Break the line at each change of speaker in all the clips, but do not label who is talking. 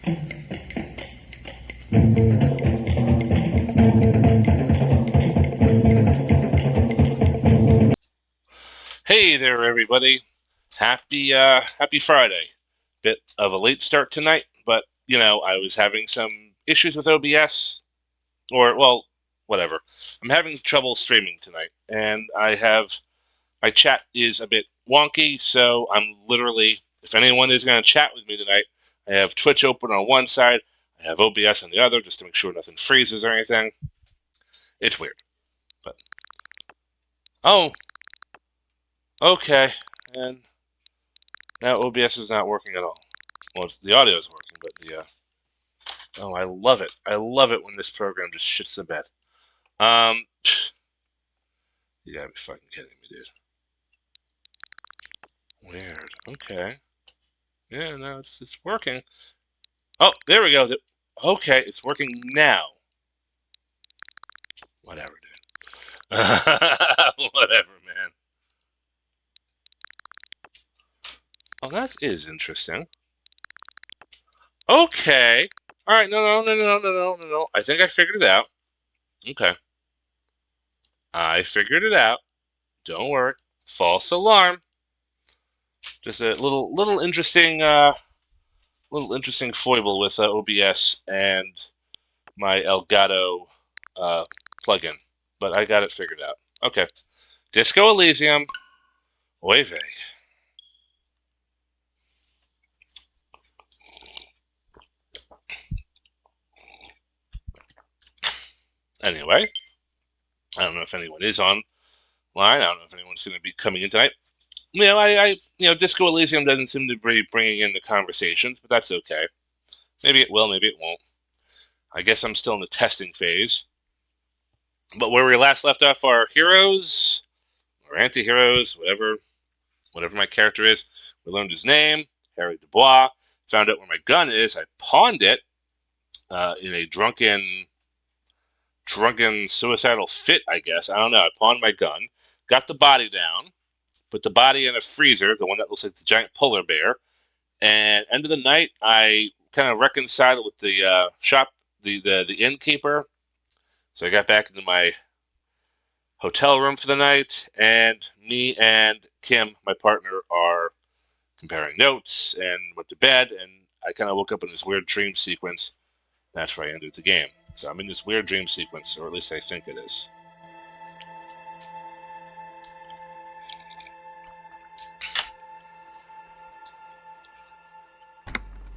Hey there, everybody. Happy Friday. Bit of a late start tonight, but, I was having some issues with OBS, or, well, whatever. I'm having trouble streaming tonight, and my chat is a bit wonky, so I'm literally, if anyone is going to chat with me tonight, I have Twitch open on one side, I have OBS on the other, just to make sure nothing freezes or anything. It's weird, but... Oh, okay, and now OBS is not working at all. Well, the audio is working, but oh, I love it. I love it when this program just shits the bed. You gotta be fucking kidding me, dude. Weird. Okay. Yeah, no, it's working. Oh, there we go. Okay, it's working now. Whatever, dude. Whatever, man. Oh, that is interesting. Okay. All right. No. I think I figured it out. Okay. I figured it out. Don't worry. False alarm. Just a little interesting foible with OBS and my Elgato plugin, but I got it figured out. Okay. Disco Elysium. Oy vey. Anyway, I don't know if anyone is online. I don't know if anyone's going to be coming in tonight. Disco Elysium doesn't seem to be bringing in the conversations, but that's okay. Maybe it will, maybe it won't. I guess I'm still in the testing phase. But where we last left off, our heroes, or anti-heroes, whatever my character is, we learned his name, Harry Dubois, found out where my gun is, I pawned it in a drunken suicidal fit, I guess. I don't know. I pawned my gun, got the body down, put the body in a freezer, the one that looks like the giant polar bear, and end of the night, I kind of reconciled with the the innkeeper. So I got back into my hotel room for the night, and me and Kim, my partner, are comparing notes and went to bed, and I kind of woke up in this weird dream sequence. That's where I ended the game. So I'm in this weird dream sequence, or at least I think it is.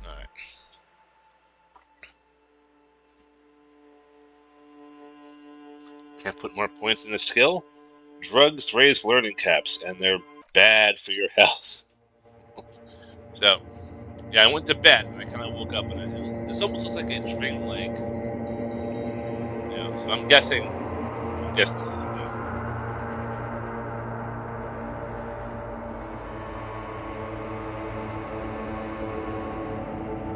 Alright. Can't put more points in the skill? Drugs raise learning caps, and they're bad for your health. So, yeah, I went to bed, and I kind of woke up, and this almost looks like a dream-like. So I'm guessing this isn't good.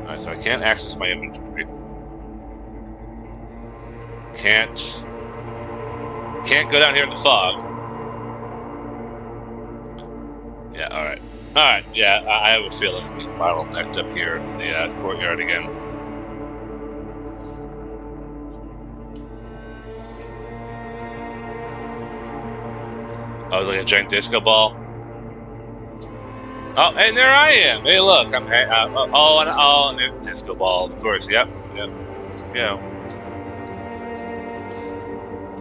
Alright, so I can't access my inventory. Can't go down here in the fog. Yeah, alright. Alright, yeah, I have a feeling I'm getting bottlenecked up here in the courtyard again. I was like a giant disco ball. Oh, and there I am. Hey, look, I'm and there's disco ball, of course. Yep. Yeah.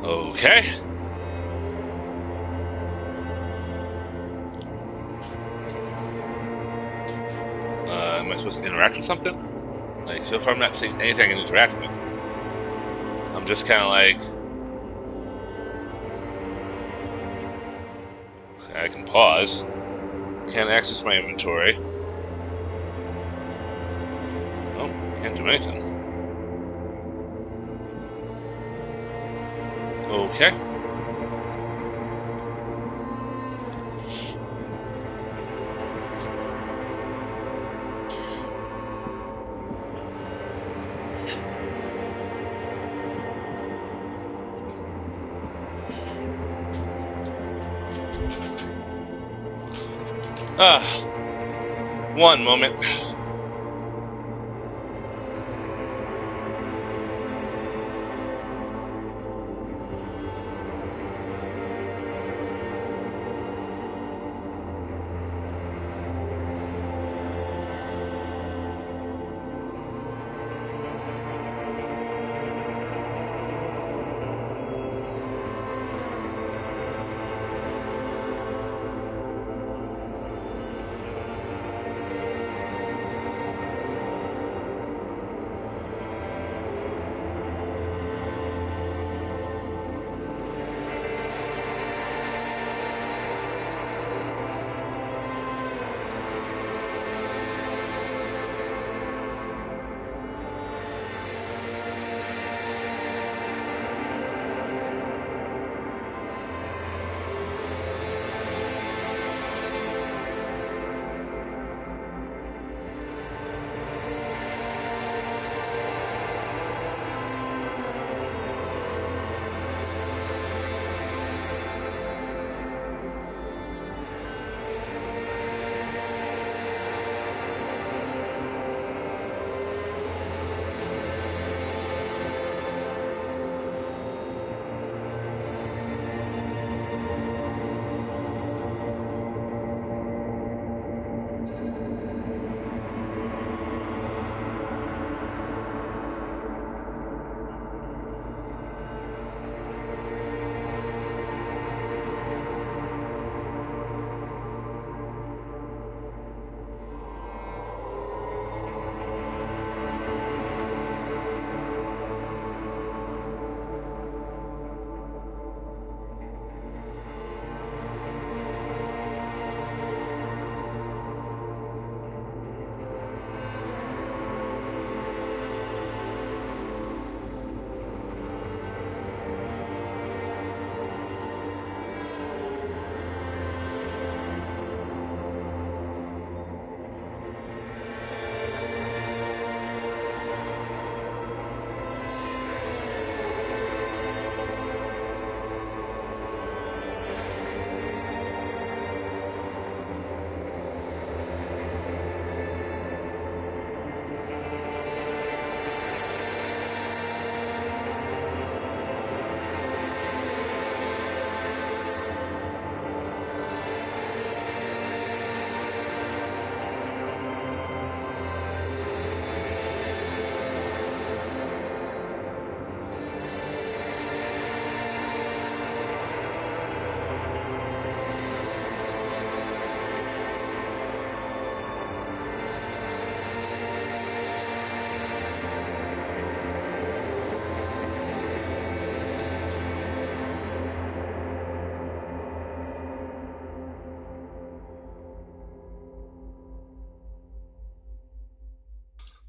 Okay. Am I supposed to interact with something? Like, so far I'm not seeing anything I can interact with. I'm just kind of like... I can pause. Can't access my inventory. Oh, can't do anything. Okay. One moment.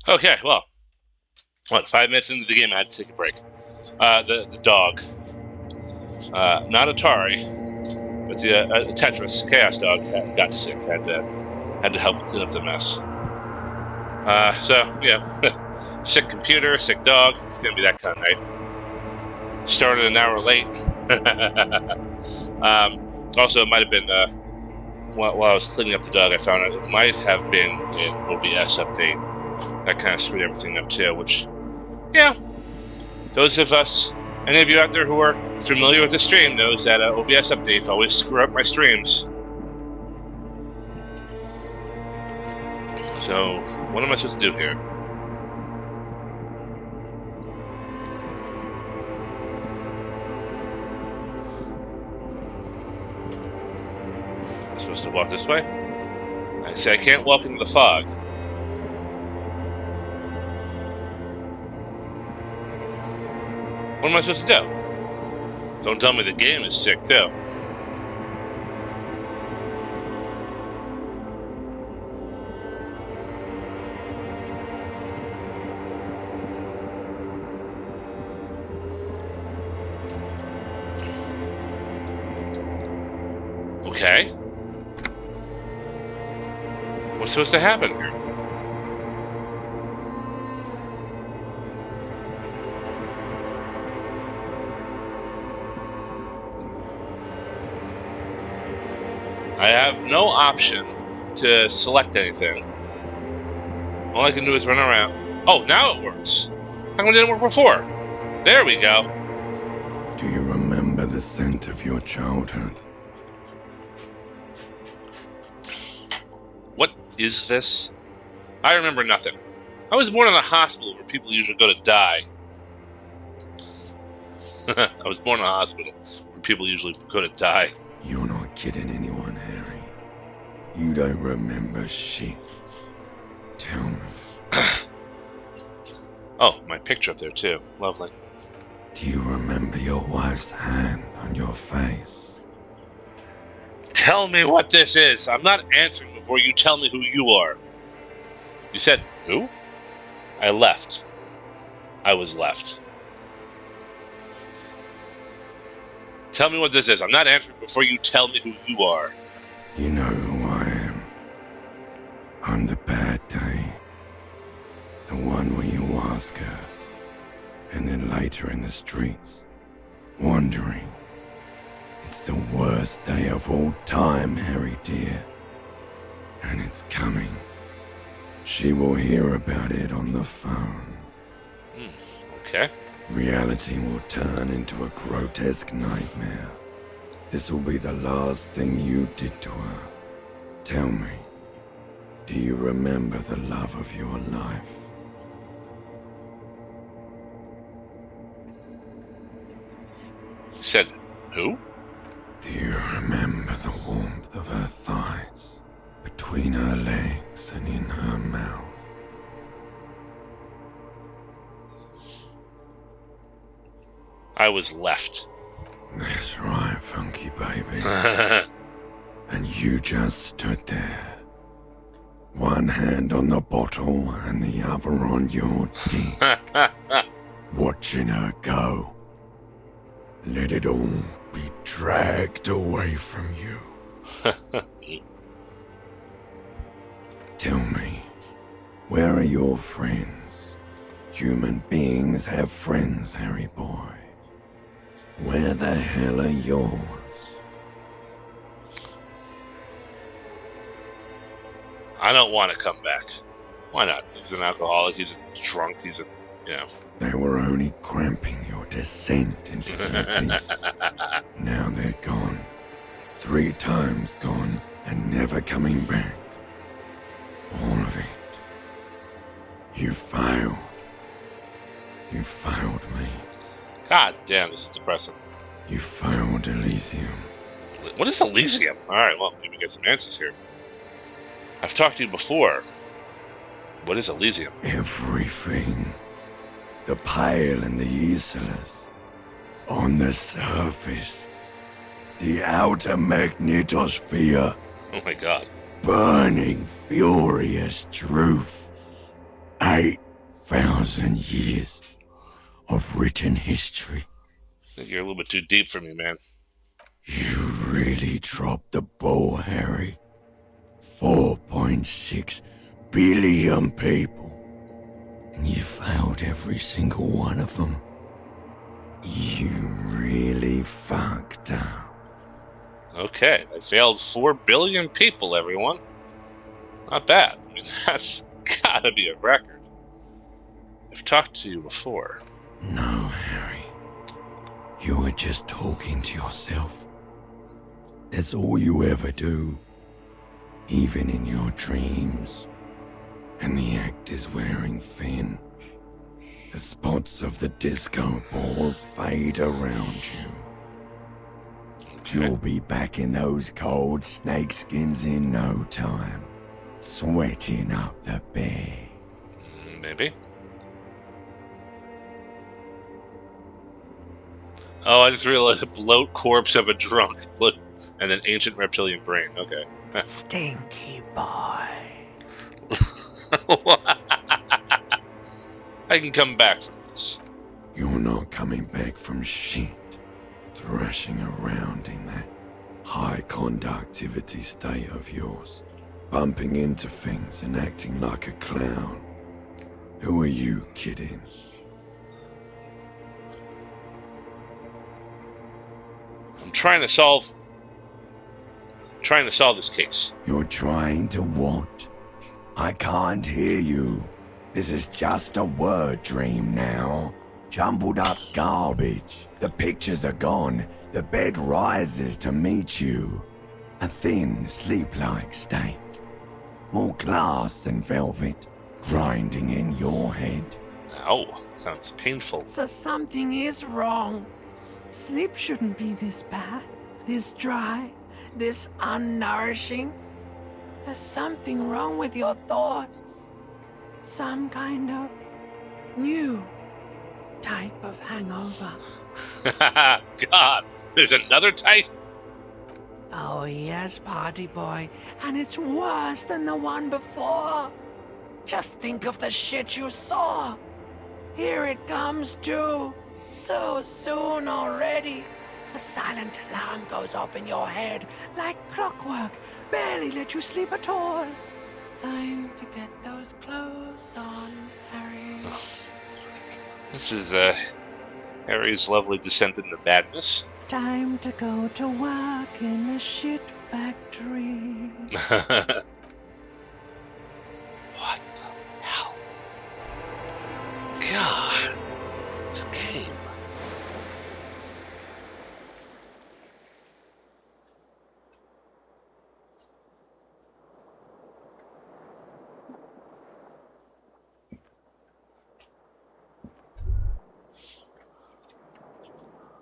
Okay, well, 5 minutes into the game, I had to take a break. The dog, not Atari, but the Tetris Chaos dog got sick. Had to help clean up the mess. So yeah, sick computer, sick dog. It's gonna be that kind of night. Started an hour late. Also, it might have been while I was cleaning up the dog, I found out it might have been an OBS update that kind of screwed everything up too. Which, yeah, those of us, any of you out there who are familiar with the stream, knows that OBS updates always screw up my streams. So, what am I supposed to do here? Am I supposed to walk this way? I say I can't walk into the fog. What am I supposed to do? Don't tell me the game is sick, too. Okay. What's supposed to happen here? I have no option to select anything. All I can do is run around. Oh, now it works. How come it didn't work before? There we go.
Do you remember the scent of your childhood?
What is this? I remember nothing. I was born in a hospital where people usually go to die. I was born in a hospital where people usually go to die.
You're not kidding anyone, Harry. You don't remember shit. Tell me.
Oh, my picture up there too. Lovely.
Do you remember your wife's hand on your face?
Tell me what this is. I'm not answering before you tell me who you are. You said, who? I left. I was left. Tell me what this is. I'm not answering before you tell me who you are.
You know who I am. I'm the bad day. The one where you ask her, and then later in the streets, wandering. It's the worst day of all time, Harry dear. And it's coming. She will hear about it on the phone.
Okay.
Reality will turn into a grotesque nightmare. This will be the last thing you did to her. Tell me, do you remember the love of your life?
You said, who?
Do you remember the warmth of her thighs, between her legs and in her mouth?
I was left.
That's right, funky baby. And you just stood there. One hand on the bottle and the other on your dick. Watching her go. Let it all be dragged away from you. Tell me, where are your friends? Human beings have friends, Harry boy. Where the hell are yours?
I don't want to come back. Why not? He's an alcoholic, he's a drunk, he's a,
They were only cramping your descent into the abyss. Now they're gone. 3 times gone and never coming back. All of it. You failed. You failed me.
God damn, this is depressing.
You failed Elysium.
What is Elysium? Alright, well, maybe get some answers here. I've talked to you before. What is Elysium?
Everything. The pale and the useless. On the surface. The outer magnetosphere.
Oh my god.
Burning, furious truth. 8,000 years of written history.
I think you're a little bit too deep for me, man.
You really dropped the ball, Harry. 4.6 billion people. And you failed every single one of them. You really fucked up.
Okay, I failed 4 billion people, everyone. Not bad. I mean, that's gotta be a record. I've talked to you before.
No, Harry. You were just talking to yourself. That's all you ever do. Even in your dreams. And the act is wearing thin. The spots of the disco ball fade around you.
Okay.
You'll be back in those cold snakeskins in no time. Sweating up the bed.
Maybe. Oh, I just realized a bloat corpse of a drunk. Look, and an ancient reptilian brain. Okay.
Stinky boy.
I can come back from this.
You're not coming back from shit. Thrashing around in that high conductivity state of yours. Bumping into things and acting like a clown. Who are you kidding?
I'm trying to solve this case.
You're trying to what? I can't hear you. This is just a word dream now. Jumbled up garbage. The pictures are gone. The bed rises to meet you. A thin, sleep-like state. More glass than velvet, grinding in your head.
Ow, sounds painful.
So something is wrong. Sleep shouldn't be this bad, this dry, this unnourishing. There's something wrong with your thoughts. Some kind of new type of hangover.
God, there's another type?
Oh yes, party boy, and it's worse than the one before. Just think of the shit you saw. Here it comes too. So soon already. A silent alarm goes off in your head like clockwork. Barely let you sleep at all. Time to get those clothes on, Harry.
This is, Harry's lovely descent into madness.
Time to go to work in the shit factory.
What the hell? God, this game.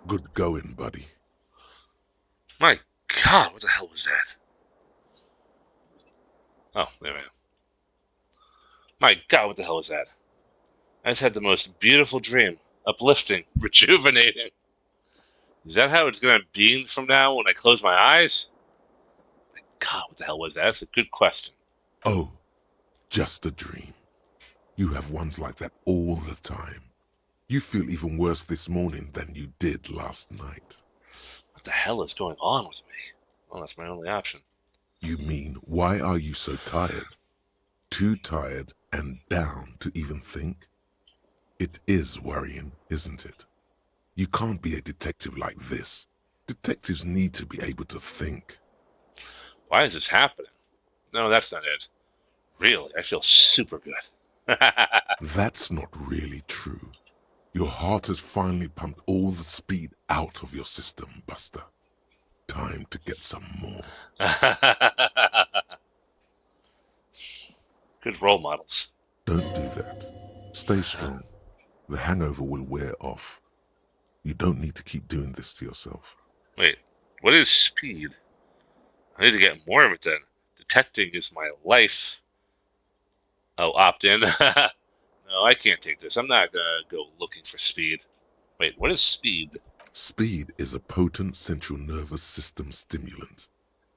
Good going, buddy.
My God, what the hell was that? Oh, there we go. My God, what the hell was that? I just had the most beautiful dream. Uplifting, rejuvenating. Is that how it's gonna be from now when I close my eyes? My God, what the hell was that? That's a good question.
Oh, just a dream. You have ones like that all the time. You feel even worse this morning than you did last night.
What the hell is going on with me? Well, that's my only option.
You mean, why are you so tired? Too tired and down to even think? It is worrying, isn't it? You can't be a detective like this. Detectives need to be able to think.
Why is this happening? No, that's not it. Really, I feel super good.
That's not really true. Your heart has finally pumped all the speed out of your system, Buster. Time to get some more.
Good role models.
Don't do that. Stay strong. The hangover will wear off. You don't need to keep doing this to yourself.
Wait, what is speed? I need to get more of it then. Detecting is my life. Oh, opt in. No, I can't take this. I'm not gonna go looking for speed. Wait, what is speed?
Speed is a potent central nervous system stimulant.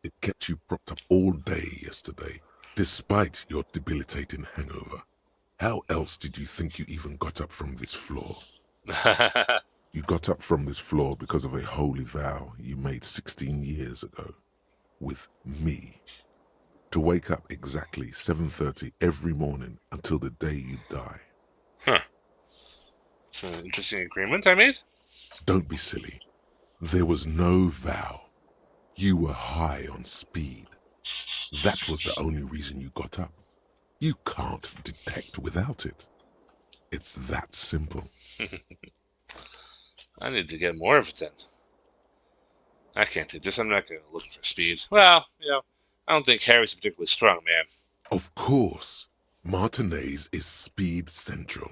It kept you propped up all day yesterday, despite your debilitating hangover. How else did you think you even got up from this floor? You got up from this floor because of a holy vow you made 16 years ago. With me. To wake up exactly 7:30 every morning until the day you die.
Huh. It's an interesting agreement I made.
Don't be silly. There was no vow. You were high on speed. That was the only reason you got up. You can't detect without it. It's that simple.
I need to get more of it then. I can't do this. I'm not going to look for speed. Well, I don't think Harry's a particularly strong man.
Of course. Martinez is speed central.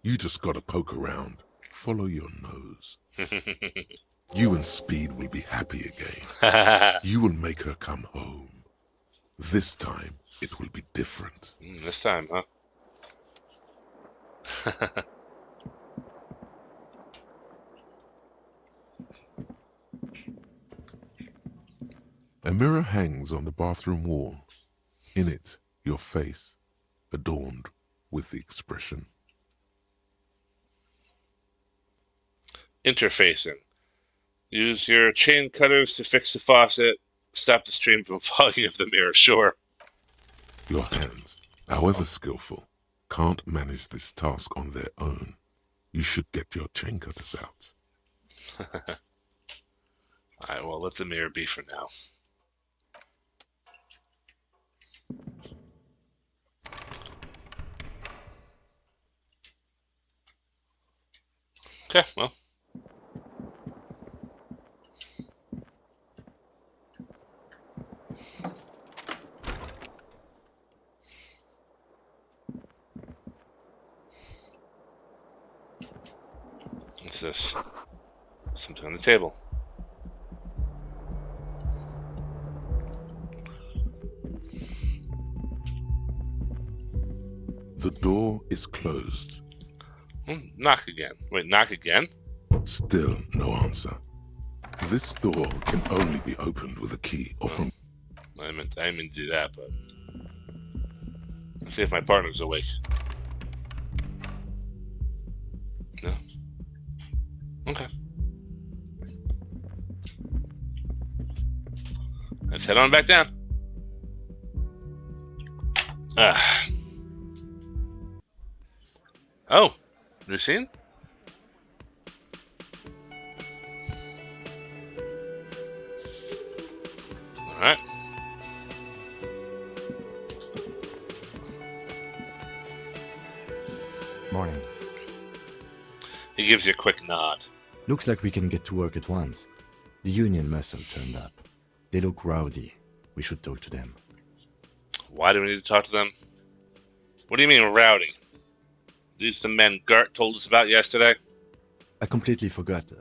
You just gotta poke around. Follow your nose. You and Speed will be happy again. You will make her come home. This time, it will be different.
This time, huh?
A mirror hangs on the bathroom wall. In it, your face, adorned with the expression.
Interfacing. Use your chain cutters to fix the faucet. Stop the stream from fogging of the mirror, sure.
Your hands, however skillful, can't manage this task on their own. You should get your chain cutters out.
Alright, well, let the mirror be for now. Okay, well. What's this? Something on the table.
The door is closed.
Knock again. Wait, knock again?
Still no answer. This door can only be opened with a key or from...
I meant to do that, but... Let's see if my partner's awake. No? Okay. Let's head on back down. Oh, new scene? Alright.
Morning.
He gives you a quick nod.
Looks like we can get to work at once. The Union muscle turned up. They look rowdy. We should talk to them.
Why do we need to talk to them? What do you mean, rowdy? These the men Gart told us about yesterday?
I completely forgot.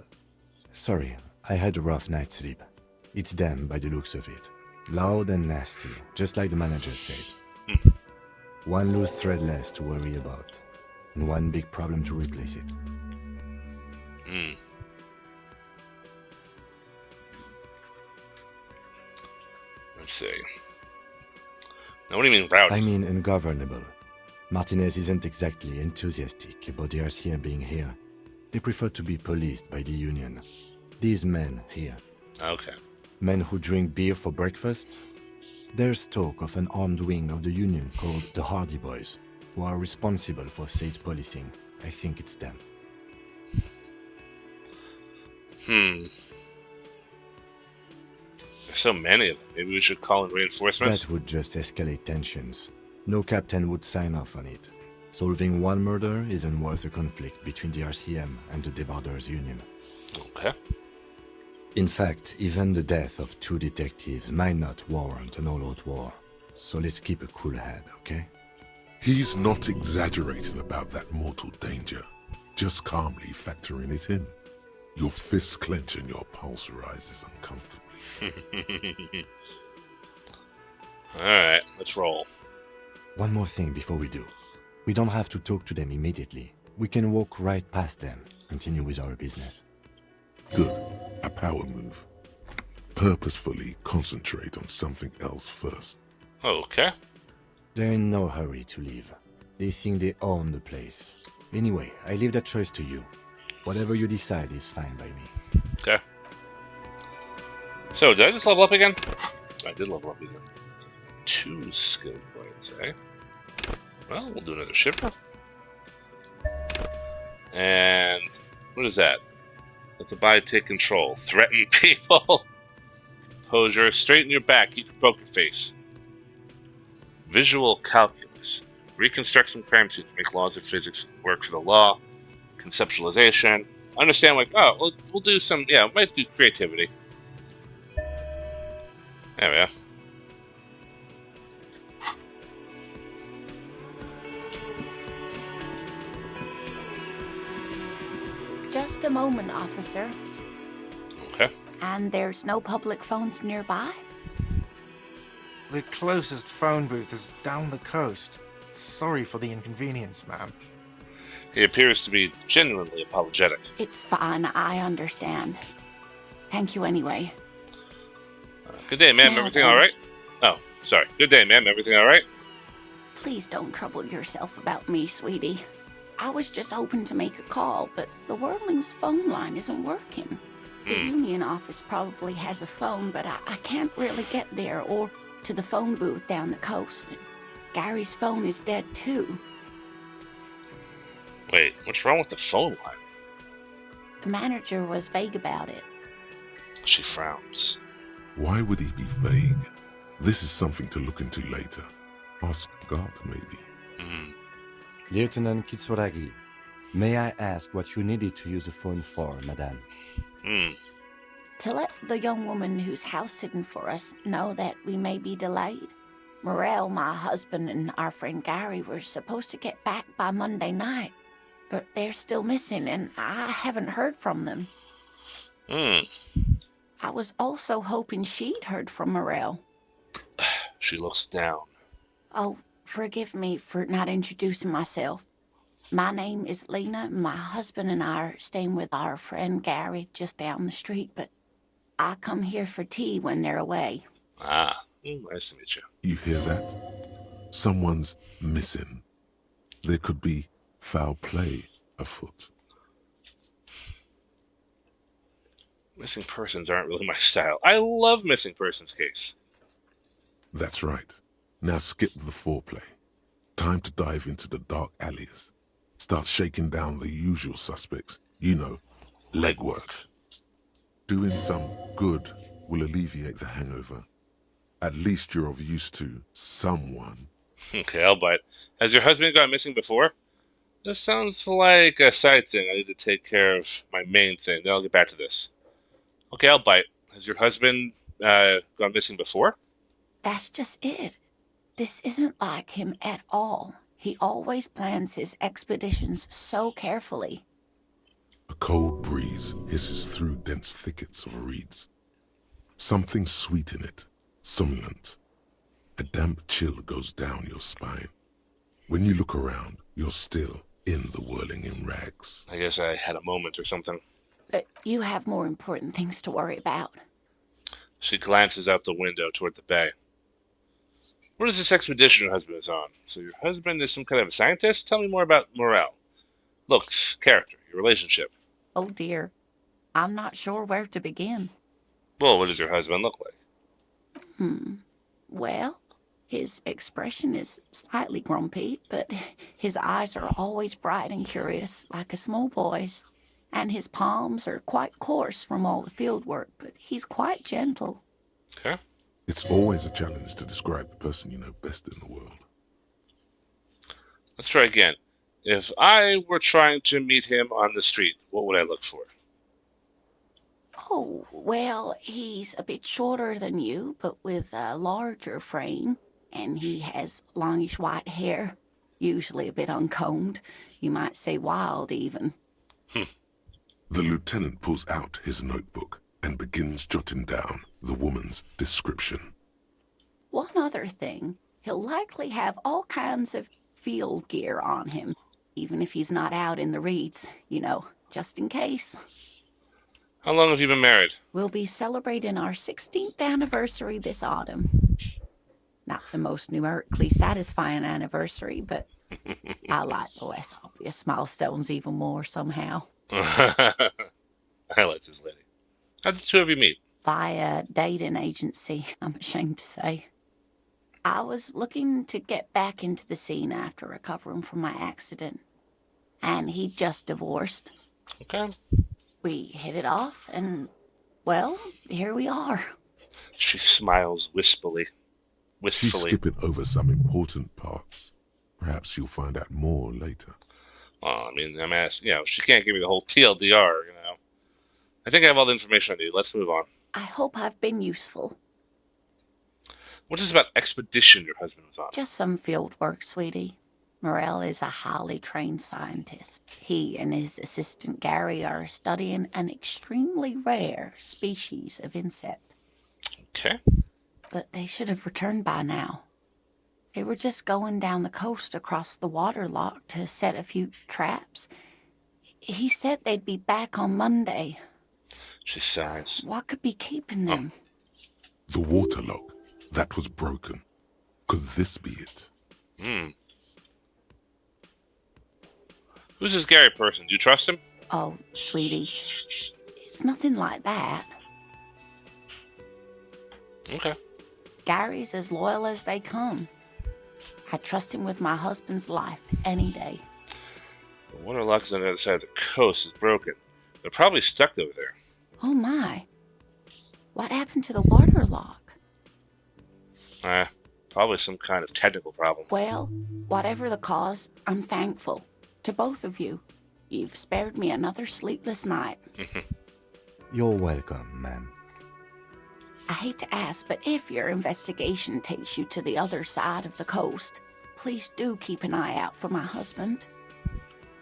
Sorry, I had a rough night's sleep. It's them by the looks of it. Loud and nasty, just like the manager said. One loose thread less to worry about, and one big problem to replace it.
Let's see. Now, what do you mean rowdy?
I mean ungovernable. Martinez isn't exactly enthusiastic about the RCM being here. They prefer to be policed by the Union. These men here.
Okay.
Men who drink beer for breakfast? There's talk of an armed wing of the Union called the Hardy Boys, who are responsible for state policing. I think it's them.
There's so many of them. Maybe we should call in reinforcements?
That would just escalate tensions. No captain would sign off on it. Solving one murder isn't worth a conflict between the RCM and the Debarders Union.
Okay.
In fact, even the death of 2 detectives might not warrant an all-out war. So let's keep a cool head, okay?
He's not exaggerating about that mortal danger, just calmly factoring it in. Your fists clench and your pulse rises uncomfortably.
Alright, let's roll.
One more thing before we do. We don't have to talk to them immediately. We can walk right past them, continue with our business.
Good. A power move. Purposefully concentrate on something else first.
Okay.
They're in no hurry to leave. They think they own the place. Anyway, I leave that choice to you. Whatever you decide is fine by me.
Okay. So, did I just level up again? I did level up again. 2 skill points, eh? Well, we'll do another shiver. And what is that? Let the body take control. Threaten people. Composure. Straighten your back. Keep your poker face. Visual calculus. Reconstruct some crime scenes to make laws of physics work for the law. Conceptualization. Understand, like, oh, we'll do some, yeah, we might do creativity. There we go.
Just a moment, officer.
Okay.
And there's no public phones nearby?
The closest phone booth is down the coast. Sorry for the inconvenience, ma'am.
He appears to be genuinely apologetic.
It's fine, I understand. Thank you anyway.
Good day, ma'am.
Now
Everything
then.
all right? Oh, sorry. Good day, ma'am. Everything all right?
Please don't trouble yourself about me, sweetie. I was just hoping to make a call, but the Whirling's phone line isn't working. The union office probably has a phone, but I can't really get there or to the phone booth down the coast. And Gary's phone is dead too.
Wait, what's wrong with the phone line?
The manager was vague about it.
She frowns.
Why would he be vague? This is something to look into later. Ask God, maybe.
Lieutenant Kitsuragi, may I ask what you needed to use the phone for, madame?
To let the young woman who's house-sitting for us know that we may be delayed. Morel, my husband, and our friend Gary were supposed to get back by Monday night, but they're still missing, and I haven't heard from them. I was also hoping she'd heard from Morel.
She looks down.
Oh, forgive me for not introducing myself. My name is Lena. My husband and I are staying with our friend Gary just down the street, but I come here for tea when they're away.
Nice to meet you.
You hear that? Someone's missing. There could be foul play afoot.
Missing persons aren't really my style. I love missing persons case.
That's right. Now skip the foreplay. Time to dive into the dark alleys. Start shaking down the usual suspects. You know, legwork. Doing some good will alleviate the hangover. At least you're of use to someone.
Okay, I'll bite. Has your husband gone missing before? This sounds like a side thing. I need to take care of my main thing. Then I'll get back to this. Okay, I'll bite. Has your husband gone missing before?
That's just it. This isn't like him at all. He always plans his expeditions so carefully.
A cold breeze hisses through dense thickets of reeds. Something sweet in it, somnolent. A damp chill goes down your spine. When you look around, you're still in the Whirling-in-Rags.
I guess I had a moment or something.
But you have more important things to worry about.
She glances out the window toward the bay. What is this expedition your husband is on? So your husband is some kind of a scientist? Tell me more about Morel. Looks, character, your relationship.
Oh dear. I'm not sure where to begin.
Well, what does your husband look like?
Well, his expression is slightly grumpy, but his eyes are always bright and curious, like a small boy's. And his palms are quite coarse from all the field work, but he's quite gentle.
Okay.
It's always a challenge to describe the person you know best in the world.
Let's try again. If I were trying to meet him on the street, what would I look for?
Oh, well, he's a bit shorter than you, but with a larger frame, and he has longish white hair, usually a bit uncombed. You might say wild, even.
The lieutenant pulls out his notebook and begins jotting down the woman's description.
One other thing, he'll likely have all kinds of field gear on him, even if he's not out in the reeds, you know, just in case.
How long have you been married?
We'll be celebrating our 16th anniversary this autumn. Not the most numerically satisfying anniversary, but I like the less obvious milestones even more somehow.
I like this lady. How did the two of you meet?
Via dating agency, I'm ashamed to say. I was looking to get back into the scene after recovering from my accident. And he'd just divorced.
Okay.
We hit it off, and, well, here we are.
She smiles wistfully.
She's skipping over some important parts. Perhaps you'll find out more later.
Well, I mean, I'm asking, she can't give me the whole TLDR, I think I have all the information I need. Let's move on.
I hope I've been useful.
What is about expedition your husband was on?
Just some field work, sweetie. Morel is a highly trained scientist. He and his assistant Gary are studying an extremely rare species of insect.
Okay.
But they should have returned by now. They were just going down the coast across the waterlock to set a few traps. He said they'd be back on Monday.
She sighs.
What could be keeping them?
The waterlock. That was broken. Could this be it?
Who's this Gary person? Do you trust him?
Oh, sweetie, it's nothing like that.
Okay.
Gary's as loyal as they come. I trust him with my husband's life any day.
The waterlock's on the other side of the coast is broken. They're probably stuck over there.
Oh my. What happened to the waterlock?
Probably some kind of technical problem.
Well, whatever the cause, I'm thankful. To both of you. You've spared me another sleepless night.
You're welcome, ma'am.
I hate to ask, but if your investigation takes you to the other side of the coast, please do keep an eye out for my husband.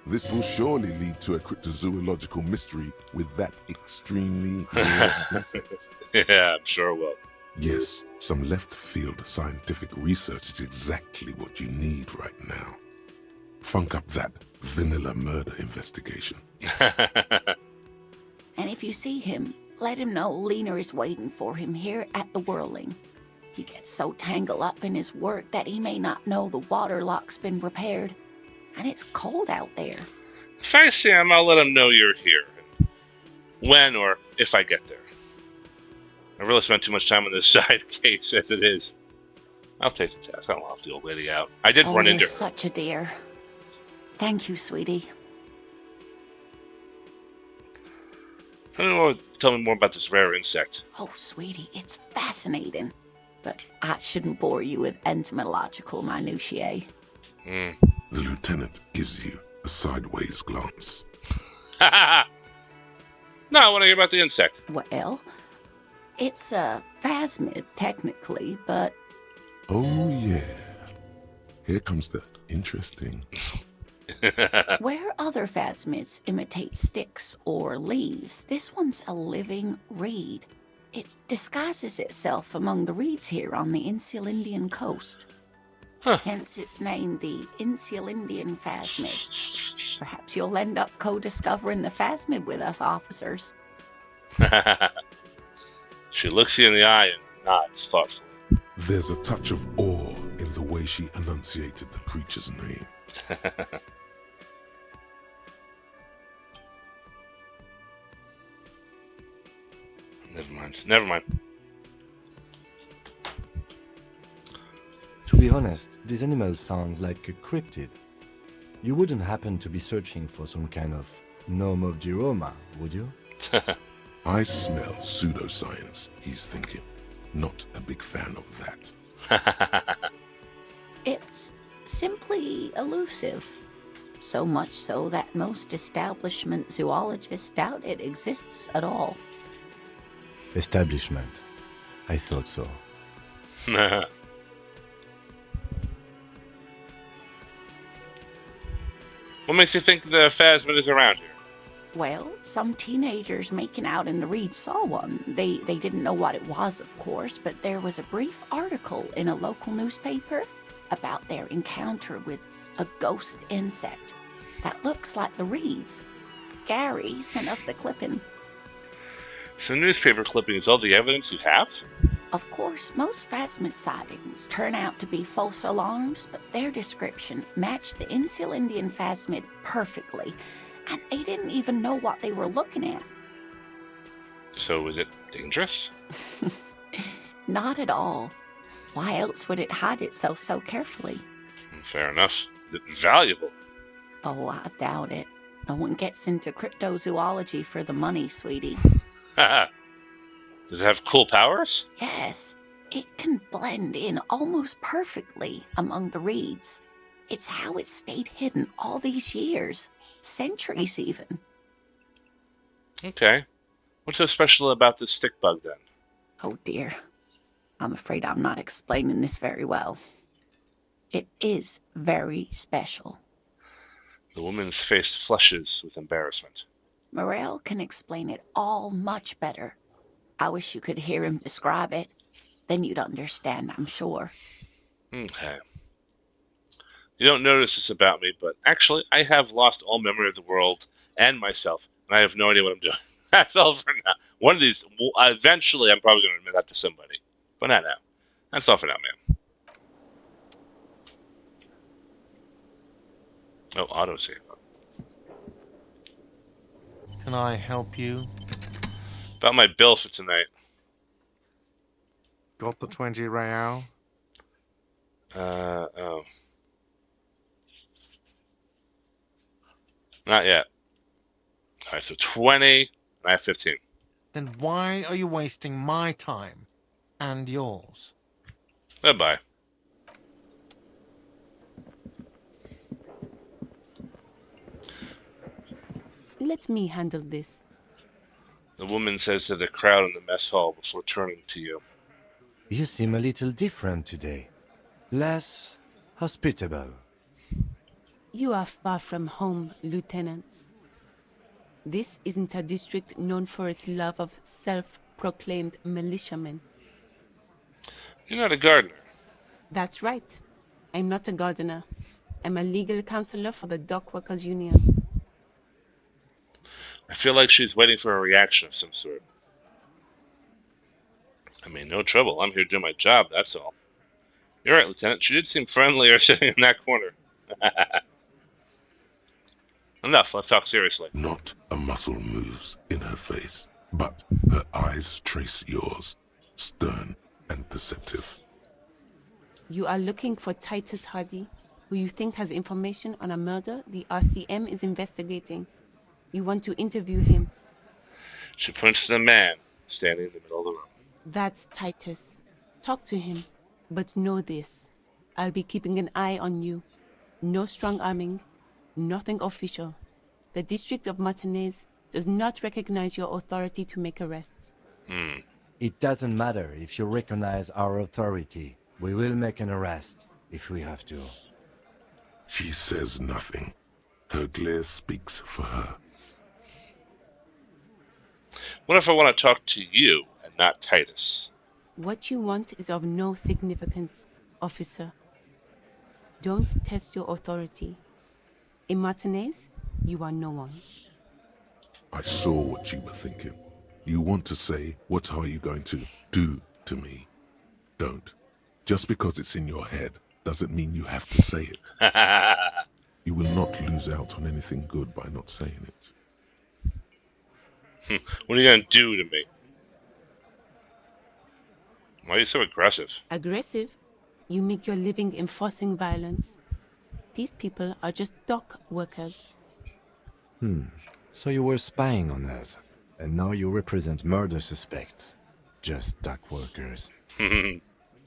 This will surely lead to a cryptozoological mystery with that extremely rare insect.
Yeah, I'm sure it will.
Yes, some left-field scientific research is exactly what you need right now. Funk up that vanilla murder investigation.
And if you see him, let him know Lena is waiting for him here at the Whirling. He gets so tangled up in his work that he may not know the waterlock's been repaired. And it's cold out there.
If I see him, I'll let him know you're here. When or if I get there. I really spent too much time on this side case as it is. I'll take the task. I don't want to help the old lady out. I did run into her.
Such a dear. Thank you, sweetie.
Tell me more about this rare insect.
Oh, sweetie, it's fascinating. But I shouldn't bore you with entomological minutiae.
The lieutenant gives you a sideways glance.
No, I want to hear about the insect.
Well, it's a phasmid, technically, but...
Oh, yeah. Here comes the interesting...
Where other phasmids imitate sticks or leaves, this one's a living reed. It disguises itself among the reeds here on the Insular Indian coast. Hence its name, the Insular Indian phasmid. Perhaps you'll end up co-discovering the phasmid with us officers.
She looks you in the eye and nods thoughtfully.
There's a touch of awe in the way she enunciated the creature's name.
Never mind.
To be honest, this animal sounds like a cryptid. You wouldn't happen to be searching for some kind of gnome of Jeroma, would you?
I smell pseudoscience, he's thinking. Not a big fan of that.
It's simply elusive. So much so that most establishment zoologists doubt it exists at all.
Establishment. I thought so.
What makes you think the phasmid is around here?
Well, some teenagers making out in the reeds saw one. They didn't know what it was, of course, but there was a brief article in a local newspaper about their encounter with a ghost insect that looks like the reeds. Gary sent us the clipping.
So newspaper clipping is all the evidence you have?
Of course, most phasmid sightings turn out to be false alarms, but their description matched the Insular Indian phasmid perfectly, and they didn't even know what they were looking at.
So is it dangerous?
Not at all. Why else would it hide itself so carefully?
Fair enough. Is it valuable?
Oh, I doubt it. No one gets into cryptozoology for the money, sweetie.
Does it have cool powers?
Yes, it can blend in almost perfectly among the reeds. It's how it stayed hidden all these years. Centuries, even.
Okay. What's so special about this stick bug, then?
Oh dear. I'm afraid I'm not explaining this very well. It is very special.
The woman's face flushes with embarrassment.
Morel can explain it all much better. I wish you could hear him describe it. Then you'd understand, I'm sure.
Okay. You don't notice this about me, but actually, I have lost all memory of the world and myself, and I have no idea what I'm doing. That's all for now. One of these, eventually, I'm probably going to admit that to somebody. But not now. That's all for now, man. Oh, autosave.
Can I help you?
About my bill for tonight.
Got the 20 real?
Oh. Not yet. Alright, so 20, and I have 15.
Then why are you wasting my time and yours?
Goodbye.
Let me handle this.
The woman says to the crowd in the mess hall before turning to you.
You seem a little different today. Less hospitable.
You are far from home, lieutenants. This isn't a district known for its love of self-proclaimed militiamen.
You're not a gardener.
That's right. I'm not a gardener. I'm a legal counselor for the Dock Workers Union.
I feel like she's waiting for a reaction of some sort. I mean, no trouble. I'm here to do my job, that's all. You're right, Lieutenant. She did seem friendlier sitting in that corner. Enough, let's talk seriously.
Not a muscle moves in her face, but her eyes trace yours, stern and perceptive.
You are looking for Titus Hardy, who you think has information on a murder the RCM is investigating. You want to interview him.
She points to the man standing in the middle of the room.
That's Titus. Talk to him. But know this. I'll be keeping an eye on you. No strong arming. Nothing official. The District of Martinez does not recognize your authority to make arrests.
It doesn't matter if you recognize our authority. We will make an arrest if we have to.
She says nothing. Her glare speaks for her.
What if I want to talk to you and not Titus?
What you want is of no significance, officer. Don't test your authority. In Martinez, you are no one.
I saw what you were thinking. You want to say, what are you going to do to me? Don't. Just because it's in your head doesn't mean you have to say it. You will not lose out on anything good by not saying it.
What are you going to do to me? Why are you so aggressive?
Aggressive? You make your living enforcing violence. These people are just dock workers.
So you were spying on us, and now you represent murder suspects. Just dock workers.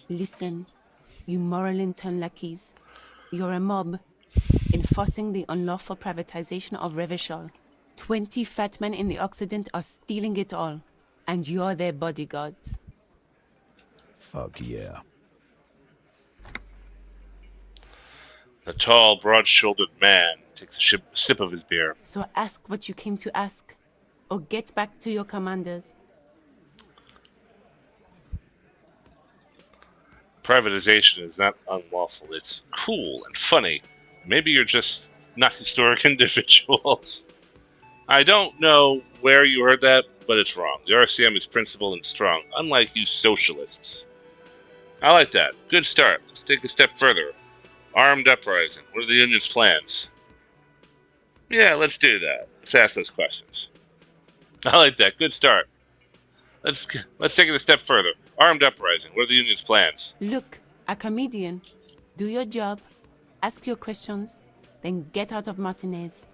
Listen, you moral intern lackeys. You're a mob, enforcing the unlawful privatization of Revachol. 20 fat men in the Occident are stealing it all, and you're their bodyguards.
Fuck yeah.
The tall, broad-shouldered man takes a sip of his beer.
So ask what you came to ask, or get back to your commanders.
Privatization is not unlawful. It's cool and funny. Maybe you're just not historic individuals. I don't know where you heard that, but it's wrong. The RCM is principled and strong, unlike you socialists. I like that. Good start. Let's take a step further. Armed uprising. What are the union's plans? Yeah, let's do that. Let's ask those questions. I like that. Good start. Let's take it a step further. Armed uprising. What are the union's plans?
Look, a comedian. Do your job, ask your questions, then get out of Martinez.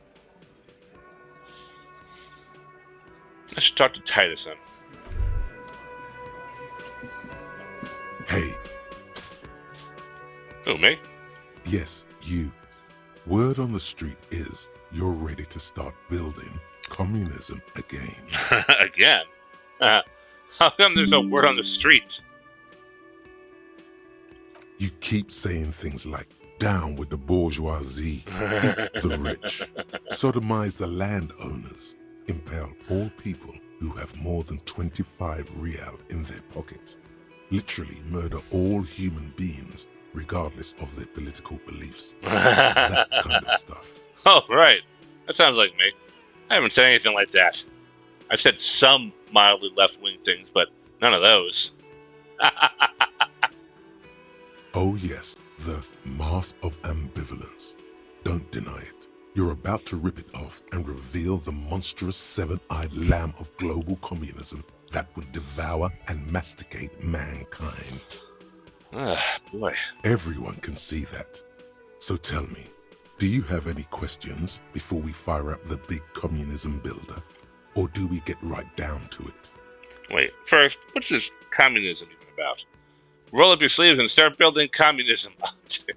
I should talk to Titus then.
Hey, psst.
Who, me?
Yes, you. Word on the street is you're ready to start building communism again.
Again? How come there's a word on the street?
You keep saying things like, down with the bourgeoisie, eat the rich, sodomize the landowners, impale all people who have more than 25 real in their pocket, literally murder all human beings regardless of their political beliefs. That kind of stuff.
Oh, right. That sounds like me. I haven't said anything like that. I've said some mildly left-wing things, but none of those.
Oh yes, the mask of ambivalence. Don't deny it. You're about to rip it off and reveal the monstrous seven-eyed lamb of global communism that would devour and masticate mankind.
Ah, boy.
Everyone can see that. So tell me, do you have any questions before we fire up the big communism builder? Or do we get right down to it?
Wait, first, what's this communism even about? Roll up your sleeves and start building communism.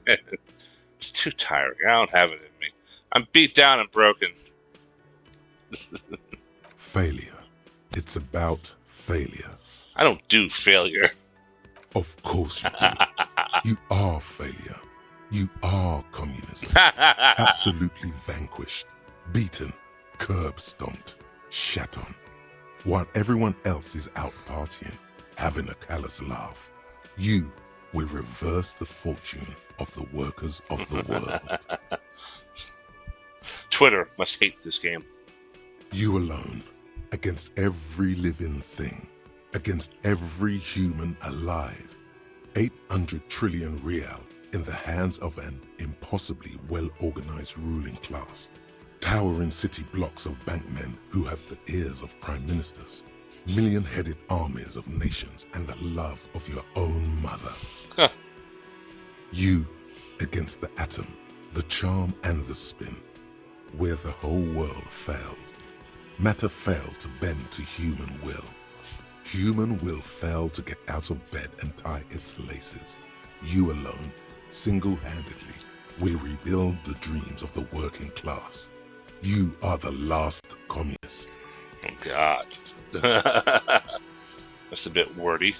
It's too tiring. I don't have it in me. I'm beat down and broken.
Failure. It's about failure.
I don't do failure.
Of course you do. You are failure. You are communism. Absolutely vanquished, beaten, curb-stomped, shat on. While everyone else is out partying, having a callous laugh, you will reverse the fortune of the workers of the world.
Twitter must hate this game.
You alone, against every living thing, against every human alive. 800 trillion real in the hands of an impossibly well-organized ruling class. Towering city blocks of bankmen who have the ears of prime ministers. Million-headed armies of nations and the love of your own mother.
Huh.
You against the atom, the charm and the spin, where the whole world failed. Matter failed to bend to human will. Human will failed to get out of bed and tie its laces. You alone, single-handedly, will rebuild the dreams of the working class. You are the last communist.
Oh, God. That's a bit wordy.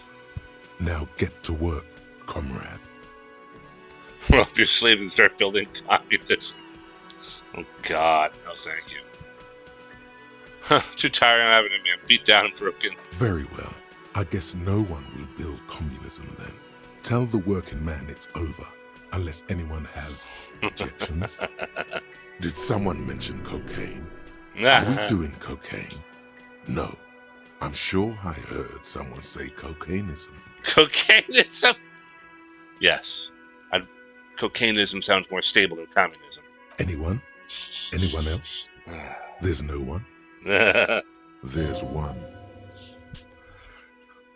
Now get to work, comrade.
Roll up your sleeves and start building communism. Oh, God. No, thank you. Too tired of having it, man. Beat down and broken.
Very well. I guess no one will build communism then. Tell the working man it's over, unless anyone has objections. Did someone mention cocaine? Are we doing cocaine? No. I'm sure I heard someone say cocainism.
Cocainism? Yes. Cocainism sounds more stable than communism.
Anyone? Anyone else? There's no one. There's one.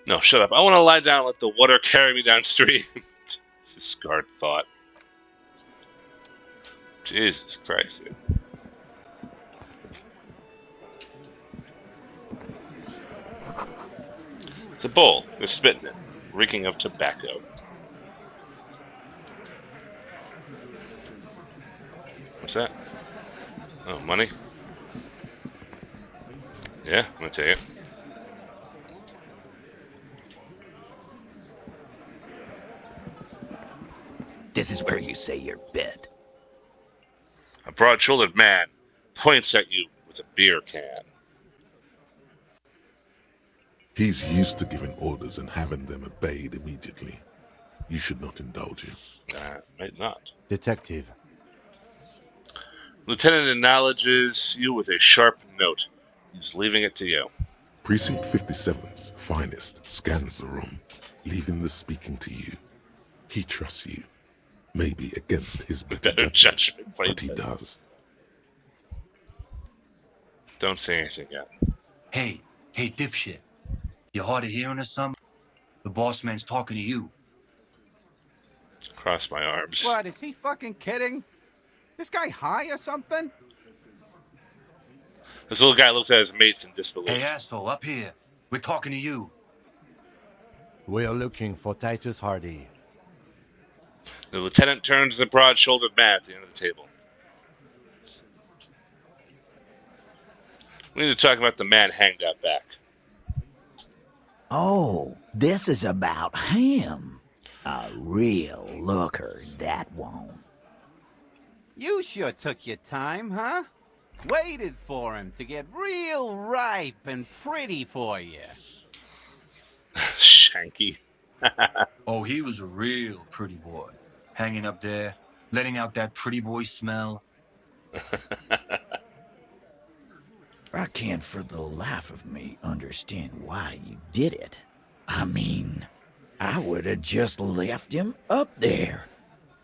No, shut up. I want to lie down and let the water carry me downstream. Discard thought. Jesus Christ, dude. It's a bowl. They're spitting it, reeking of tobacco. What's that? Oh, money? Yeah, I'm gonna take it.
This is where you say your bit.
A broad-shouldered man points at you with a beer can.
He's used to giving orders and having them obeyed immediately. You should not indulge him.
Might not.
Detective.
Lieutenant acknowledges you with a sharp note. He's leaving it to you.
Precinct 57's finest scans the room, leaving the speaking to you. He trusts you, maybe against his better judgment, but he does.
Don't say anything yet.
Hey, dipshit. You hard of hearing or something? The boss man's talking to you.
Cross my arms.
What, is he fucking kidding? This guy high or something?
This little guy looks at his mates in disbelief.
Hey, asshole, up here. We're talking to you.
We're looking for Titus Hardy.
The lieutenant turns to the broad-shouldered man at the end of the table. We need to talk about the man hanged out back.
Oh, this is about him. A real looker, that one.
You sure took your time, huh? Waited for him to get real ripe and pretty for you.
Shanky.
Oh, he was a real pretty boy. Hanging up there, letting out that pretty boy smell.
I can't for the life of me understand why you did it. I mean, I would have just left him up there.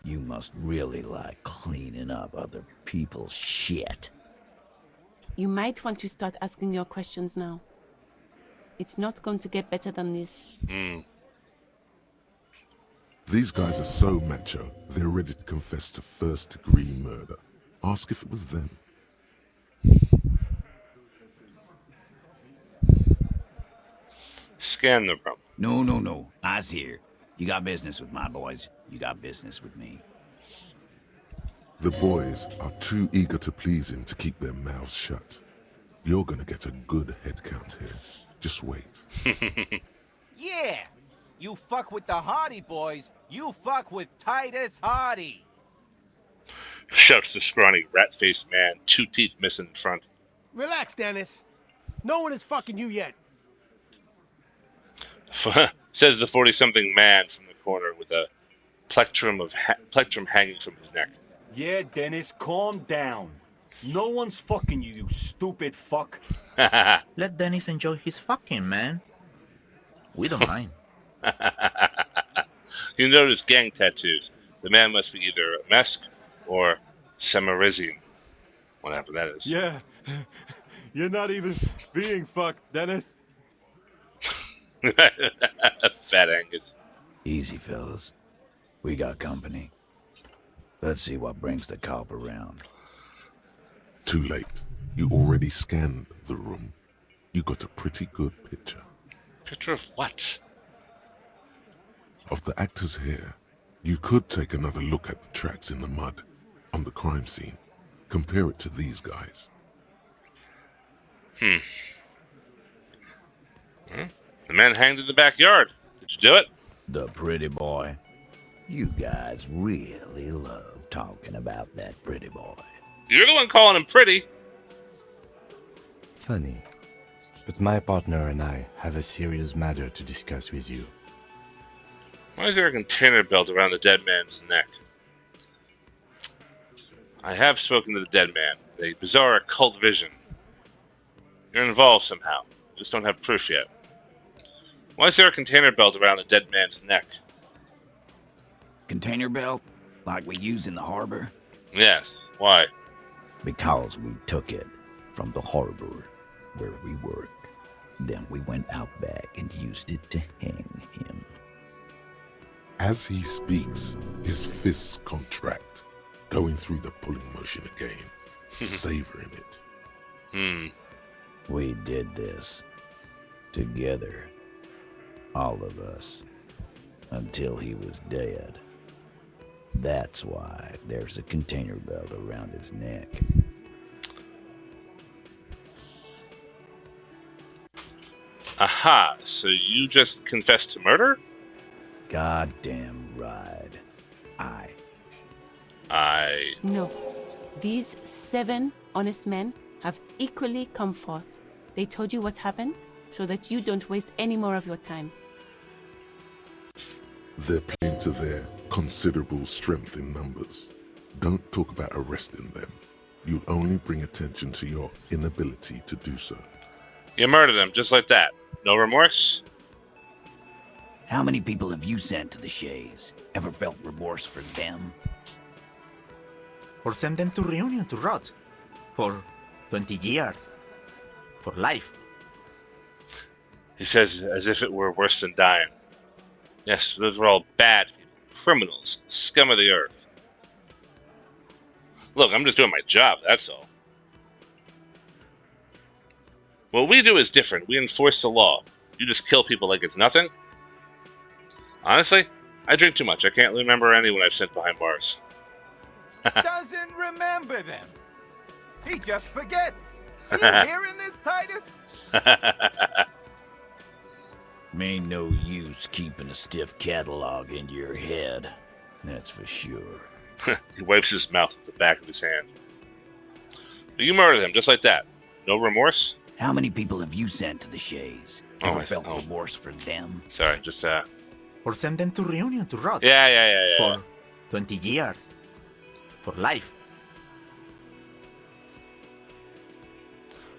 You must really like cleaning up other people's shit.
You might want to start asking your questions now. It's not going to get better than this.
These guys are so macho, they're ready to confess to first-degree murder. Ask if it was them.
Scan the room.
No. I's here. You got business with my boys. You got business with me.
The boys are too eager to please him to keep their mouths shut. You're gonna get a good head count here. Just wait.
Yeah! You fuck with the Hardy boys, you fuck with Titus Hardy.
Shouts the scrawny, rat-faced man, 2 teeth missing in front.
Relax, Dennis. No one is fucking you yet.
Says the 40-something man from the corner with a plectrum hanging from his neck.
Yeah, Dennis, calm down. No one's fucking you, you stupid fuck.
Let Dennis enjoy his fucking, man. We don't mind.
You notice gang tattoos. The man must be either a Mesk or Semarizine. Whatever that is.
Yeah, you're not even being fucked, Dennis.
Fat Angus.
Easy, fellas. We got company. Let's see what brings the cop around.
Too late. You already scanned the room. You got a pretty good picture.
Picture of what?
Of the actors here. You could take another look at the tracks in the mud on the crime scene. Compare it to these guys.
The man hanged in the backyard. Did you do it?
The pretty boy. You guys really love talking about that pretty boy.
You're the one calling him pretty.
Funny. But my partner and I have a serious matter to discuss with you.
Why is there a container belt around the dead man's neck? I have spoken to the dead man. A bizarre occult vision. You're involved somehow. Just don't have proof yet. Why is there a container belt around the dead man's neck?
Container belt? Like we use in the harbor?
Yes. Why?
Because we took it from the harbor where we work. Then we went out back and used it to hang him.
As he speaks, his fists contract, going through the pulling motion again, savoring it.
We did this together, all of us, until he was dead. That's why there's a container belt around his neck.
Aha, so you just confessed to murder?
Goddamn right.
No. These 7 honest men have equally come forth. They told you what happened so that you don't waste any more of your time.
They're playing to their considerable strength in numbers. Don't talk about arresting them. You'll only bring attention to your inability to do so.
You murdered him just like that. No remorse?
How many people have you sent to the Shays? Ever felt remorse for them?
Or send them to Reunion to rot. For 20 years. For life.
He says as if it were worse than dying. Yes, those were all bad people. Criminals. Scum of the earth. Look, I'm just doing my job, that's all. What we do is different. We enforce the law. You just kill people like it's nothing? Honestly, I drink too much. I can't remember anyone I've sent behind bars.
Doesn't remember them. He just forgets. You hearing this, Titus?
Ain't no use keeping a stiff catalog in your head. That's for sure.
He wipes his mouth with the back of his hand. But you murdered him just like that. No remorse?
How many people have you sent to the Shays? Ever felt
oh.
remorse for them?
Sorry, just
Or send them to Reunion to rot.
Yeah.
For 20 years. For life.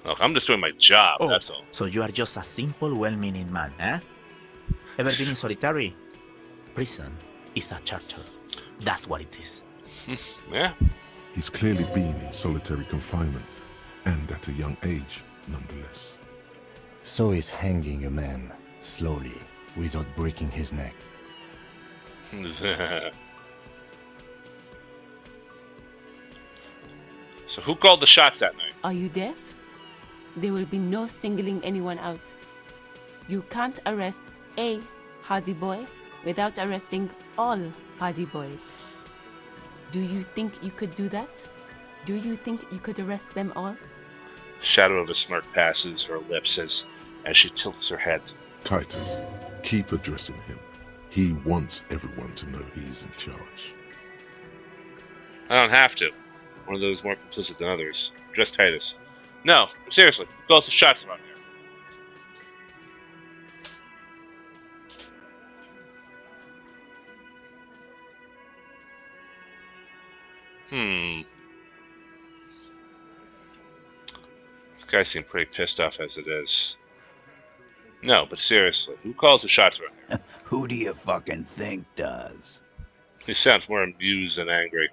Look, I'm just doing my job, that's all.
So you are just a simple, well-meaning man, eh? Ever been in solitary? Prison is a charter. That's what it is.
Yeah.
He's clearly been in solitary confinement, and at a young age, nonetheless.
So is hanging a man, slowly, without breaking his neck.
So who called the shots that night?
Are you deaf? There will be no singling anyone out. You can't arrest a Hardy Boy without arresting all Hardy Boys. Do you think you could do that? Do you think you could arrest them all?
Shadow of a smirk passes her lips as she tilts her head.
Titus, keep addressing him. He wants everyone to know he's in charge.
I don't have to. One of those more complicit than others. Address Titus. No, seriously, who calls the shots around here? This guy seemed pretty pissed off as it is. No, but seriously, who calls the shots around here?
Who do you fucking think does?
He sounds more amused than angry.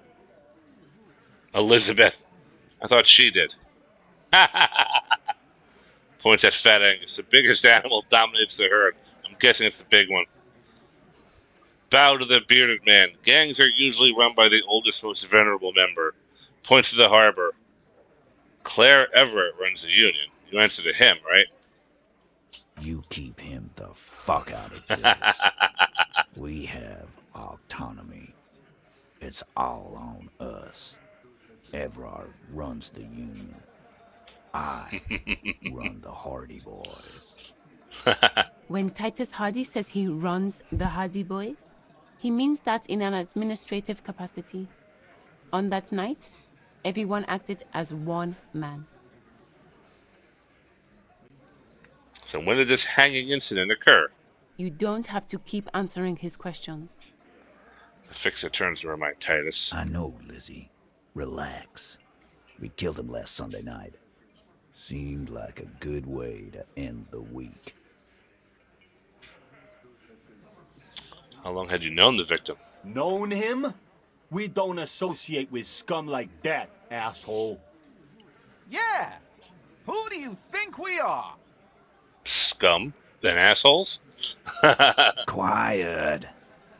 Elizabeth. I thought she did. Points at Fat Angus. The biggest animal dominates the herd. I'm guessing it's the big one. Bow to the bearded man. Gangs are usually run by the oldest, most venerable member. Points to the harbor. Claire Evrart runs the union. You answer to him, right?
You keep him the fuck out of this. We have autonomy. It's all on us. Evrart runs the union. I run the Hardy Boys.
When Titus Hardy says he runs the Hardy Boys, he means that in an administrative capacity. On that night, everyone acted as one man.
So when did this hanging incident occur?
You don't have to keep answering his questions.
The fixer turns to remind Titus.
I know, Lizzie. Relax. We killed him last Sunday night. Seemed like a good way to end the week.
How long had you known the victim?
Known him? We don't associate with scum like that, asshole.
Yeah. Who do you think we are?
Scum? Then assholes?
Quiet.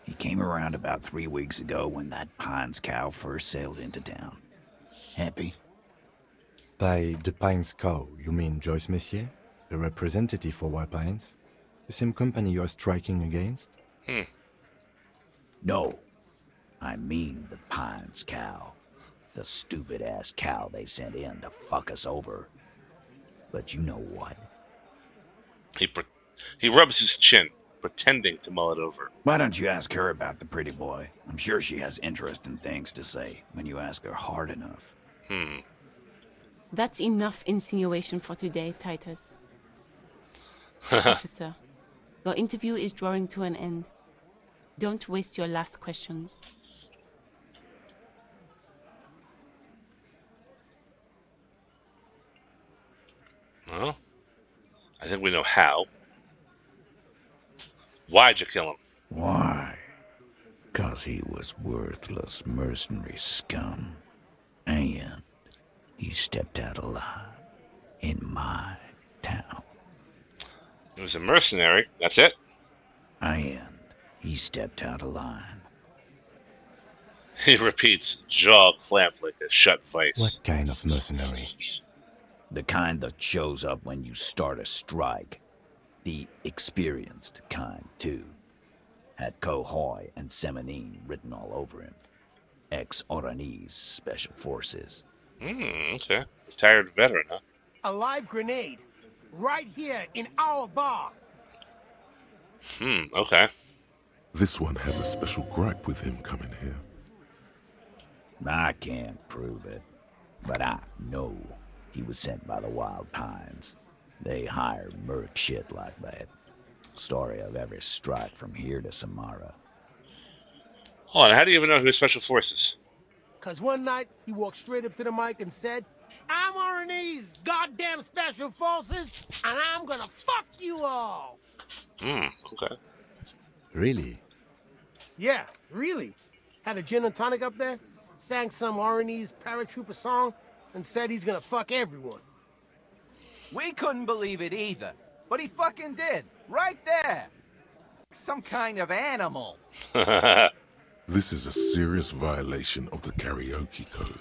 He came around about 3 weeks ago when that Pines cow first sailed into town. Happy?
By the Pines cow, you mean Joyce Messier, the representative for White Pines? The same company you are striking against?
No. I mean the Pines cow. The stupid-ass cow they sent in to fuck us over. But you know what?
He rubs his chin, pretending to mull it over.
Why don't you ask her about the pretty boy? I'm sure she has interesting things to say when you ask her hard enough.
That's enough insinuation for today, Titus. Officer, your interview is drawing to an end. Don't waste your last questions.
Well, I think we know how. Why'd you kill him?
Why? 'Cause he was worthless mercenary scum. And he stepped out alive in my town.
He was a mercenary, that's it?
And he stepped out of line.
He repeats, jaw clamped like a shut vice.
What kind of mercenary?
The kind that shows up when you start a strike. The experienced kind, too. Had Kohoy and Semenine written all over him. Ex-Oranese Special Forces.
Okay. Retired veteran, huh?
A live grenade. Right here in our bar.
Okay.
This one has a special gripe with him coming here.
I can't prove it, but I know he was sent by the Wild Pines. They hire merc shit like that. Story of every strike from here to Samara.
Hold on, how do you even know he was Special Forces?
Cause one night, he walked straight up to the mic and said, I'm Oranese goddamn special forces, and I'm gonna fuck you all!
Okay.
Really?
Yeah, really. Had a gin and tonic up there, sang some Oranese paratrooper song, and said he's gonna fuck everyone.
We couldn't believe it either, but he fucking did, right there. Some kind of animal.
This is a serious violation of the karaoke code.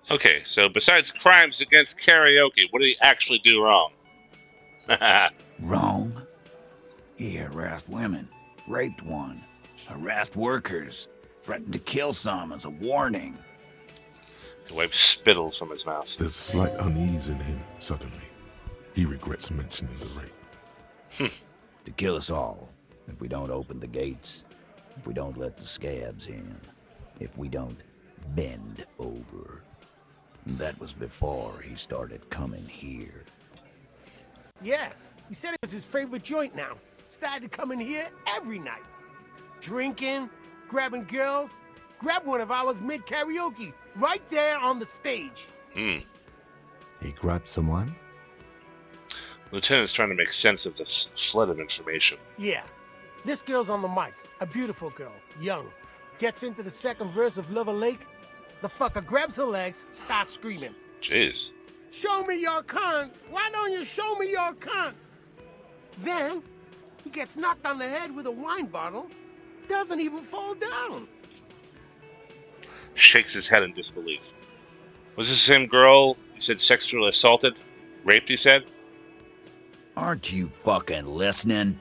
Okay, so besides crimes against karaoke, what did he actually do wrong?
Wrong? He harassed women, raped one, harassed workers, threatened to kill some as a warning.
He wiped spittle from his mouth.
There's slight unease in him, suddenly. He regrets mentioning the rape.
To kill us all, if we don't open the gates, if we don't let the scabs in, if we don't bend over. That was before he started coming here.
Yeah, he said it was his favorite joint now. Started coming here every night. Drinking, grabbing girls. Grabbed one of ours mid-karaoke, right there on the stage.
He grabbed someone?
Lieutenant's trying to make sense of this flood of information.
Yeah, this girl's on the mic. A beautiful girl, young. Gets into the second verse of Lover Lake. The fucker grabs her legs, starts screaming.
Jeez.
Show me your cunt! Why don't you show me your cunt? Then, he gets knocked on the head with a wine bottle. Doesn't even fall down.
Shakes his head in disbelief. Was this the same girl you said sexually assaulted? Raped, you said?
Aren't you fucking listening?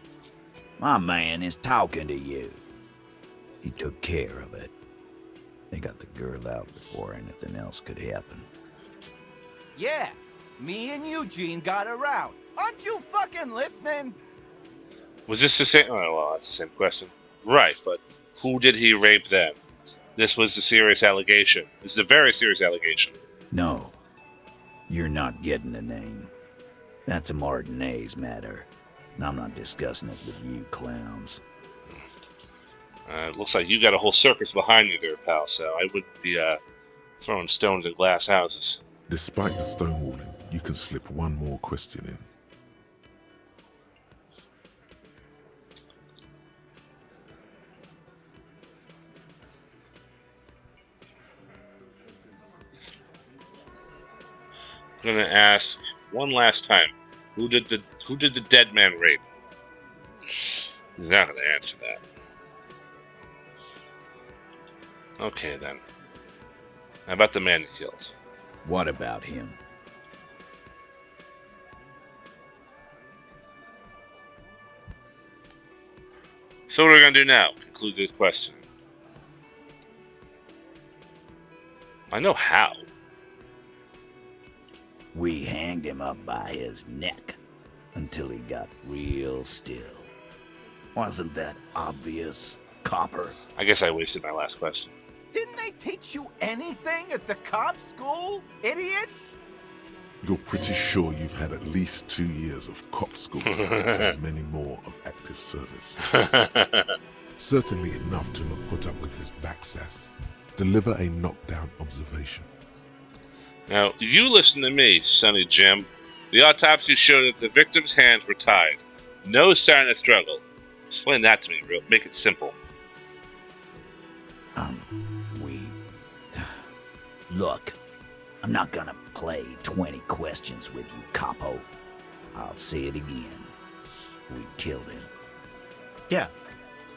My man is talking to you. He took care of it. They got the girl out before anything else could happen.
Yeah, me and Eugene got her out. Aren't you fucking listening?
Was this the same? Oh, well, that's the same question. Right, but who did he rape then? This was a serious allegation. This is a very serious allegation.
No, you're not getting the name. That's a Martinez matter. And I'm not discussing it with you clowns.
It looks like you got a whole circus behind you there, pal, so I wouldn't be throwing stones at glass houses.
Despite the stonewalling, you can slip one more question in.
I'm gonna ask one last time. Who did the dead man rape? He's not gonna answer that. Okay then. How about the man he killed?
What about him?
So what are we gonna do now? Conclude this question. I know how.
We hanged him up by his neck until he got real still. Wasn't that obvious, Copper?
I guess I wasted my last question.
Didn't they teach you anything at the cop school, idiot?
You're pretty sure you've had at least 2 years of cop school and many more of active service. Certainly enough to not put up with his backsass. Deliver a knockdown observation.
Now, you listen to me, Sonny Jim. The autopsy showed that the victim's hands were tied. No sign of struggle. Explain that to me, real. Make it simple.
Look, I'm not gonna play 20 questions with you, capo. I'll say it again. We killed him.
Yeah,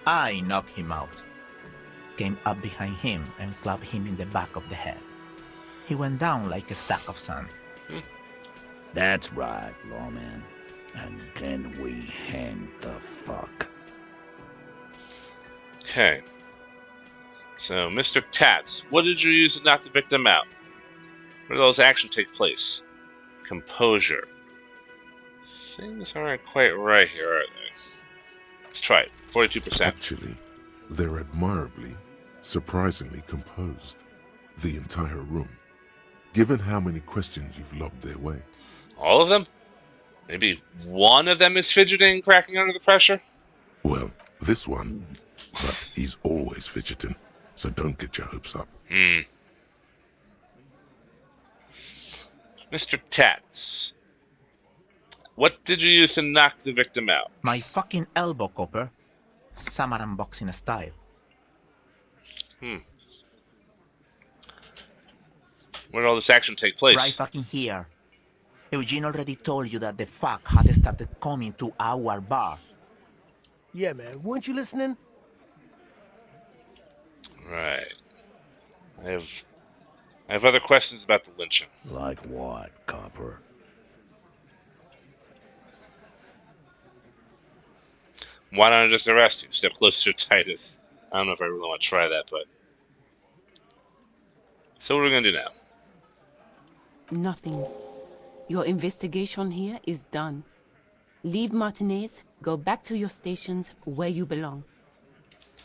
I knocked him out. Came up behind him and clapped him in the back of the head. He went down like a sack of sand.
That's right, lawman. And then we hanged the fuck.
Okay. So, Mr. Tats, what did you use to knock the victim out? Where did those actions take place? Composure. Things aren't quite right here, are they? Let's try it. 42%.
Actually, they're admirably, surprisingly composed. The entire room. Given how many questions you've lobbed their way.
All of them? Maybe one of them is fidgeting, cracking under the pressure?
Well, this one. But he's always fidgeting, so don't get your hopes up.
Mr. Tats, what did you use to knock the victim out?
My fucking elbow, Copper. Samaran boxing style.
Where did all this action take place?
Right fucking here. Eugene already told you that the fuck had started coming to our bar.
Yeah, man. Weren't you listening?
Right. I have other questions about the lynching.
Like what, Copper?
Why don't I just arrest you? Step closer to Titus. I don't know if I really want to try that, but... So what are we going to do now?
Nothing. Your investigation here is done. Leave Martinez, go back to your stations where you belong.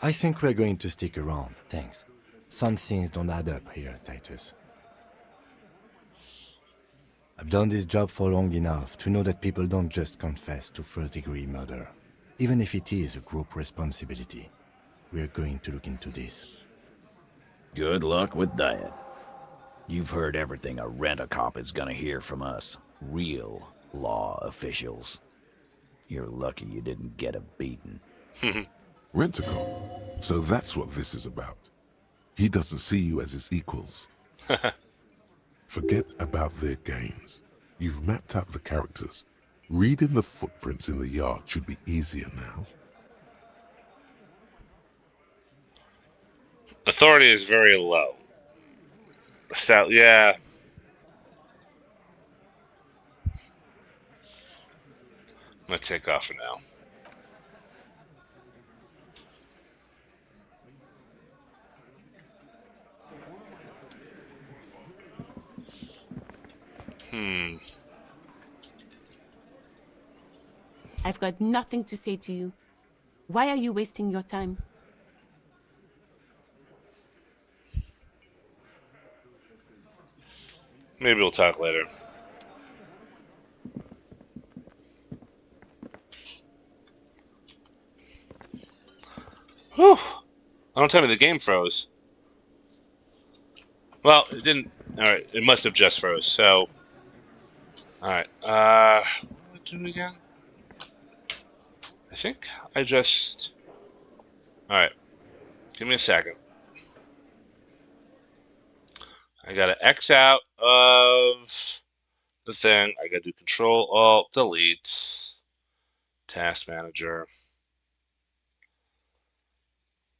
I think we're going to stick around, thanks. Some things don't add up here, Titus. I've done this job for long enough to know that people don't just confess to first-degree murder. Even if it is a group responsibility, we're going to look into this.
Good luck with that. You've heard everything a rent-a-cop is gonna hear from us. Real law officials. You're lucky you didn't get a beating.
Rent-a-cop? So that's what this is about. He doesn't see you as his equals. Forget about their games. You've mapped out the characters. Reading the footprints in the yard should be easier now.
Authority is very low. Yeah. I'm going to take off for now.
I've got nothing to say to you. Why are you wasting your time?
Maybe we'll talk later. Whew. Don't tell me the game froze. Well, it didn't. Alright, it must have just froze, so... Alright, what did we get? I think I just... Alright, give me a second. I gotta X out of the thing. I gotta do Control, Alt, Delete, Task Manager.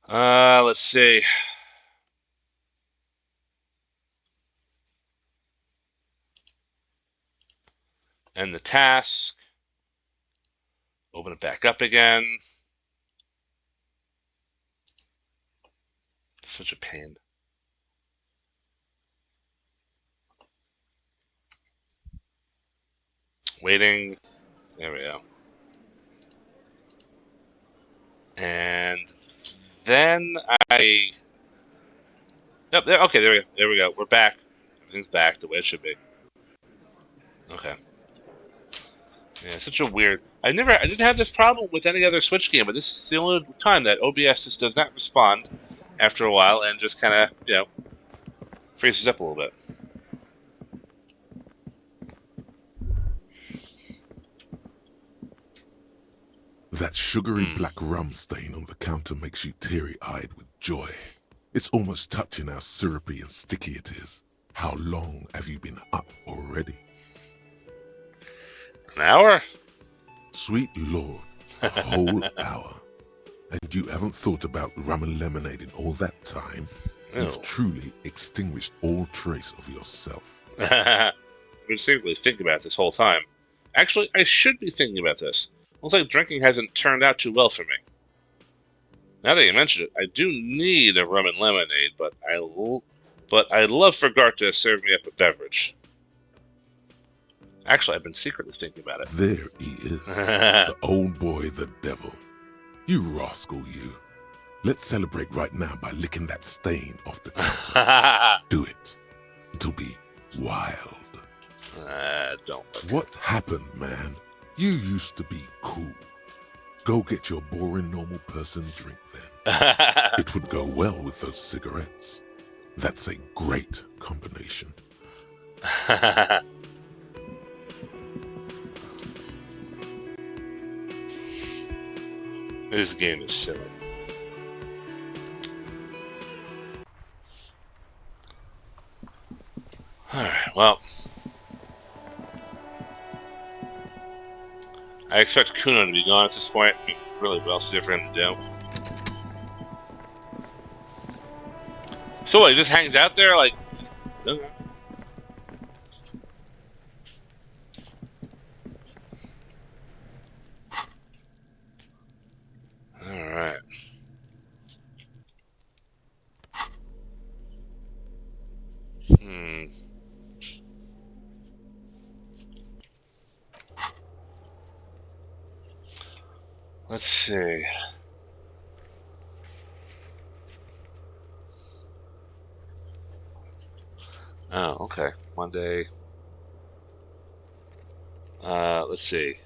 Let's see. End the task. Open it back up again. Such a pain. Waiting. There we go. And then I... Yep, there, okay, there we go. We're back. Everything's back the way it should be. Okay. Yeah, such a weird... I didn't have this problem with any other Switch game, but this is the only time that OBS just does not respond after a while and just kind of, freezes up a little bit.
That sugary black rum stain on the counter makes you teary-eyed with joy. It's almost touching how syrupy and sticky it is. How long have you been up already?
An hour?
Sweet Lord, a whole hour. And you haven't thought about rum and lemonade in all that time?
No.
You've truly extinguished all trace of yourself.
I've been seriously thinking about this whole time. Actually, I should be thinking about this. Looks like drinking hasn't turned out too well for me. Now that you mention it, I do need a rum and lemonade, but I'd love for Gart to serve me up a beverage. Actually, I've been secretly thinking about it.
There he is, the old boy, the devil. You rascal, you. Let's celebrate right now by licking that stain off the counter. Do it. It'll be wild.
Don't look.
What happened, man? You used to be cool. Go get your boring normal person drink then. It would go well with those cigarettes. That's a great combination.
This game is silly. Alright, well. I expect Kuno to be gone at this point. I mean, really, what else is there for him to do? So what, he just hangs out there? Like, just, okay. Alright. Let's see. Oh, okay. Monday. Let's see.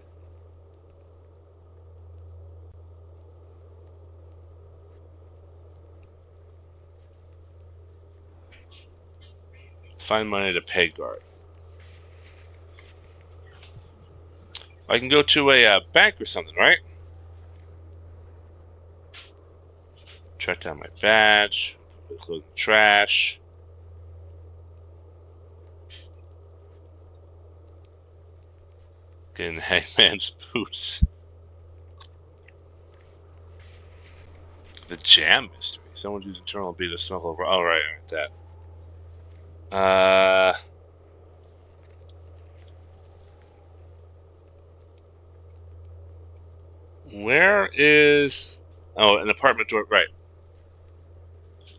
Find money to pay Gart. I can go to a bank or something, right? Track down my badge. Close the trash. Get in the hangman's boots. The jam mystery. Someone used internal beat to smuggle over. Oh, right, that. Where is... Oh, an apartment door, right.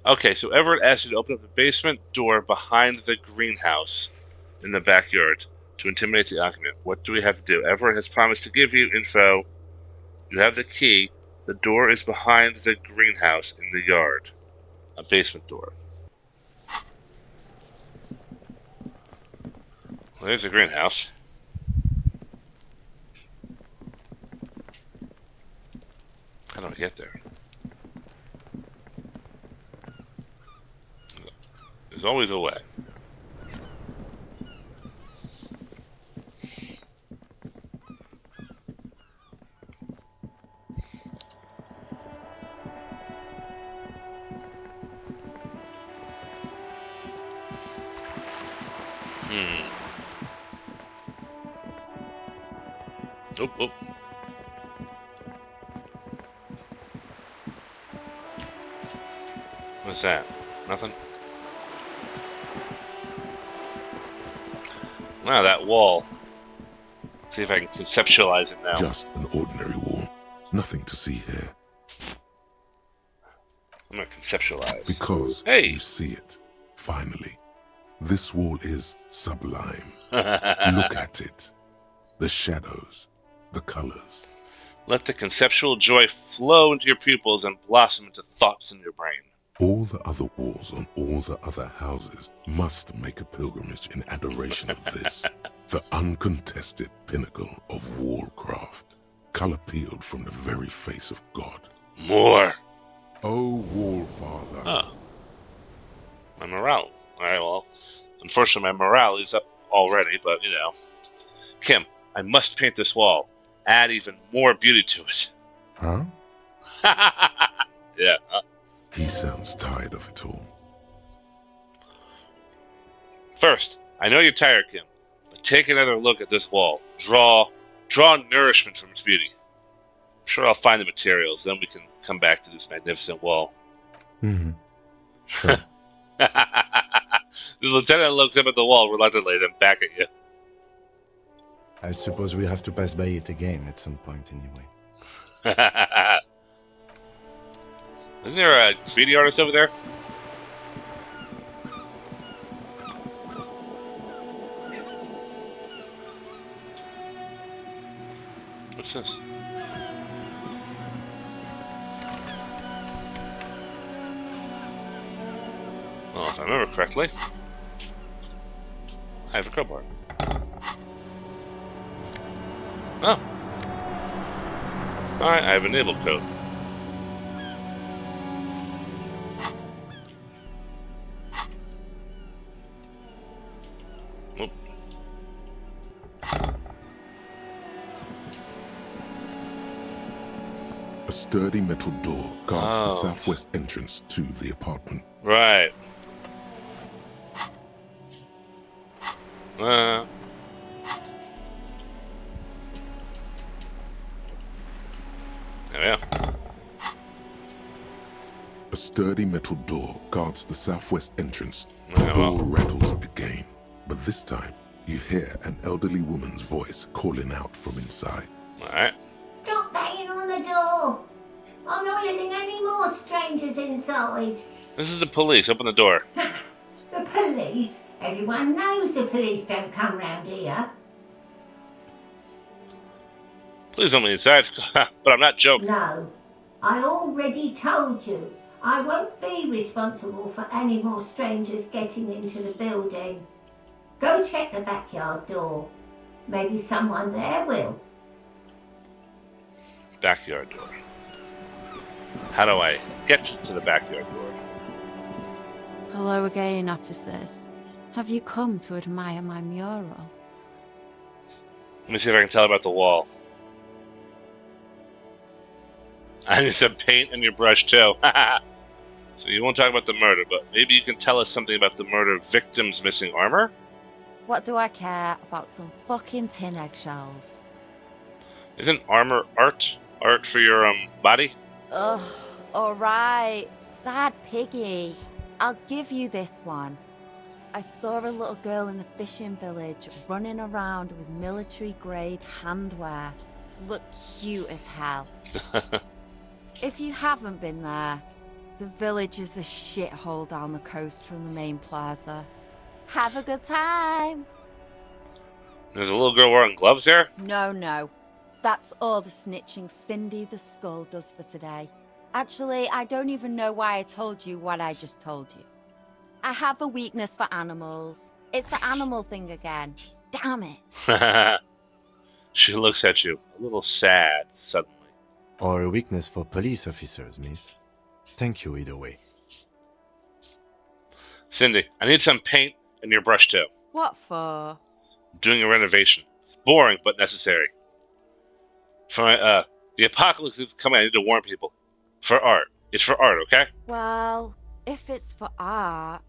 Okay, so Evrart asked you to open up the basement door behind the greenhouse in the backyard to intimidate the occupant. What do we have to do? Evrart has promised to give you info. You have the key. The door is behind the greenhouse in the yard. A basement door. Well, there's a greenhouse. How do I get there? There's always a way. Oop, oop. What's that? Nothing? Wow, that wall. See if I can conceptualize it now.
Just an ordinary wall. Nothing to see here.
I'm gonna conceptualize.
Because you see it, finally. This wall is sublime. Look at it. The shadows, the colors.
Let the conceptual joy flow into your pupils and blossom into thoughts in your brain.
All the other walls on all the other houses must make a pilgrimage in adoration of this, the uncontested pinnacle of wallcraft, color peeled from the very face of God.
More.
Oh, Wallfather.
Oh. My morale. Alright, well, unfortunately my morale is up already, but, you know. Kim, I must paint this wall. Add even more beauty to it.
Huh?
Yeah.
He sounds tired of it all.
First, I know you're tired, Kim, but take another look at this wall. Draw nourishment from its beauty. I'm sure I'll find the materials, then we can come back to this magnificent wall.
Mm-hmm. Sure.
The lieutenant looks up at the wall reluctantly, then back at you.
I suppose we have to pass by it again at some point anyway.
Isn't there a graffiti artist over there? What's this? Well, if I remember correctly, I have a crowbar. Oh. Alright, I have a naval coat. Whoop.
A sturdy metal door guards the southwest entrance to the apartment.
Right. There we go.
A sturdy metal door guards the southwest entrance.
Yeah,
The door rattles again, but this time you hear an elderly woman's voice calling out from inside.
Alright.
Stop banging on the door. I'm not letting any more strangers inside.
This is the police. Open the door.
The police? Everyone knows the police don't come round here.
Please let me inside, but I'm not joking.
No, I already told you. I won't be responsible for any more strangers getting into the building. Go check the backyard door. Maybe someone there will.
Backyard door. How do I get to the backyard door?
Hello again, officers. Have you come to admire my mural?
Let me see if I can tell about the wall. I need some paint and your brush too. So you won't talk about the murder, but maybe you can tell us something about the murder victim's missing armor?
What do I care about some fucking tin eggshells?
Isn't armor art? Art for your body?
Ugh, alright. Sad piggy. I'll give you this one. I saw a little girl in the fishing village running around with military-grade handwear. Looked cute as hell. If you haven't been there, the village is a shithole down the coast from the main plaza. Have a good time!
There's a little girl wearing gloves there?
No. That's all the snitching Cindy the Skull does for today. Actually, I don't even know why I told you what I just told you. I have a weakness for animals. It's the animal thing again. Damn it.
She looks at you, a little sad, suddenly.
Or a weakness for police officers, miss. Thank you either way.
Cindy, I need some paint and your brush too.
What for?
I'm doing a renovation. It's boring, but necessary. For the apocalypse is coming, I need to warn people. For art. It's for art, okay?
Well, if it's for art...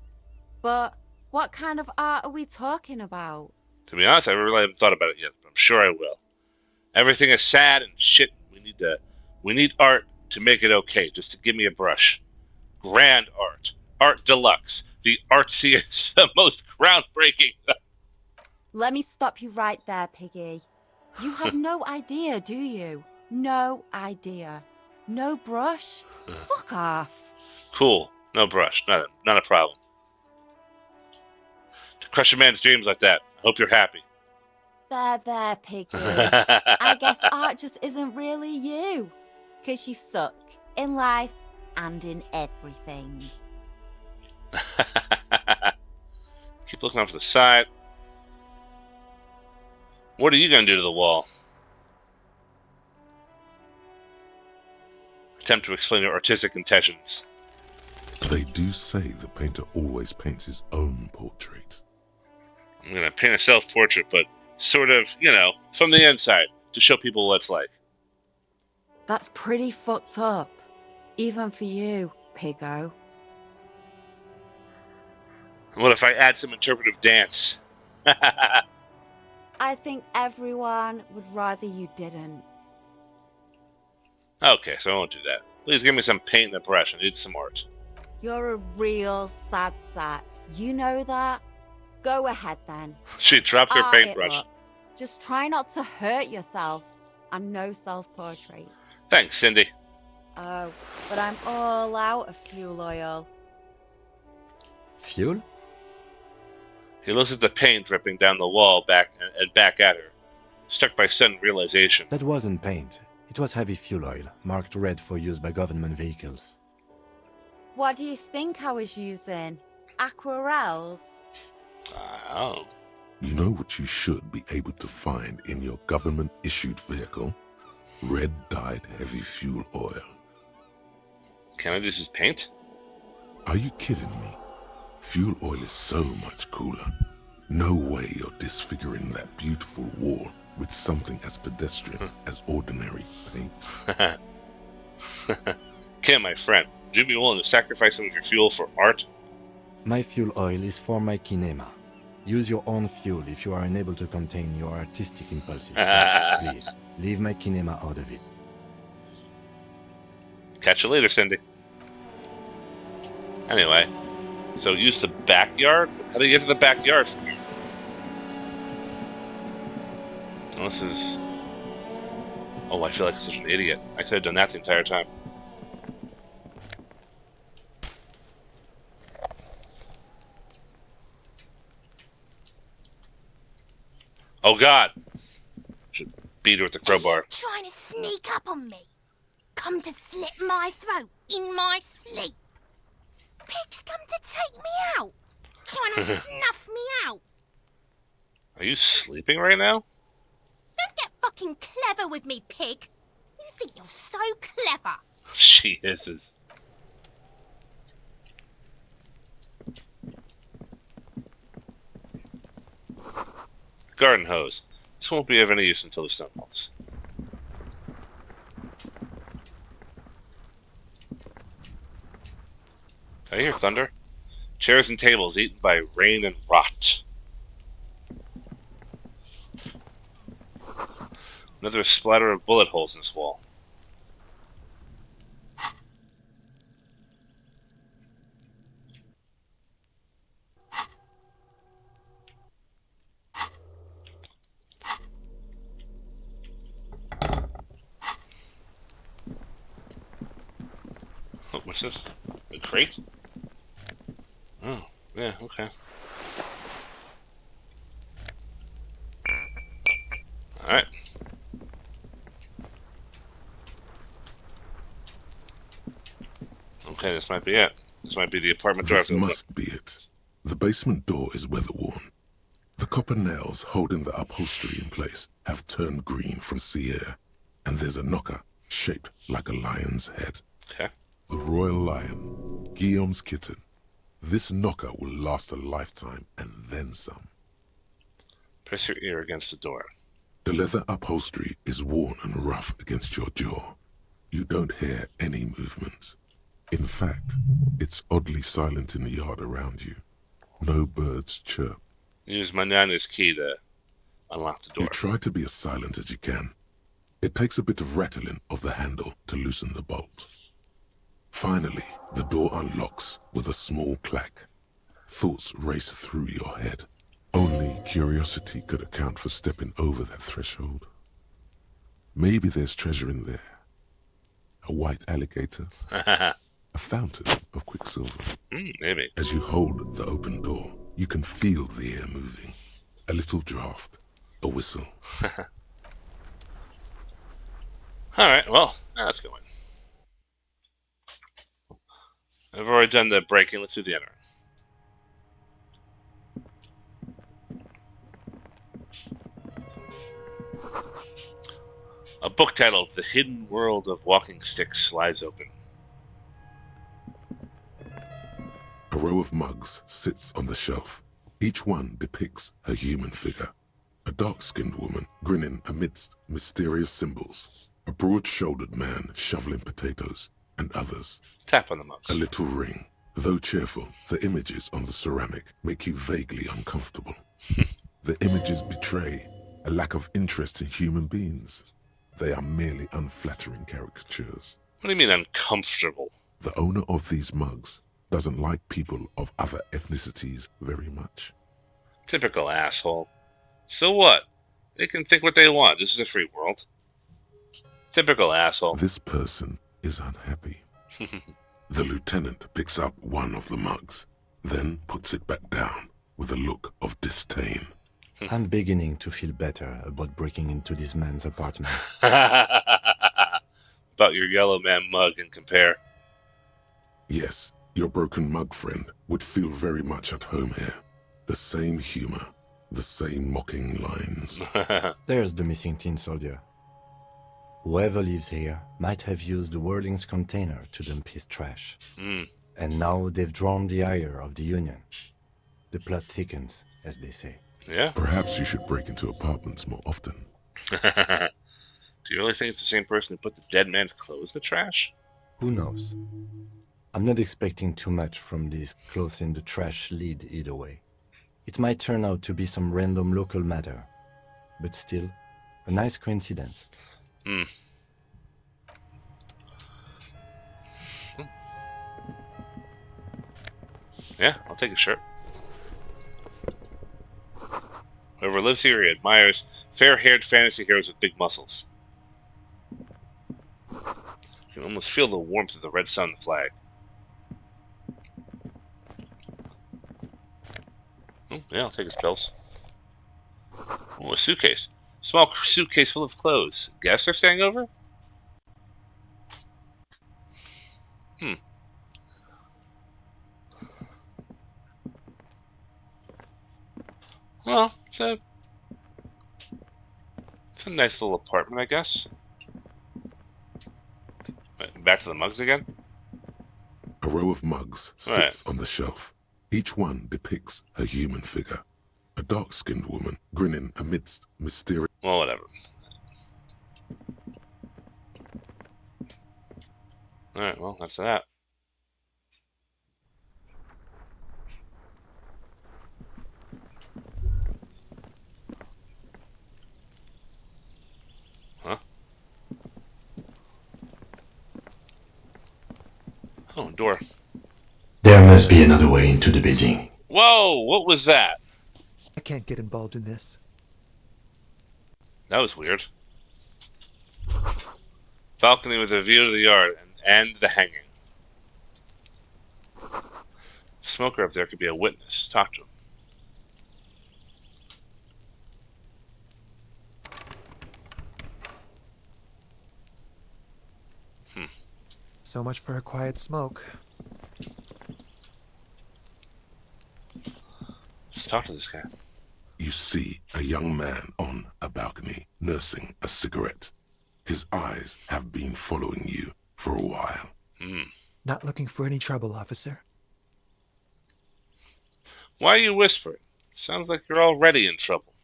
But what kind of art are we talking about?
To be honest, I really haven't thought about it yet, but I'm sure I will. Everything is sad and shit. We need art to make it okay. Just to give me a brush. Grand art. Art deluxe. The artsiest, the most groundbreaking.
Let me stop you right there, Piggy. You have no idea, do you? No idea. No brush? Fuck off.
Cool. No brush. Not a problem. To crush a man's dreams like that. I hope you're happy.
There, Piggy. I guess art just isn't really you. 'Cause you suck. In life and in everything.
Keep looking off to the side. What are you going to do to the wall? Attempt to explain your artistic intentions.
They do say the painter always paints his own portrait.
I'm going to paint a self-portrait, but sort of, from the inside, to show people what it's like.
That's pretty fucked up. Even for you, piggo.
What if I add some interpretive dance?
I think everyone would rather you didn't.
Okay, so I won't do that. Please give me some paint and a brush. I need some art.
You're a real sad sack. You know that? Go ahead then.
She dropped her
Art it
paintbrush.
up. Just try not to hurt yourself. And no self-portraits.
Thanks, Cindy.
Oh, but I'm all out of fuel oil.
Fuel?
He looks at the paint dripping down the wall and back at her, struck by sudden realization.
That wasn't paint. It was heavy fuel oil, marked red for use by government vehicles.
What do you think I was using? Aquarels?
Oh.
You know what you should be able to find in your government-issued vehicle? Red-dyed heavy fuel oil.
Can I just use paint?
Are you kidding me? Fuel oil is so much cooler. No way you're disfiguring that beautiful wall with something as pedestrian as ordinary paint.
Kim, my friend, would you be willing to sacrifice some of your fuel for art?
My fuel oil is for my kinema. Use your own fuel if you are unable to contain your artistic impulses. But please, leave my kinema out of it.
Catch you later, Cindy. Anyway, so use the backyard? How do you get to the backyard from here? Oh, this is... Oh, I feel like such an idiot. I could have done that the entire time. Oh God! Should beat her with the crowbar.
Trying to sneak up on me. Come to slit my throat in my sleep. Pig's come to take me out. Trying to snuff me out.
Are you sleeping right now?
Don't get fucking clever with me, pig. You think you're so clever.
She hisses. Garden hose. This won't be of any use until the snow melts. I hear thunder. Chairs and tables eaten by rain and rot. Another splatter of bullet holes in this wall. Oh, what's this? A crate? Oh, yeah, okay. Alright. Okay, this might be it. This might be the apartment door.
This must be it. The basement door is weather-worn. The copper nails holding the upholstery in place have turned green from sea air, and there's a knocker shaped like a lion's head.
Okay.
The royal lion, Guillaume's kitten. This knocker will last a lifetime and then some.
Press your ear against the door.
The leather upholstery is worn and rough against your jaw. You don't hear any movement. In fact, it's oddly silent in the yard around you. No birds chirp.
Use Manana's key to unlock the door.
You try to be as silent as you can. It takes a bit of rattling of the handle to loosen the bolt. Finally, the door unlocks with a small clack. Thoughts race through your head. Only curiosity could account for stepping over that threshold. Maybe there's treasure in there. A white alligator. A fountain of quicksilver.
Maybe.
As you hold the open door, you can feel the air moving. A little draft. A whistle.
Alright, well, let's go in. I've already done the breaking. Let's do the entering. A book titled The Hidden World of Walking Sticks slides open.
A row of mugs sits on the shelf. Each one depicts a human figure. A dark-skinned woman grinning amidst mysterious symbols. A broad-shouldered man shoveling potatoes, and others.
Tap on the mugs.
A little ring. Though cheerful, the images on the ceramic make you vaguely uncomfortable. The images betray a lack of interest in human beings. They are merely unflattering caricatures.
What do you mean uncomfortable?
The owner of these mugs doesn't like people of other ethnicities very much.
Typical asshole. So what? They can think what they want. This is a free world. Typical asshole.
This person is unhappy. The lieutenant picks up one of the mugs, then puts it back down with a look of disdain.
I'm beginning to feel better about breaking into this man's apartment.
About your yellow man mug and compare.
Yes, your broken mug friend would feel very much at home here. The same humor, the same mocking lines.
There's the missing tin soldier. Whoever lives here might have used the Whirling's container to dump his trash. And now they've drawn the ire of the Union. The plot thickens, as they say.
Yeah?
Perhaps you should break into apartments more often.
Do you really think it's the same person who put the dead man's clothes in the trash?
Who knows? I'm not expecting too much from this clothes in the trash lead either way. It might turn out to be some random local matter, but still, a nice coincidence.
Yeah, I'll take a shirt. Whoever lives here, he admires fair-haired fantasy heroes with big muscles. You can almost feel the warmth of the red sun flag. Oh, yeah, I'll take his pills. Oh, a suitcase. Small suitcase full of clothes. Guests are staying over? Well, it's a nice little apartment, I guess. Back to the mugs again?
A row of mugs sits on the shelf. Each one depicts a human figure. A dark-skinned woman grinning amidst mysterious...
Well, whatever. Alright, well, that's that. Huh? Oh, door.
There must be another way into the building.
Whoa, what was that?
I can't get involved in this.
That was weird. Balcony with a view to the yard and the hanging. Smoker up there could be a witness. Talk to him.
So much for a quiet smoke.
Let's talk to this guy.
You see a young man on a balcony nursing a cigarette. His eyes have been following you for a while.
Not looking for any trouble, officer.
Why are you whispering? Sounds like you're already in trouble.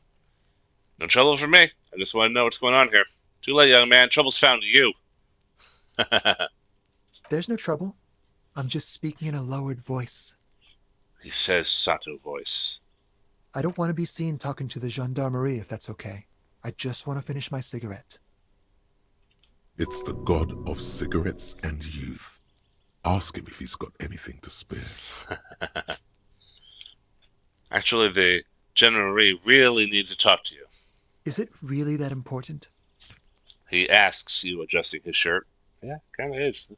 No trouble for me. I just want to know what's going on here. Too late, young man. Trouble's found you.
There's no trouble. I'm just speaking in a lowered voice.
He says Sato voice.
I don't want to be seen talking to the gendarmerie if that's okay. I just want to finish my cigarette.
It's the god of cigarettes and youth. Ask him if he's got anything to spare.
Actually, the gendarmerie really needs to talk to you.
Is it really that important?
He asks you, adjusting his shirt. Yeah, kind of is.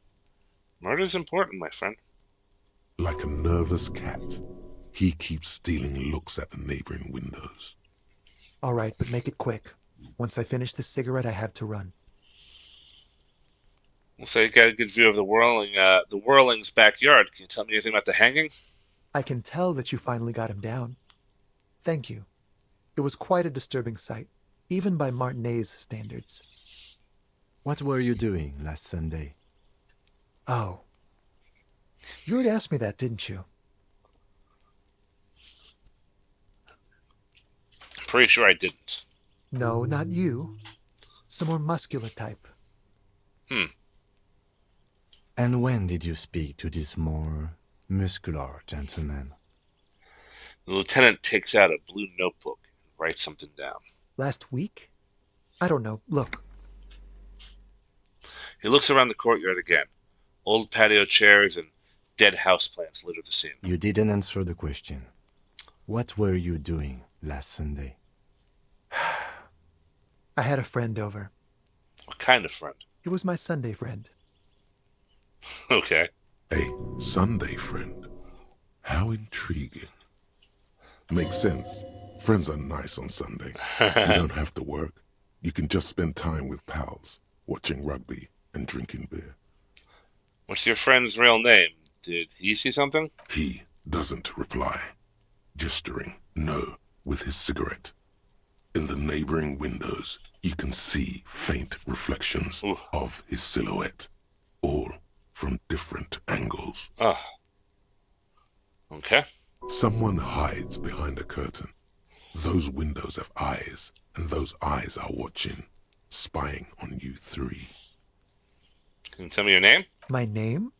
Murder's important, my friend.
Like a nervous cat, he keeps stealing looks at the neighboring windows.
All right, but make it quick. Once I finish this cigarette, I have to run.
So you got a good view of the Whirling's backyard. Can you tell me anything about the hanging?
I can tell that you finally got him down. Thank you. It was quite a disturbing sight, even by Martinet's standards.
What were you doing last Sunday?
Oh. You already asked me that, didn't you?
I'm pretty sure I didn't.
No, not you. Some more muscular type.
And when did you speak to this more muscular gentleman?
The lieutenant takes out a blue notebook and writes something down.
Last week? I don't know. Look.
He looks around the courtyard again. Old patio chairs and dead houseplants litter the scene.
You didn't answer the question. What were you doing last Sunday?
I had a friend over.
What kind of friend?
It was my Sunday friend.
Okay.
A Sunday friend. How intriguing. Makes sense. Friends are nice on Sunday. You don't have to work. You can just spend time with pals, watching rugby and drinking beer.
What's your friend's real name? Did he see something?
He doesn't reply, gesturing no with his cigarette. In the neighboring windows, you can see faint reflections of his silhouette, all from different angles.
Oh. Okay.
Someone hides behind a curtain. Those windows have eyes, and those eyes are watching, spying on you three.
Can you tell me your name?
My name?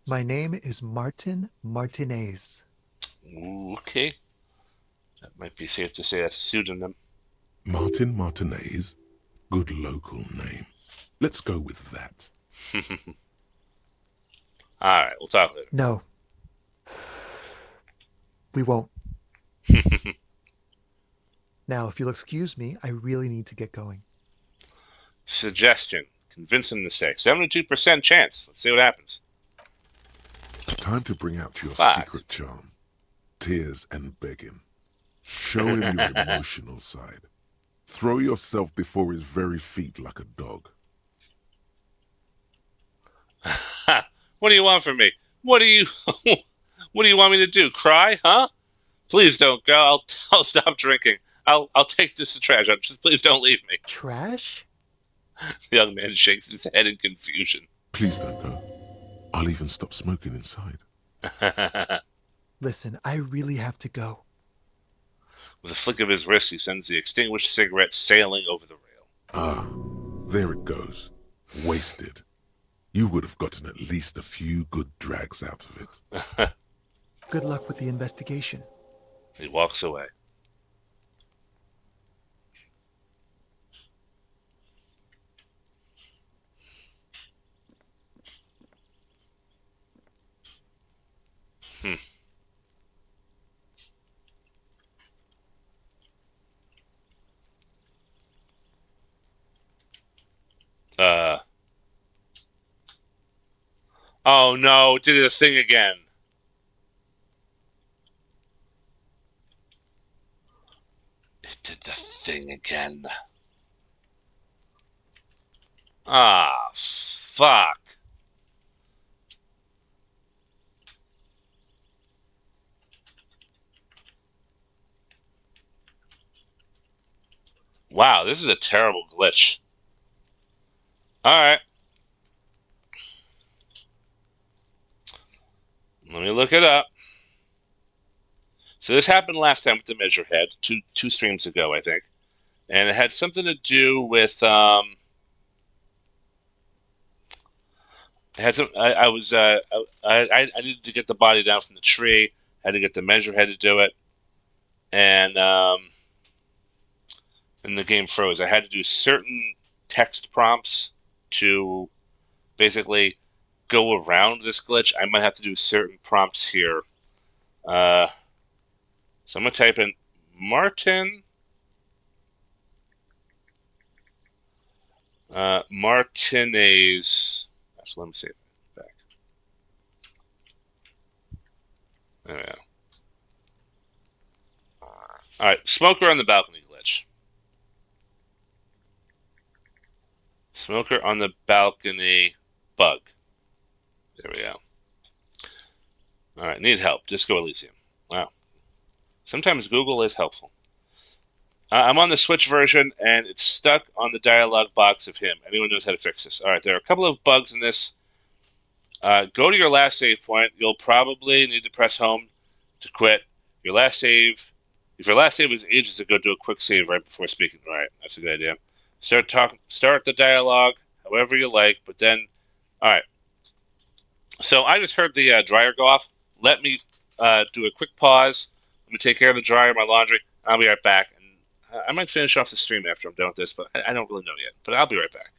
My name is Martin Martinez.
Ooh, okay. That might be safe to say that's a pseudonym.
Martin Martinez? Good local name. Let's go with that.
Alright, we'll talk later.
No. We won't. Now, if you'll excuse me, I really need to get going.
Suggestion. Convince him to stay. 72% chance. Let's see what happens.
Time to bring out your
Fuck.
secret charm. Tears and begging. Show him your emotional side. Throw yourself before his very feet like a dog.
What do you want from me? What do you want me to do? Cry, huh? Please don't go. I'll stop drinking. I'll take this to trash. Just please don't leave me.
Trash?
The young man shakes his head in confusion.
Please don't go. I'll even stop smoking inside.
Listen, I really have to go.
With a flick of his wrist, he sends the extinguished cigarette sailing over the rail.
Ah, there it goes. Wasted. You would have gotten at least a few good drags out of it.
Good luck with the investigation.
He walks away. Oh no, it did the thing again. It did the thing again. Ah, fuck. Wow, this is a terrible glitch. Alright. Let me look it up. So this happened last time with the measure head, two streams ago, I think. And it had something to do with it had some I needed to get the body down from the tree, had to get the measure head to do it, and the game froze. I had to do certain text prompts to basically go around this glitch. I might have to do certain prompts here. So I'm going to type in Martin. Martinez. Actually, let me say it back. There we go. All right, smoker on the balcony glitch. Smoker on the balcony bug. There we go. All right, need help. Disco Elysium. Wow. Sometimes Google is helpful. I'm on the Switch version, and it's stuck on the dialog box of him. Anyone knows how to fix this? All right, there are a couple of bugs in this. Go to your last save point. You'll probably need to press home to quit. Your last save. If your last save was ages ago, do a quick save right before speaking. All right, that's a good idea. Start the dialogue. however you like. But then, all right. So I just heard the dryer go off. Let me do a quick pause. Let me take care of the dryer, my laundry. I'll be right back. And I might finish off the stream after I'm done with this, but I don't really know yet. But I'll be right back.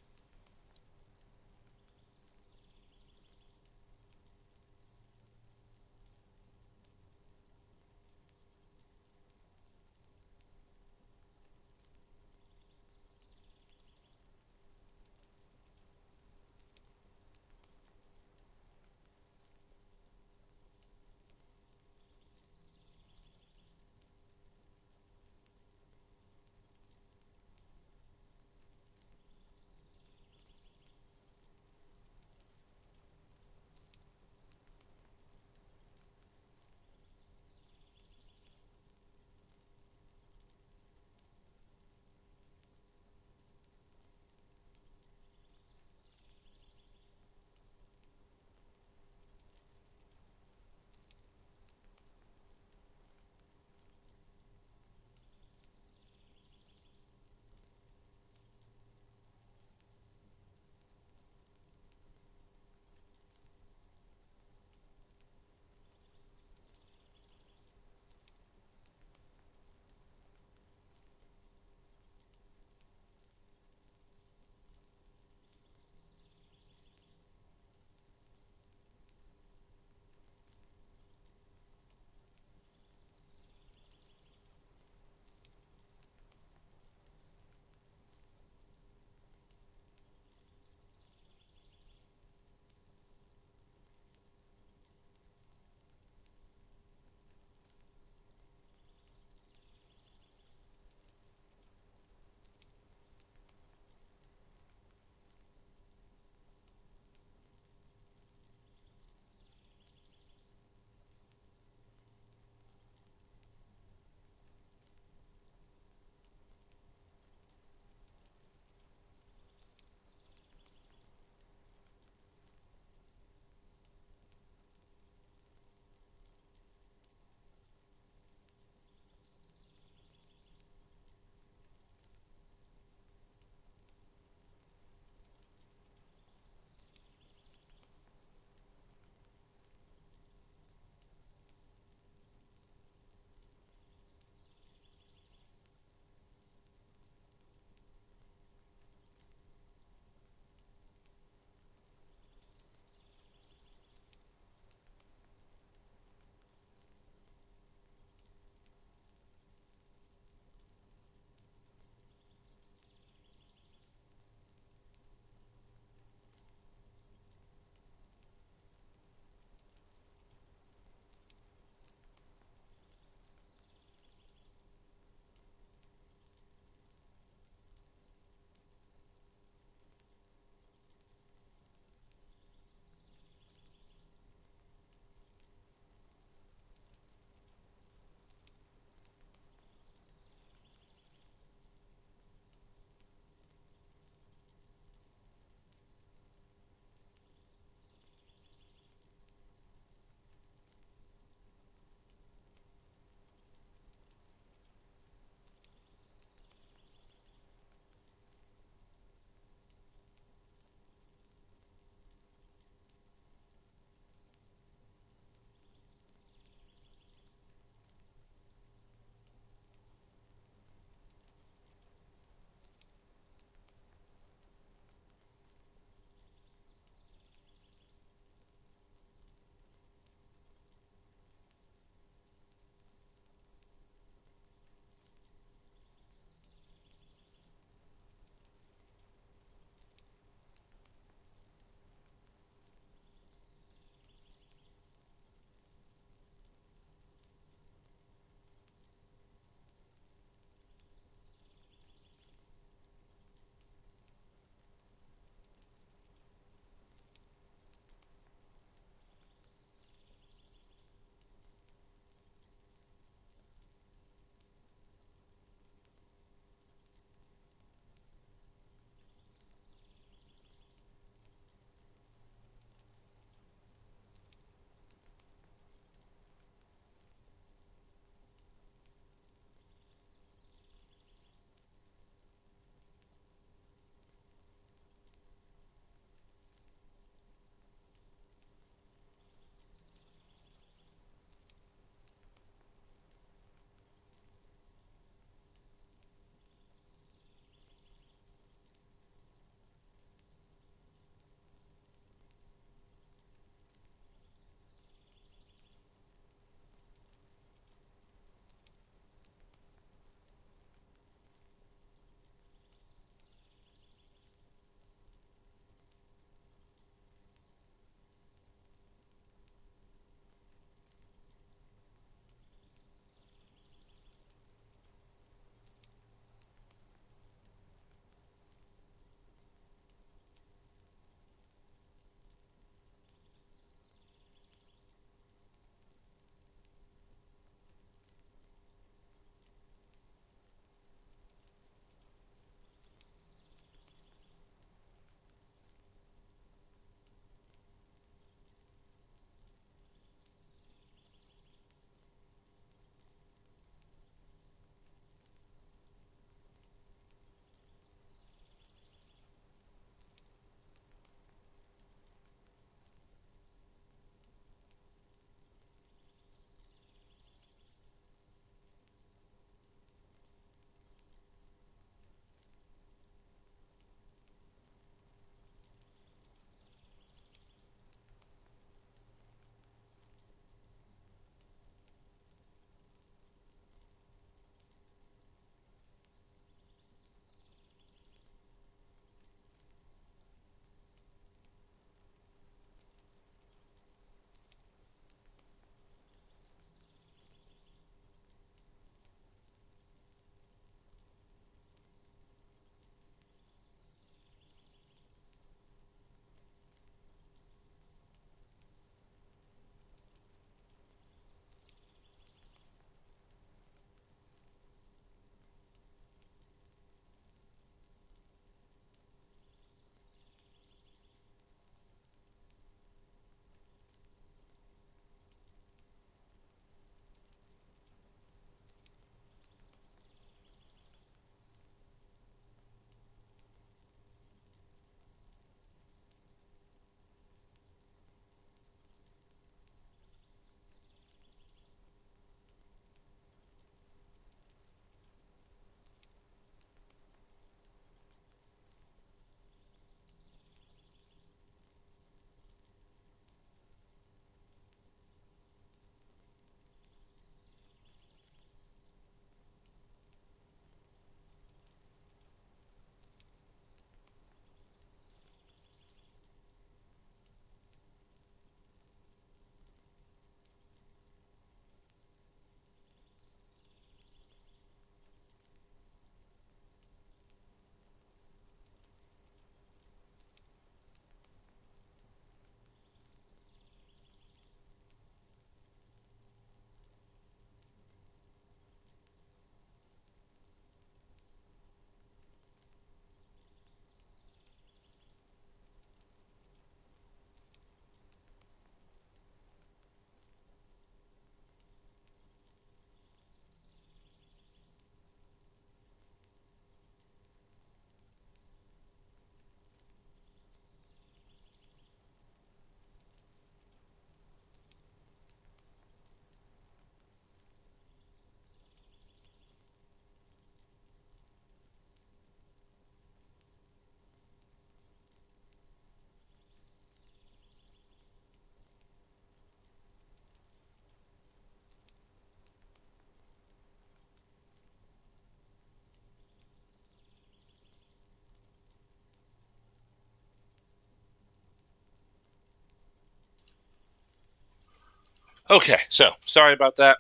Okay, so sorry about that.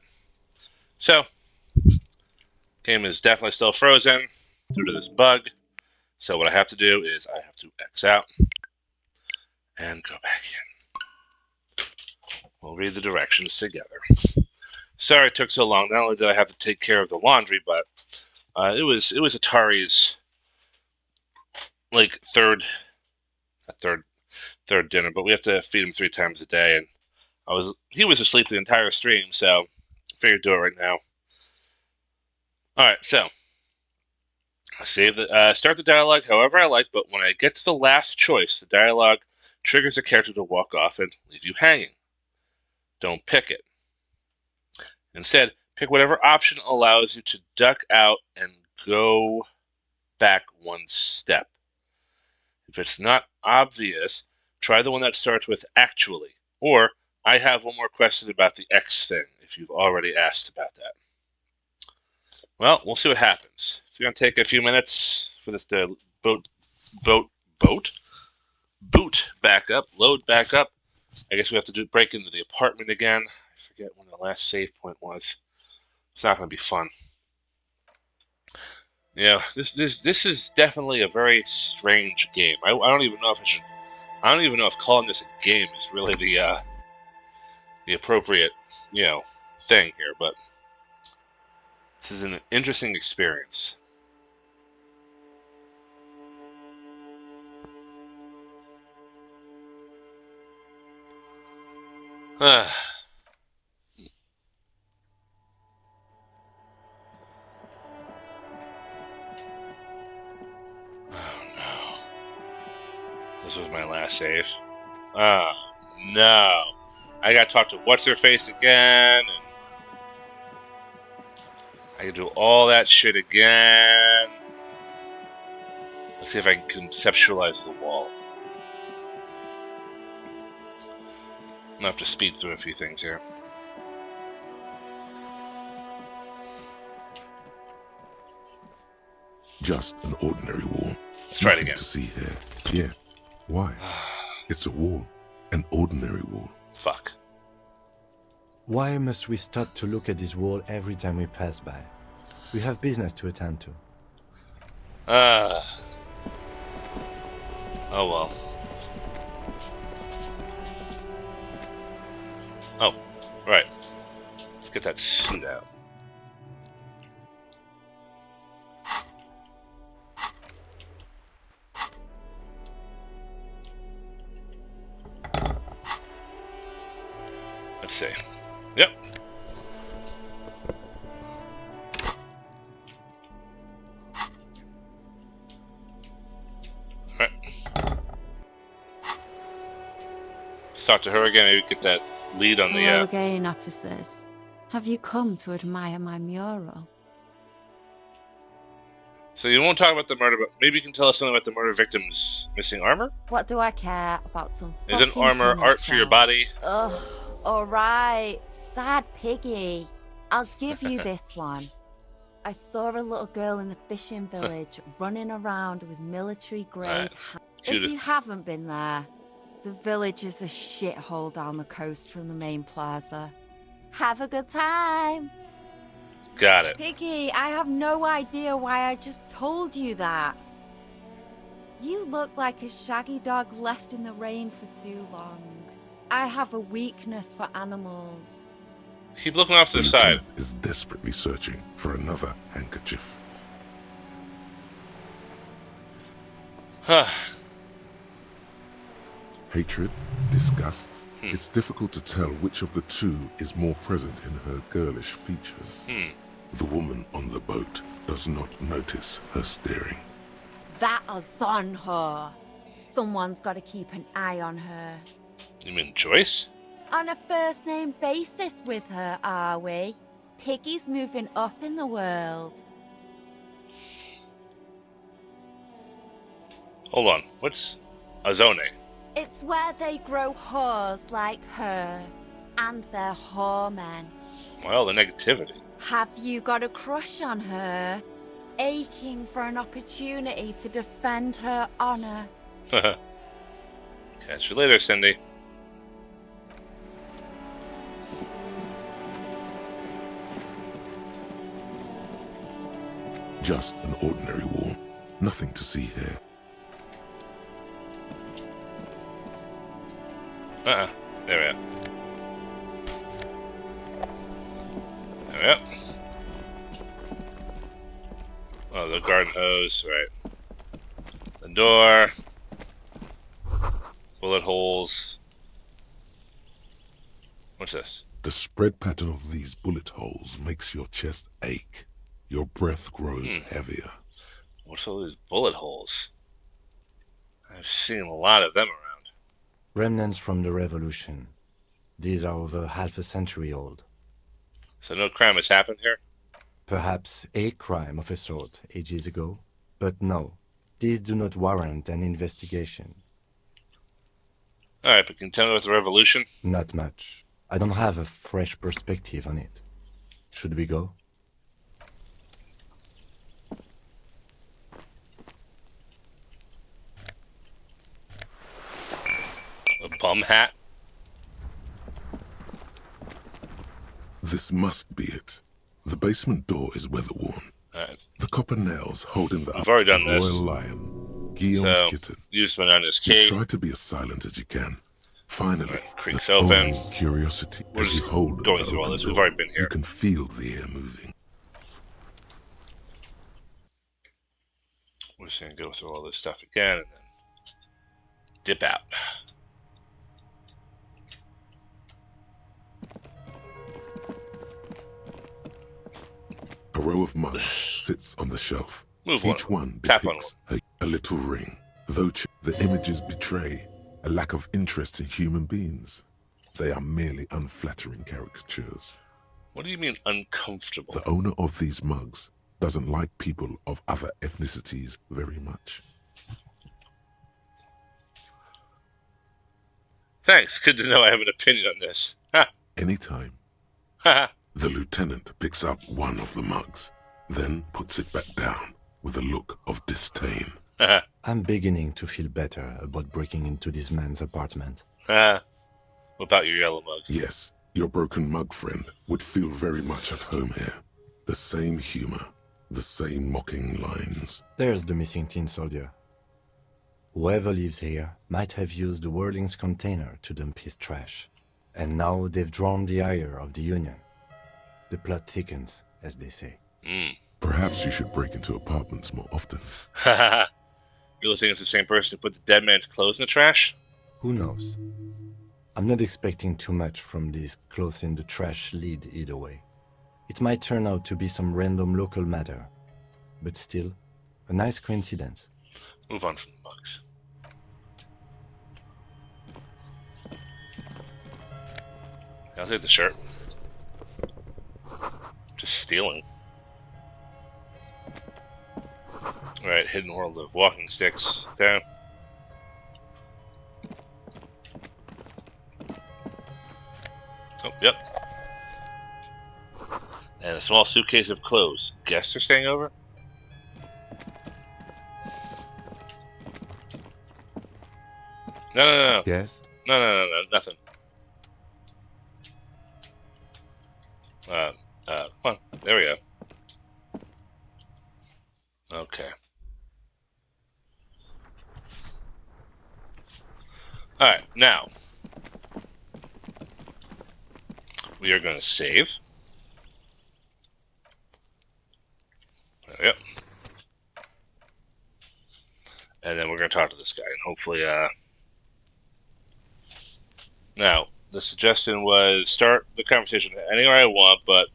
So, game is definitely still frozen due to this bug. So what I have to do is I have to X out and go back in. We'll read the directions together. Sorry it took so long. Not only did I have to take care of the laundry, but it was Atari's like third dinner, but we have to feed him 3 times a day, and he was asleep the entire stream, so I figured do it right now. All right, so start the dialogue however I like, but when I get to the last choice, the dialogue triggers a character to walk off and leave you hanging. Don't pick it. Instead, pick whatever option allows you to duck out and go back 1 step. If it's not obvious, try the one that starts with actually, or I have one more question about the X thing, if you've already asked about that. Well, we'll see what happens. It's going to take a few minutes for this to boot back up, load back up. I guess we have to break into the apartment again. I forget when the last save point was. It's not going to be fun. Yeah, this is definitely a very strange game. I don't even know if calling this a game is really the appropriate, thing here, but this is an interesting experience. Oh no. This was my last save. Oh no. I gotta talk to What's-Her-Face again, and I can do all that shit again. Let's see if I can conceptualize the wall. I'm gonna have to speed through a few things here.
Just an ordinary wall.
Let's try it
Nothing
again.
to see here. Yeah. Why? It's a wall. An ordinary wall.
Fuck.
Why must we stop to look at this wall every time we pass by? We have business to attend to.
Oh well. Oh, right. Let's get that suit out. Let's see. Yep. Alright. Let's talk to her again, maybe get that lead on
Hello
the
again, officers. Have you come to admire my mural?
So you won't talk about the murder, but maybe you can tell us something about the murder victim's missing armor?
What do I care about some
Isn't
fucking
armor
teenage
art for your
child?
body?
Ugh, alright, sad piggy. I'll give you this one. I saw a little girl in the fishing village running around with military-grade hands. If you haven't been there, the village is a shithole down the coast from the main plaza. Have a good time.
Got it.
Piggy, I have no idea why I just told you that. You look like a shaggy dog left in the rain for too long. I have a weakness for animals.
Keep looking off to the side.
Lieutenant is desperately searching for another handkerchief. Hatred, disgust. It's difficult to tell which of the two is more present in her girlish features. The woman on the boat does not notice her staring.
That is on her. Someone's got to keep an eye on her.
You mean Joyce?
On a first-name basis with her, are we? Piggy's moving up in the world.
Hold on. What's Azone?
It's where they grow whores like her. And they're whoremen.
Well, the negativity.
Have you got a crush on her? Aching for an opportunity to defend her honor.
Catch you later, Cindy.
Just an ordinary wall. Nothing to see here.
There we are. There we are. Oh, the garden hose, right. The door. Bullet holes. What's this?
The spread pattern of these bullet holes makes your chest ache. Your breath grows heavier.
What's all these bullet holes? I've seen a lot of them around.
Remnants from the revolution. These are over half a century old.
So no crime has happened here?
Perhaps a crime of a sort ages ago, but no. These do not warrant an investigation.
Alright, but can you tell me about the revolution?
Not much. I don't have a fresh perspective on it. Should we go?
A bum hat?
This must be it. The basement door is weather-worn.
Alright.
The copper nails holding the
I've already done this.
royal lion, Guillaume's kitten.
Use Manana's
You
key.
try to be as silent as you can. Finally,
Creaks
the
open.
only curiosity
We're
as
just
you hold
going
the
through all
open
this. We've
door,
already been here.
You can feel the air moving.
We're just gonna go through all this stuff again and then dip out.
A row of mugs sits on the shelf.
Move
Each one
Tap on
depicts a little ring. Though the images betray a lack of interest in human beings, they are merely unflattering caricatures.
What do you mean uncomfortable?
The owner of these mugs doesn't like people of other ethnicities very much.
Thanks. Good to know I have an opinion on this. Ha!
Anytime.
Ha!
The lieutenant picks up one of the mugs, then puts it back down with a look of disdain.
I'm beginning to feel better about breaking into this man's apartment.
What about your yellow mug?
Yes, your broken mug friend would feel very much at home here. The same humor, the same mocking lines.
There's the missing tin soldier. Whoever lives here might have used the Whirling's container to dump his trash. And now they've drawn the ire of the Union. The plot thickens, as they say.
Perhaps you should break into apartments more often.
You really think it's the same person who put the dead man's clothes in the trash?
Who knows? I'm not expecting too much from this clothes in the trash lead either way. It might turn out to be some random local matter, but still, a nice coincidence.
Move on from the mugs. I'll take the shirt. Just stealing. Alright, hidden world of walking sticks. Okay. Oh, yep. And a small suitcase of clothes. Guests are staying over? No.
Yes?
No, nothing. Come on. There we go. Okay. Alright, now. We are going to save. There we go. And then we're going to talk to this guy, and hopefully, Now, the suggestion was start the conversation anywhere I want, but,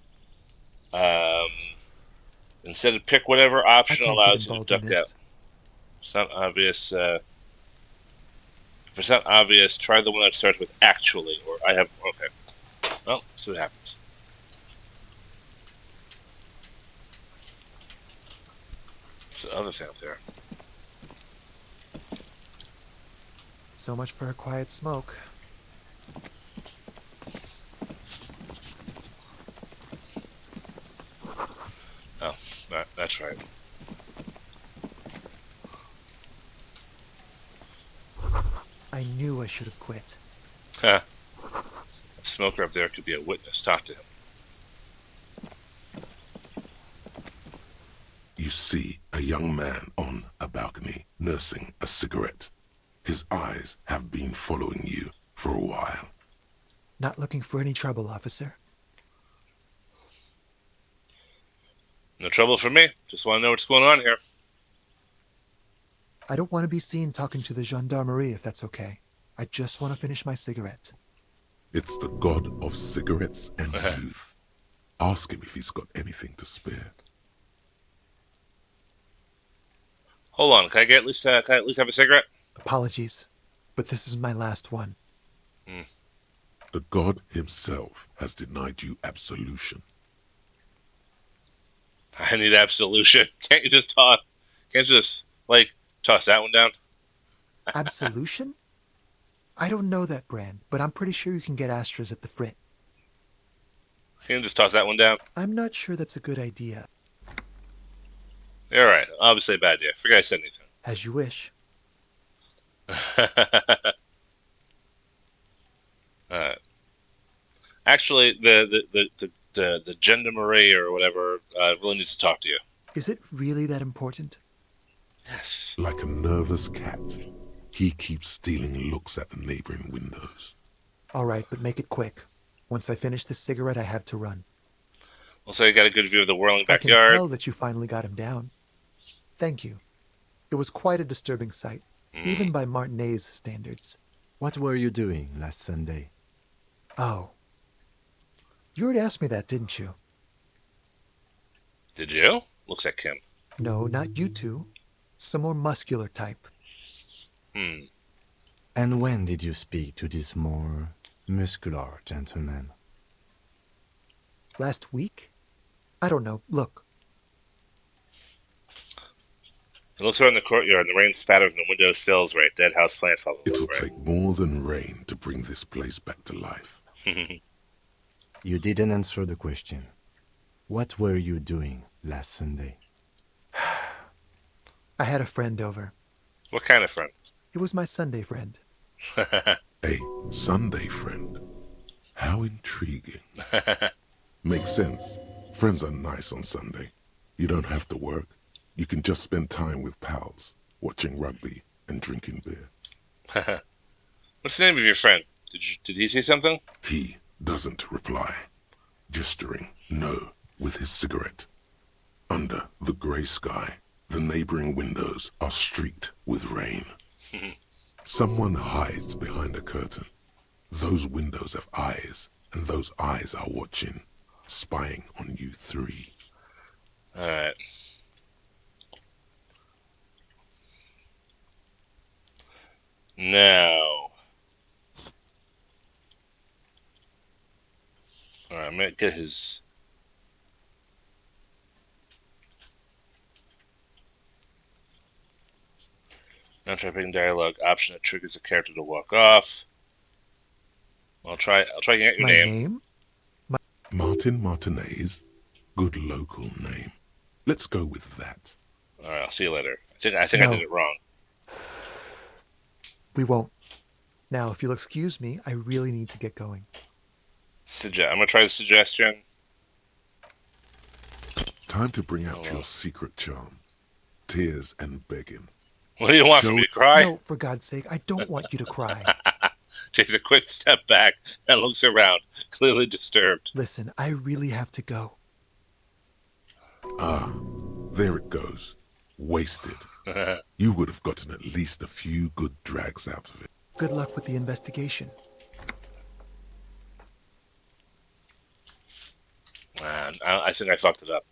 instead of pick whatever option allows you to duck out. It's not obvious, if it's not obvious, try the one that starts with actually, or I have, okay. Well, see what happens. There's the other thing up there.
So much for a quiet smoke.
Oh, that's right.
I knew I should have quit.
Huh. That smoker up there could be a witness. Talk to him.
You see a young man on a balcony nursing a cigarette. His eyes have been following you for a while.
Not looking for any trouble, officer.
No trouble for me. Just want to know what's going on here.
I don't want to be seen talking to the gendarmerie, if that's okay. I just want to finish my cigarette.
It's the god of cigarettes and youth. Ask him if he's got anything to spare.
Hold on. Can I at least have a cigarette?
Apologies, but this is my last one.
The god himself has denied you absolution.
I need absolution. Can't you just toss that one down?
Absolution? I don't know that brand, but I'm pretty sure you can get Astras at the Frit.
Can you just toss that one down?
I'm not sure that's a good idea.
You're right. Obviously a bad idea. Forget I said anything.
As you wish.
Actually, the gendarmerie or whatever really needs to talk to you.
Is it really that important?
Yes.
Like a nervous cat, he keeps stealing looks at the neighboring windows.
All right, but make it quick. Once I finish this cigarette, I have to run.
Well, so you got a good view of the whirling
I
backyard.
can tell that you finally got him down. Thank you. It was quite a disturbing sight, even by Martinet's standards.
What were you doing last Sunday?
Oh. You already asked me that, didn't you?
Did you? Looks like him.
No, not you two. Some more muscular type.
And when did you speak to this more muscular gentleman?
Last week? I don't know. Look.
It looks around the courtyard, and the rain spatters on the windowsills, right? Dead house plants all over.
It'll take more than rain to bring this place back to life.
You didn't answer the question. What were you doing last Sunday?
I had a friend over.
What kind of friend?
It was my Sunday friend.
A Sunday friend? How intriguing. Makes sense. Friends are nice on Sunday. You don't have to work. You can just spend time with pals, watching rugby and drinking beer.
What's the name of your friend? Did he say something?
He doesn't reply, gesturing no with his cigarette. Under the grey sky, the neighboring windows are streaked with rain. Someone hides behind a curtain. Those windows have eyes, and those eyes are watching, spying on you three.
All right. Now. All right, I'm going to get his... Now try picking dialogue option that triggers the character to walk off. I'll try to get your name.
Martin Martinez. Good local name. Let's go with that.
All right, I'll see you later. I think I did it wrong.
We won't. Now, if you'll excuse me, I really need to get going.
I'm going to try the suggestion.
Time to bring out your secret charm. Tears and begging.
What do you want from me to cry?
No, for God's sake, I don't want you to cry.
Takes a quick step back and looks around, clearly disturbed.
Listen, I really have to go.
Ah, there it goes. Wasted. You would have gotten at least a few good drags out of it.
Good luck with the investigation.
Man, I think I fucked it up.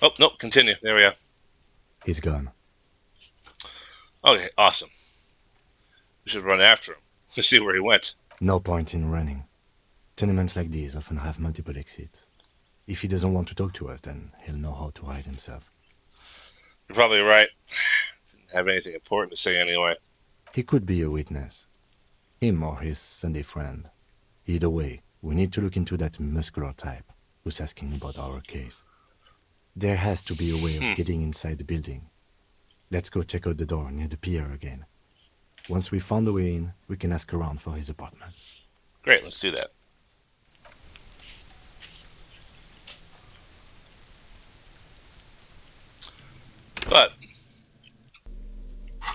Oh, nope, continue. There we go.
He's gone.
Okay, awesome. We should run after him to see where he went.
No point in running. Tenements like these often have multiple exits. If he doesn't want to talk to us, then he'll know how to hide himself.
You're probably right. Didn't have anything important to say anyway.
He could be a witness. Him or his Sunday friend. Either way, we need to look into that muscular type who's asking about our case. There has to be a way of getting inside the building. Let's go check out the door near the pier again. Once we found the way in, we can ask around for his apartment.
Great, let's do that. But I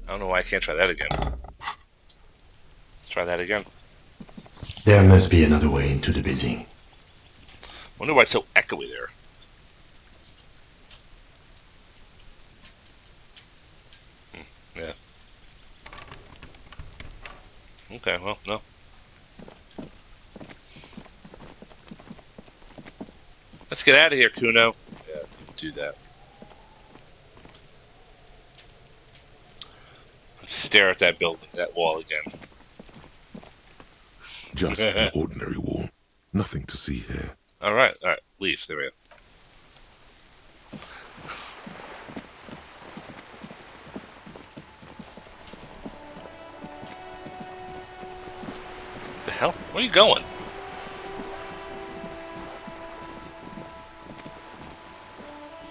don't know why I can't try that again. Let's try that again.
There must be another way into the building.
Wonder why it's so echoey there. Yeah. Okay, well, no. Let's get out of here, Kuno. Yeah, do that. Let's stare at that building, that wall again.
Just an ordinary wall. Nothing to see here.
Alright, leave. There we go. The hell? Where are you going?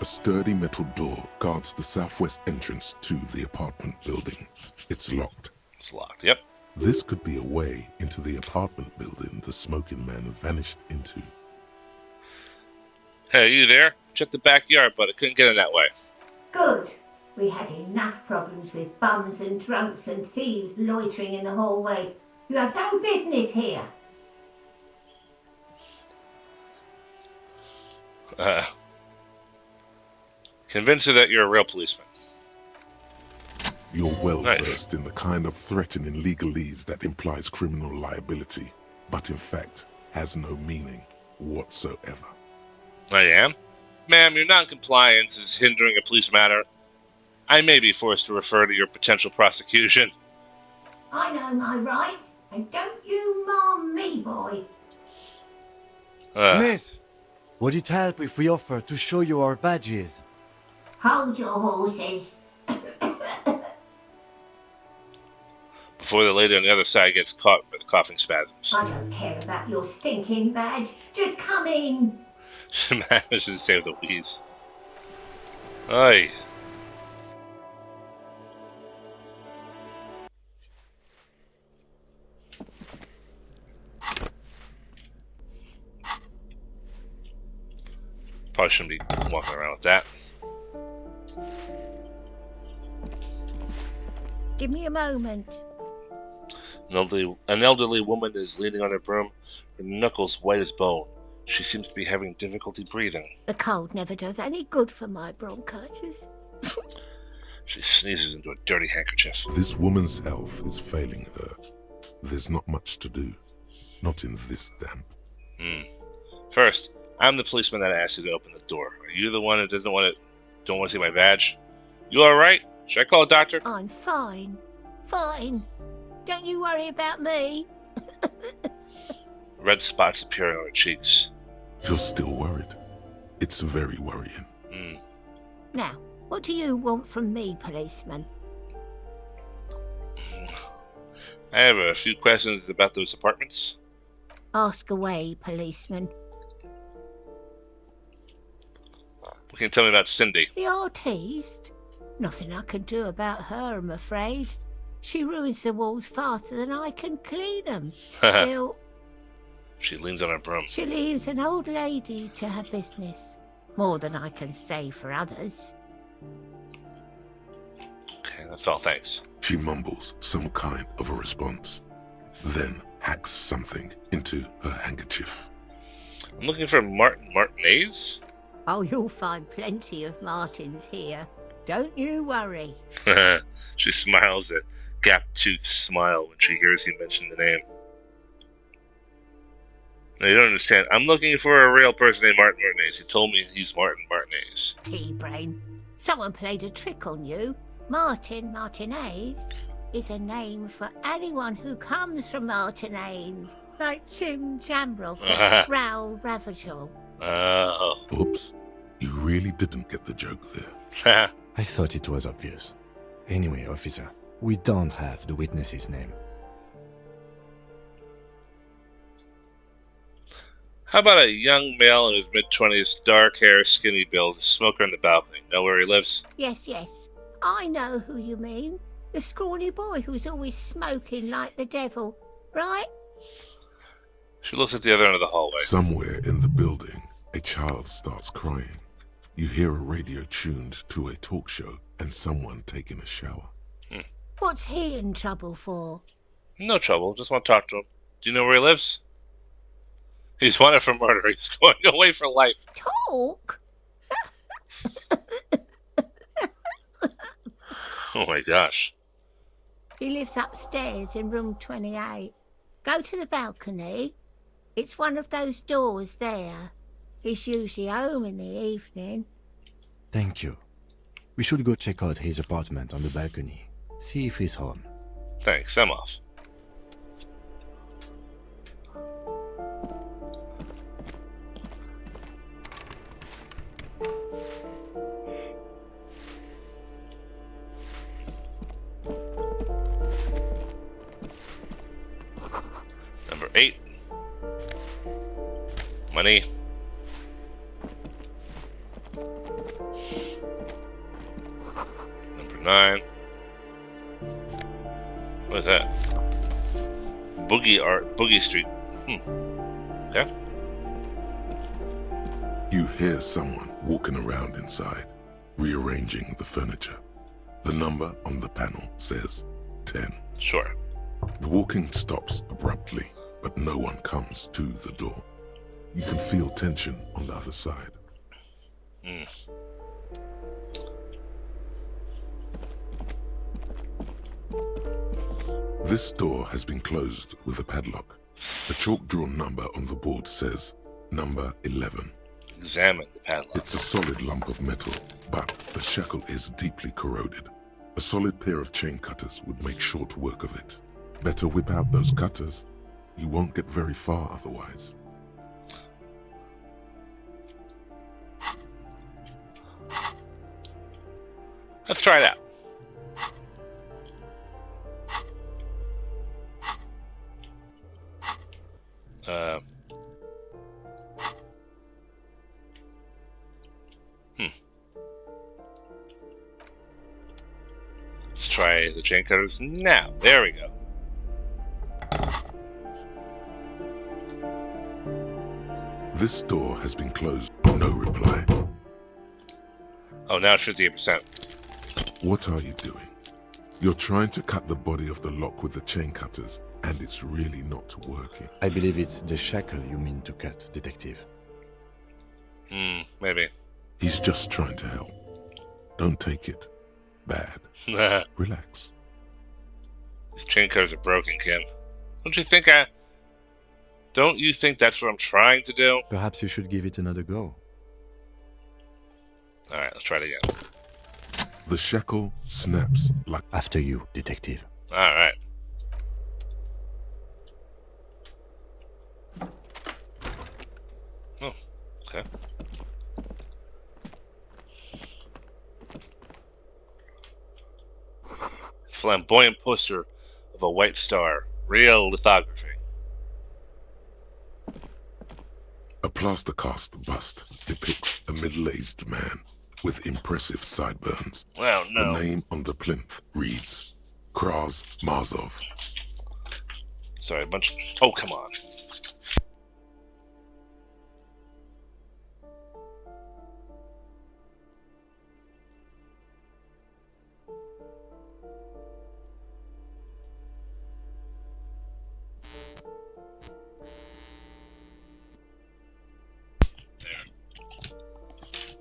A sturdy metal door guards the southwest entrance to the apartment building. It's locked.
It's locked, yep.
This could be a way into the apartment building the smoking man vanished into.
Hey, you there? Check the backyard, but I couldn't get in that way.
Good. We had enough problems with bums and drunks and thieves loitering in the hallway. You have no business here.
Convince her that you're a real policeman.
You're well versed in the kind of threatening legalese that implies criminal liability, but in fact has no meaning whatsoever.
I am? Ma'am, your non-compliance is hindering a police matter. I may be forced to refer to your potential prosecution.
I know my rights, and don't you mom me, boy.
Miss, would it help if we offer to show you our badges?
Hold your horses.
Before the lady on the other side gets caught by the coughing spasms.
I don't care about your stinking badge. Just come in.
She managed to save the wheeze. Aye. Probably shouldn't be walking around with that.
Give me a moment.
An elderly woman is leaning on her broom, her knuckles white as bone. She seems to be having difficulty breathing.
The cold never does any good for my bronchitis.
She sneezes into a dirty handkerchief.
This woman's health is failing her. There's not much to do. Not in this damp.
First, I'm the policeman that asked you to open the door. Are you the one that don't want to see my badge? You alright? Should I call a doctor?
I'm fine. Fine. Don't you worry about me.
Red spots appearing on her cheeks.
You're still worried. It's very worrying.
Now, what do you want from me, policeman?
I have a few questions about those apartments.
Ask away, policeman.
What can you tell me about Cindy?
The artiste? Nothing I can do about her, I'm afraid. She ruins the walls faster than I can clean them. Still...
She leans on her broom.
She leaves an old lady to her business. More than I can say for others.
Okay, that's all, thanks.
She mumbles some kind of a response, then hacks something into her handkerchief.
I'm looking for Martinez?
Oh, you'll find plenty of Martins here. Don't you worry.
She smiles a gap-toothed smile when she hears you mention the name. No, you don't understand. I'm looking for a real person named Martin Martinez. He told me he's Martin Martinez.
Pea-brain. Someone played a trick on you. Martin Martinez is a name for anyone who comes from Martinez. Like Jim Jamrock or Raoul Ravachol.
Oh.
Oops. You really didn't get the joke there.
I thought it was obvious. Anyway, officer, we don't have the witness's name.
How about a young male in his mid-20s, dark hair, skinny build, smoker in the balcony? Know where he lives?
Yes, yes. I know who you mean. The scrawny boy who's always smoking like the devil. right?
She looks at the other end of the hallway.
Somewhere in the building, a child starts crying. You hear a radio tuned to a talk show and someone taking a shower.
What's he in trouble for?
No trouble. Just want to talk to him. Do you know where he lives? He's wanted for murder. He's going away for life.
Talk?
Oh my gosh.
He lives upstairs in room 28. Go to the balcony. It's one of those doors there. He's usually home in the evening.
Thank you. We should go check out his apartment on the balcony. See if he's home.
Thanks, I'm off. Number 8. Money. Number 9. What is that? Boogie Street. Okay.
You hear someone walking around inside, rearranging the furniture. The number on the panel says 10.
Sure.
The walking stops abruptly, but no one comes to the door. You can feel tension on the other side. This door has been closed with a padlock. A chalk-drawn number on the board says number 11.
Examine the padlock.
It's a solid lump of metal, but the shackle is deeply corroded. A solid pair of chain cutters would make short work of it. Better whip out those cutters. You won't get very far otherwise.
Let's try it out. Let's try the chain cutters now. There we go.
This door has been closed. No reply.
Oh, now it's 58%.
What are you doing? You're trying to cut the body of the lock with the chain cutters, and it's really not working.
I believe it's the shackle you mean to cut, Detective.
Maybe.
He's just trying to help. Don't take it bad. Relax.
These chain cutters are broken, Kim. Don't you think that's what I'm trying to do?
Perhaps you should give it another go.
Alright, let's try it again.
The shackle snaps like...
After you, Detective.
Alright. Oh, okay. Flamboyant poster of a white star. Real lithography.
A plaster cast bust depicts a middle-aged man with impressive sideburns.
Oh, no.
The name on the plinth reads Kraz Marzov.
Sorry, oh, come on.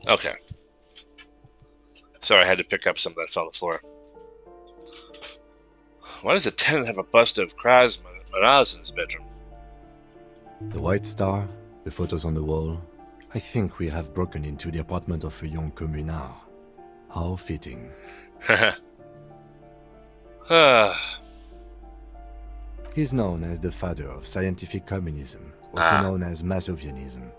Okay. Sorry, I had to pick up something that fell on the floor. Why does a tenant have a bust of Kraz Maraz in his bedroom?
The white star, the photos on the wall. I think we have broken into the apartment of a young communard. How fitting. He's known as the father of scientific communism, also known as Masovianism.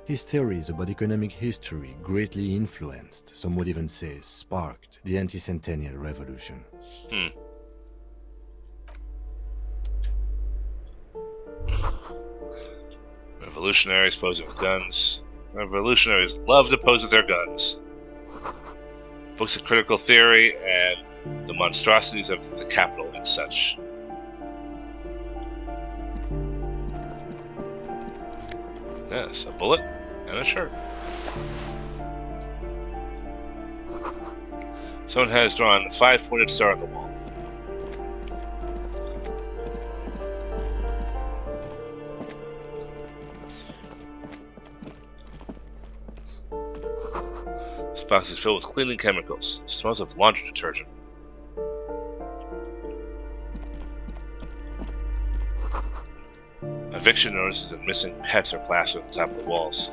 His theories about economic history greatly influenced, some would even say sparked, the anti-centennial revolution.
Revolutionaries posing with guns. Revolutionaries love to pose with their guns. Books of critical theory and the monstrosities of the capital and such. Yes, a bullet and a shirt. Someone has drawn a 5-pointed star on the wall. This box is filled with cleaning chemicals. It smells of laundry detergent. Eviction notices that missing pets are plastered on the top of the walls.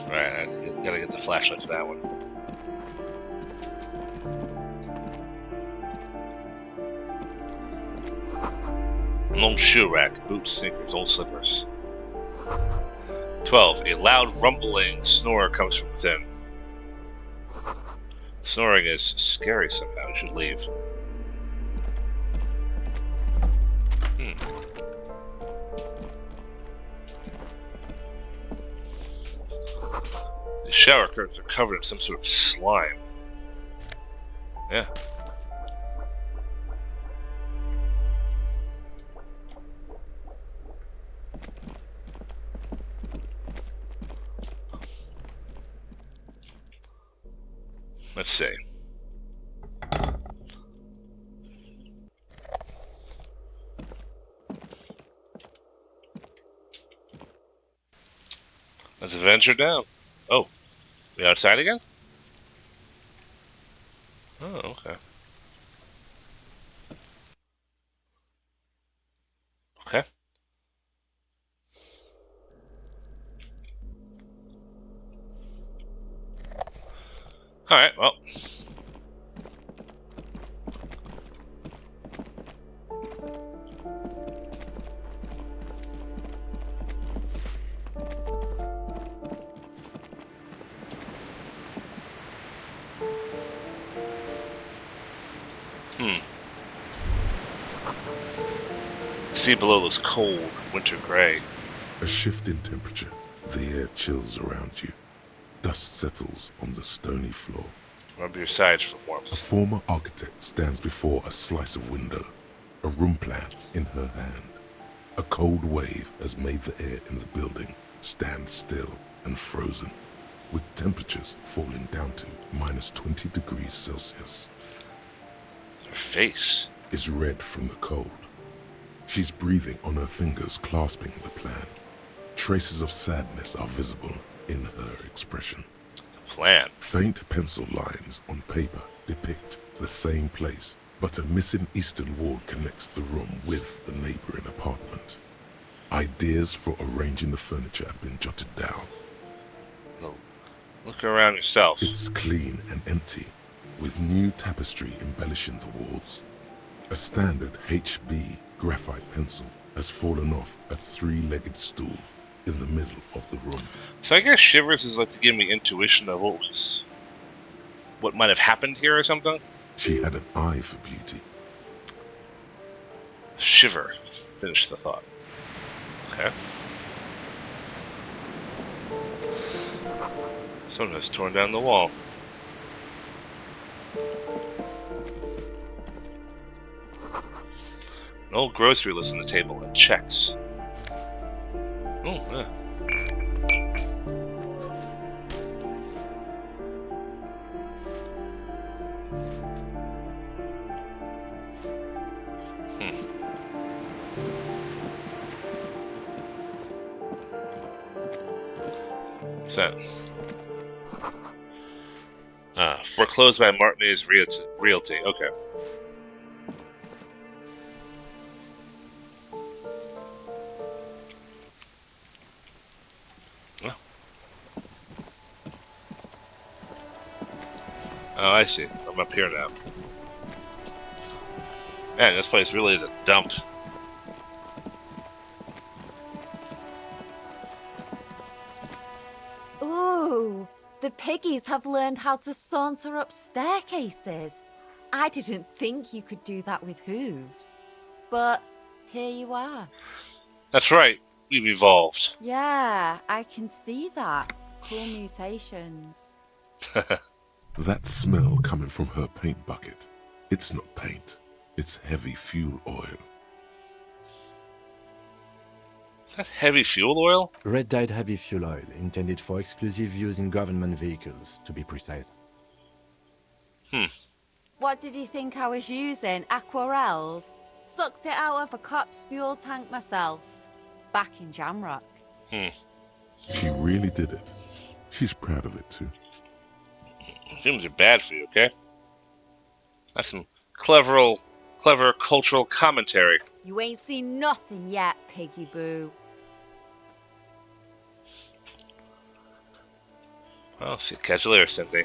Alright, I gotta get the flashlight for that one. An old shoe rack, boots, sneakers, old slippers. 12. A loud rumbling snore comes from within. Snoring is scary somehow. You should leave. The shower curtains are covered in some sort of slime. Yeah. Let's see. Let's venture down. Oh, we outside again? Oh, okay. Okay. Alright, well. The sea below looks cold, winter gray.
A shift in temperature. The air chills around you. Dust settles on the stony floor.
Rub your sides for warmth.
A former architect stands before a slice of window, a room plan in her hand. A cold wave has made the air in the building stand still and frozen, with temperatures falling down to -20 degrees Celsius.
Her face
is red from the cold. She's breathing on her fingers, clasping the plan. Traces of sadness are visible in her expression.
The plan?
Faint pencil lines on paper depict the same place, but a missing eastern wall connects the room with the neighboring apartment. Ideas for arranging the furniture have been jotted down.
Well, look around yourself.
It's clean and empty, with new tapestry embellishing the walls. A standard HB graphite pencil has fallen off a 3-legged stool in the middle of the room.
So I guess shivers is like to give me intuition of what might have happened here or something?
She had an eye for beauty.
Shiver. Finish the thought. Okay. Someone has torn down the wall. An old grocery list on the table and checks. Oh, yeah. What's that? Foreclosed by Martinez Realty. Okay. Oh, I see. I'm up here now. Man, this place really is a dump.
Ooh, the piggies have learned how to saunter up staircases. I didn't think you could do that with hooves. But here you are.
That's right. We've evolved.
Yeah, I can see that. Cool mutations.
That smell coming from her paint bucket. It's not paint. It's heavy fuel oil.
That heavy fuel oil?
Red-dyed heavy fuel oil, intended for exclusive use in government vehicles, to be precise.
What did you think I was using? Aquarels? Sucked it out of a cop's fuel tank myself. Back in Jamrock.
She really did it. She's proud of it too.
Fumes are bad for you, okay? That's some clever cultural commentary.
You ain't seen nothing yet, Piggy Boo.
Well, see, catch you later, Cynthia.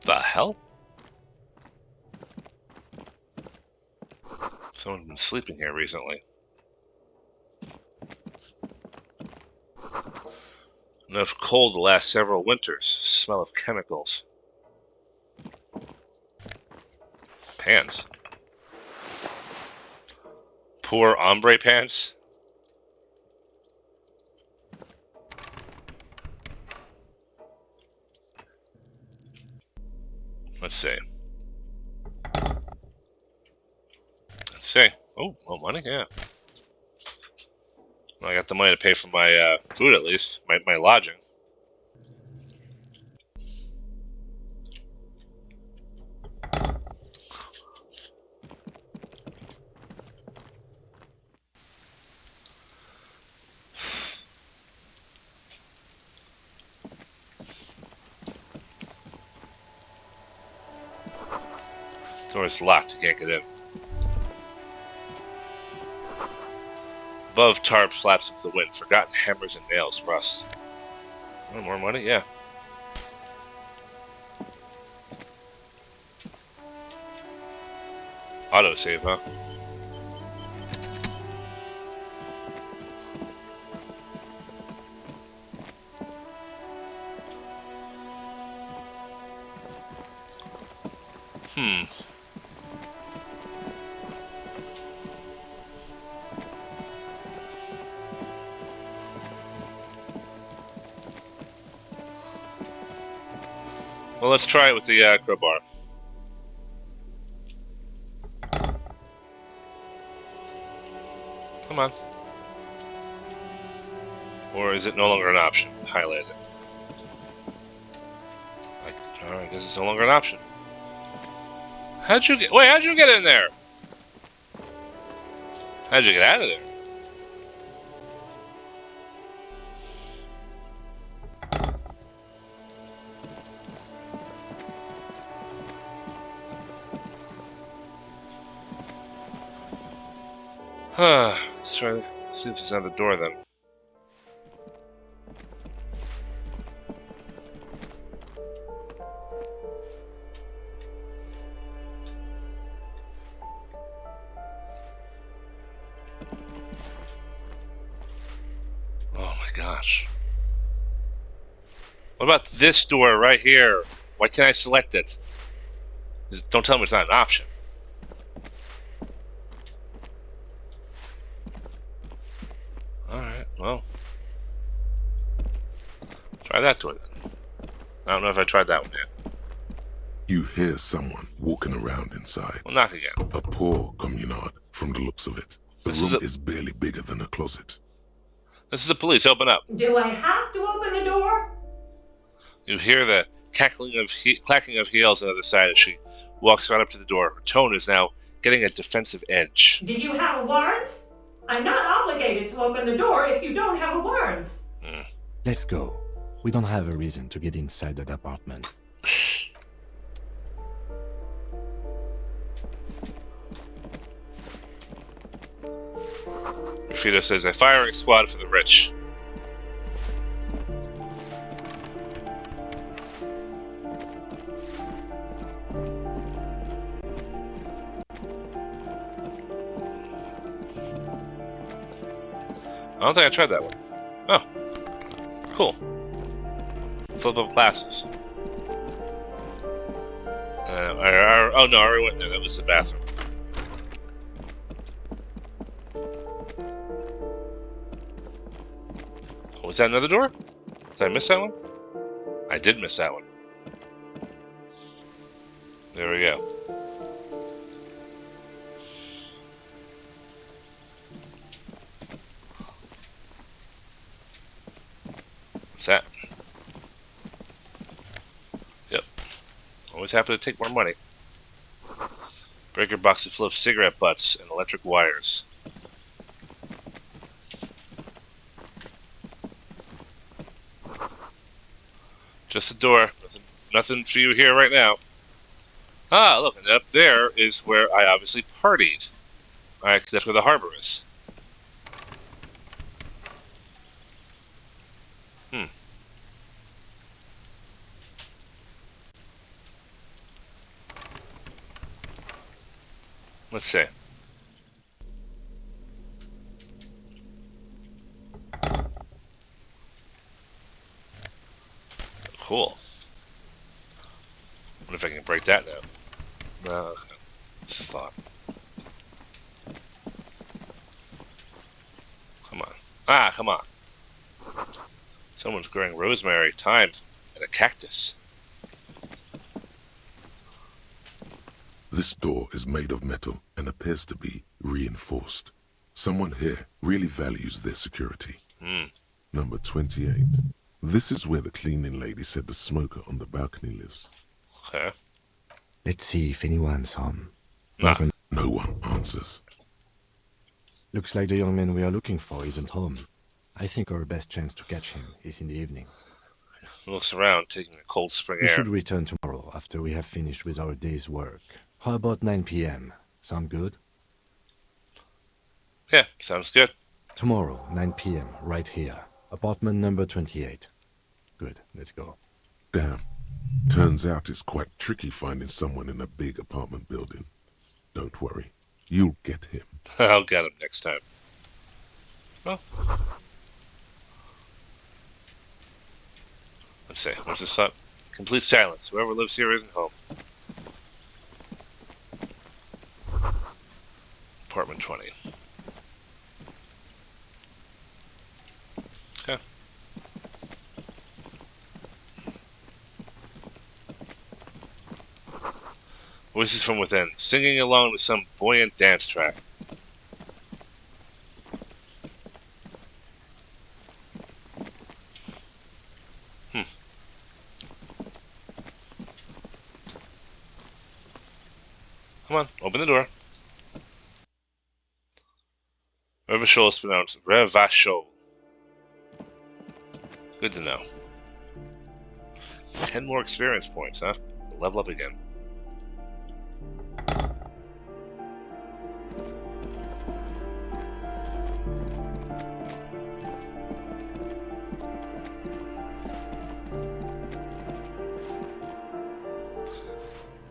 The hell? Someone's been sleeping here recently. Enough cold to last several winters. Smell of chemicals. Pants. Poor ombre pants. Let's see. Oh, well, money? Yeah. Well, I got the money to pay for my food, at least. My lodging. Door's locked. You can't get in. Above, tarp flaps up the wind. Forgotten hammers and nails rust. Oh, more money? Yeah. Autosave, huh? Well, let's try it with the crowbar. Come on. Or is it no longer an option? Highlight it. Alright, I guess it's no longer an option. How'd you get in there? How'd you get out of there? Let's try to see if there's another door then. Oh my gosh. What about this door right here? Why can't I select it? Don't tell me it's not an option. Alright, well. Try that door then. I don't know if I tried that one yet.
You hear someone walking around inside.
Well, knock again.
A poor communard, from the looks of it. The room is barely bigger than a closet.
This is the police. Open up.
Do I have to open the door?
You hear the clacking of heels on the other side as she walks right up to the door. Her tone is now getting a defensive edge.
Did you have a warrant? I'm not obligated to open the door if you don't have a warrant.
Let's go. We don't have a reason to get inside that apartment.
Rafito says, a firing squad for the rich. I don't think I tried that one. Oh. Cool. Flip up glasses. Oh no, I already went there. That was the bathroom. Was that another door? Did I miss that one? I did miss that one. There we go. What's that? Yep. Always happy to take more money. Breaker box is full of cigarette butts and electric wires. Just a door. Nothing for you here right now. Ah, look, and up there is where I obviously partied. Alright, that's where the harbor is. Let's see. Cool. Wonder if I can break that now. No, just a thought. Come on. Ah, come on. Someone's growing rosemary, thyme, and a cactus.
This door is made of metal and appears to be reinforced. Someone here really values their security. Number 28. This is where the cleaning lady said the smoker on the balcony lives.
Okay.
Let's see if anyone's home.
No one answers.
Looks like the young man we are looking for isn't home. I think our best chance to catch him is in the evening.
Looks around, taking a cold spring
We
air.
should return tomorrow after we have finished with our day's work. How about 9 p.m.? Sound good?
Yeah, sounds good.
Tomorrow, 9 p.m., right here. Apartment number 28. Good, let's go.
Damn. Turns out it's quite tricky finding someone in a big apartment building. Don't worry. You'll get him.
I'll get him next time. Well. Let's see. What's this up? Complete silence. Whoever lives here isn't home. Apartment 20. Okay. Voices from within, singing along to some buoyant dance track. Come on, open the door. Revachol is pronounced Revachol. Good to know. 10 more experience points, huh? Level up again.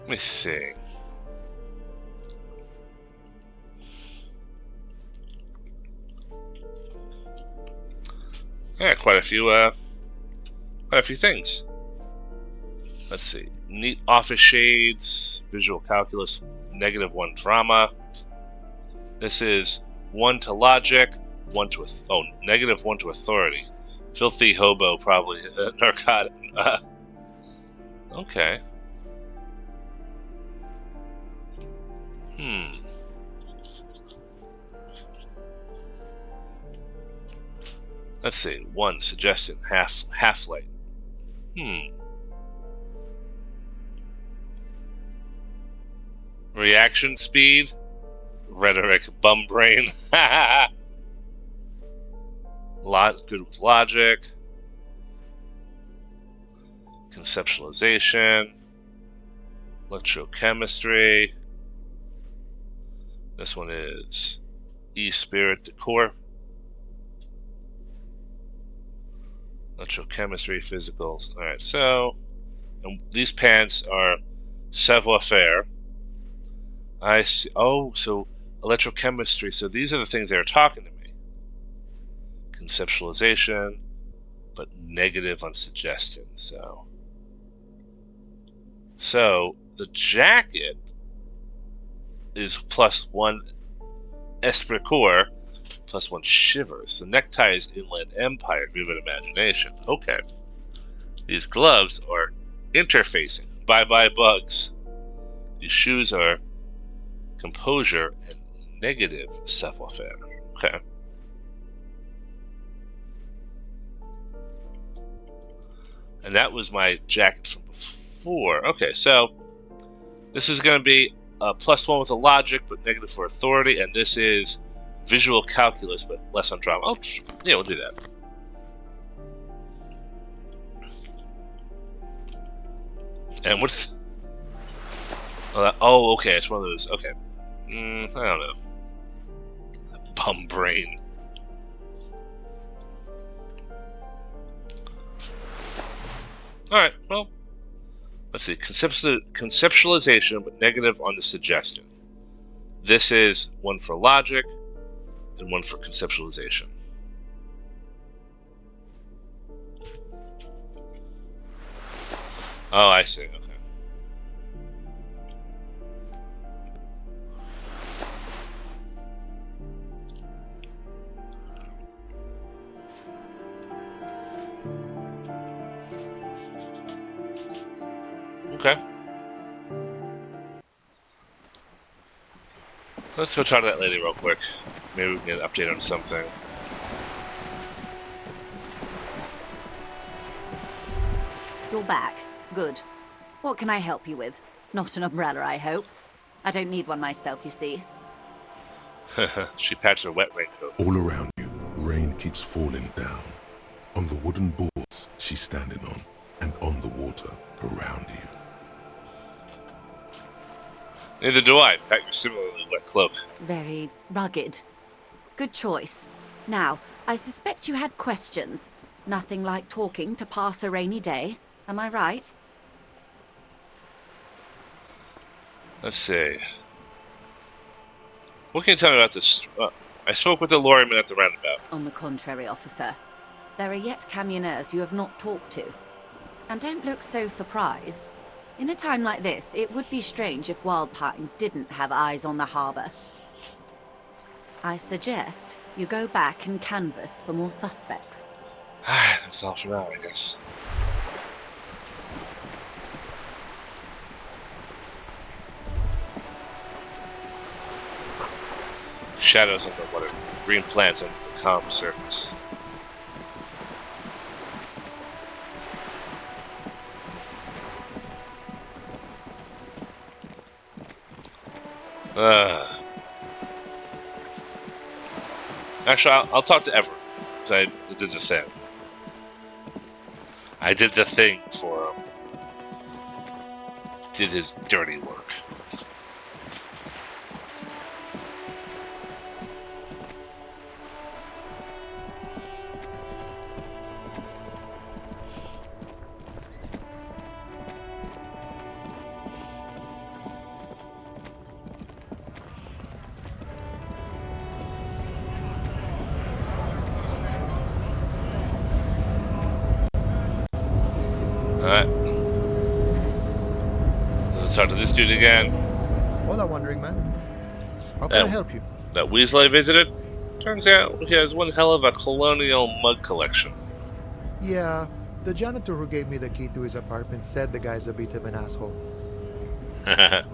Let me see. Yeah, quite a few things. Let's see. Neat office shades, visual calculus, -1 drama. This is 1 to logic, 1 to -1 to authority. Filthy hobo, probably narcotic. Okay. Let's see. 1 suggestion, half light. Reaction speed, rhetoric, bum brain. Good with logic, conceptualization, electrochemistry. This one is E-spirit decor. Electrochemistry, physicals. Alright, so these pants are savoir-faire. I see. Oh, so electrochemistry. So these are the things that are talking to me. Conceptualization, but negative on suggestion. So the jacket is +1 esprit corps, +1 shivers. The necktie is Inland Empire, vivid imagination. Okay. These gloves are interfacing. Bye-bye bugs. These shoes are composure and negative savoir-faire. Okay. And that was my jacket from before. Okay, so this is going to be a +1 with a logic, but negative for authority, and this is visual calculus, but less on drama. Oh, yeah, we'll do that. And what's... Oh, okay, it's one of those. Okay. I don't know. Bum brain. Alright, well, let's see. Conceptualization, but negative on the suggestion. This is one for logic and one for conceptualization. Oh, I see. Okay. Okay. Let's go talk to that lady real quick. Maybe we can get an update on something.
You're back. Good. What can I help you with? Not an umbrella, I hope. I don't need one myself, you see.
She patched her wet raincoat.
All around you, rain keeps falling down. On the wooden boards she's standing on, and on the water around you.
Neither do I. Pack your similarly wet cloak.
Very rugged. Good choice. Now, I suspect you had questions. Nothing like talking to pass a rainy day. Am I right?
Let's see. What can you tell me about this? I spoke with the lorryman at the roundabout.
On the contrary, officer. There are yet camionneurs you have not talked to. And don't look so surprised. In a time like this, it would be strange if Wild Pines didn't have eyes on the harbour. I suggest you go back and canvass for more suspects.
That's all for now, I guess. Shadows on the water, green plants on the calm surface. Actually, I'll talk to Evrart, because I did the thing. I did the thing for him. Did his dirty work. Alright. Let's talk to this dude again.
Hola, Wandering Man. How can I help you?
That Weasley I visited? Turns out he has one hell of a colonial mug collection.
Yeah, the janitor who gave me the key to his apartment said the guy's a bit of an asshole.
Yeah,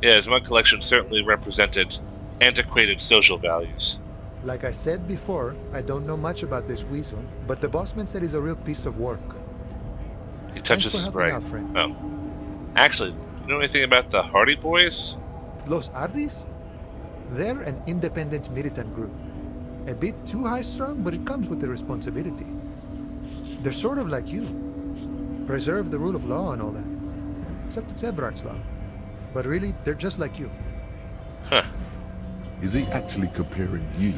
his mug collection certainly represented antiquated social values.
Like I said before, I don't know much about this weasel, but the bossman said he's a real piece of work.
He touches his brain. Oh. Actually, do you know anything about the Hardy Boys?
Los Ardis? They're an independent militant group. A bit too high-strung, but it comes with the responsibility. They're sort of like you. Preserve the rule of law and all that. Except it's Evrart's law. But really, they're just like you.
Huh.
Is he actually comparing you,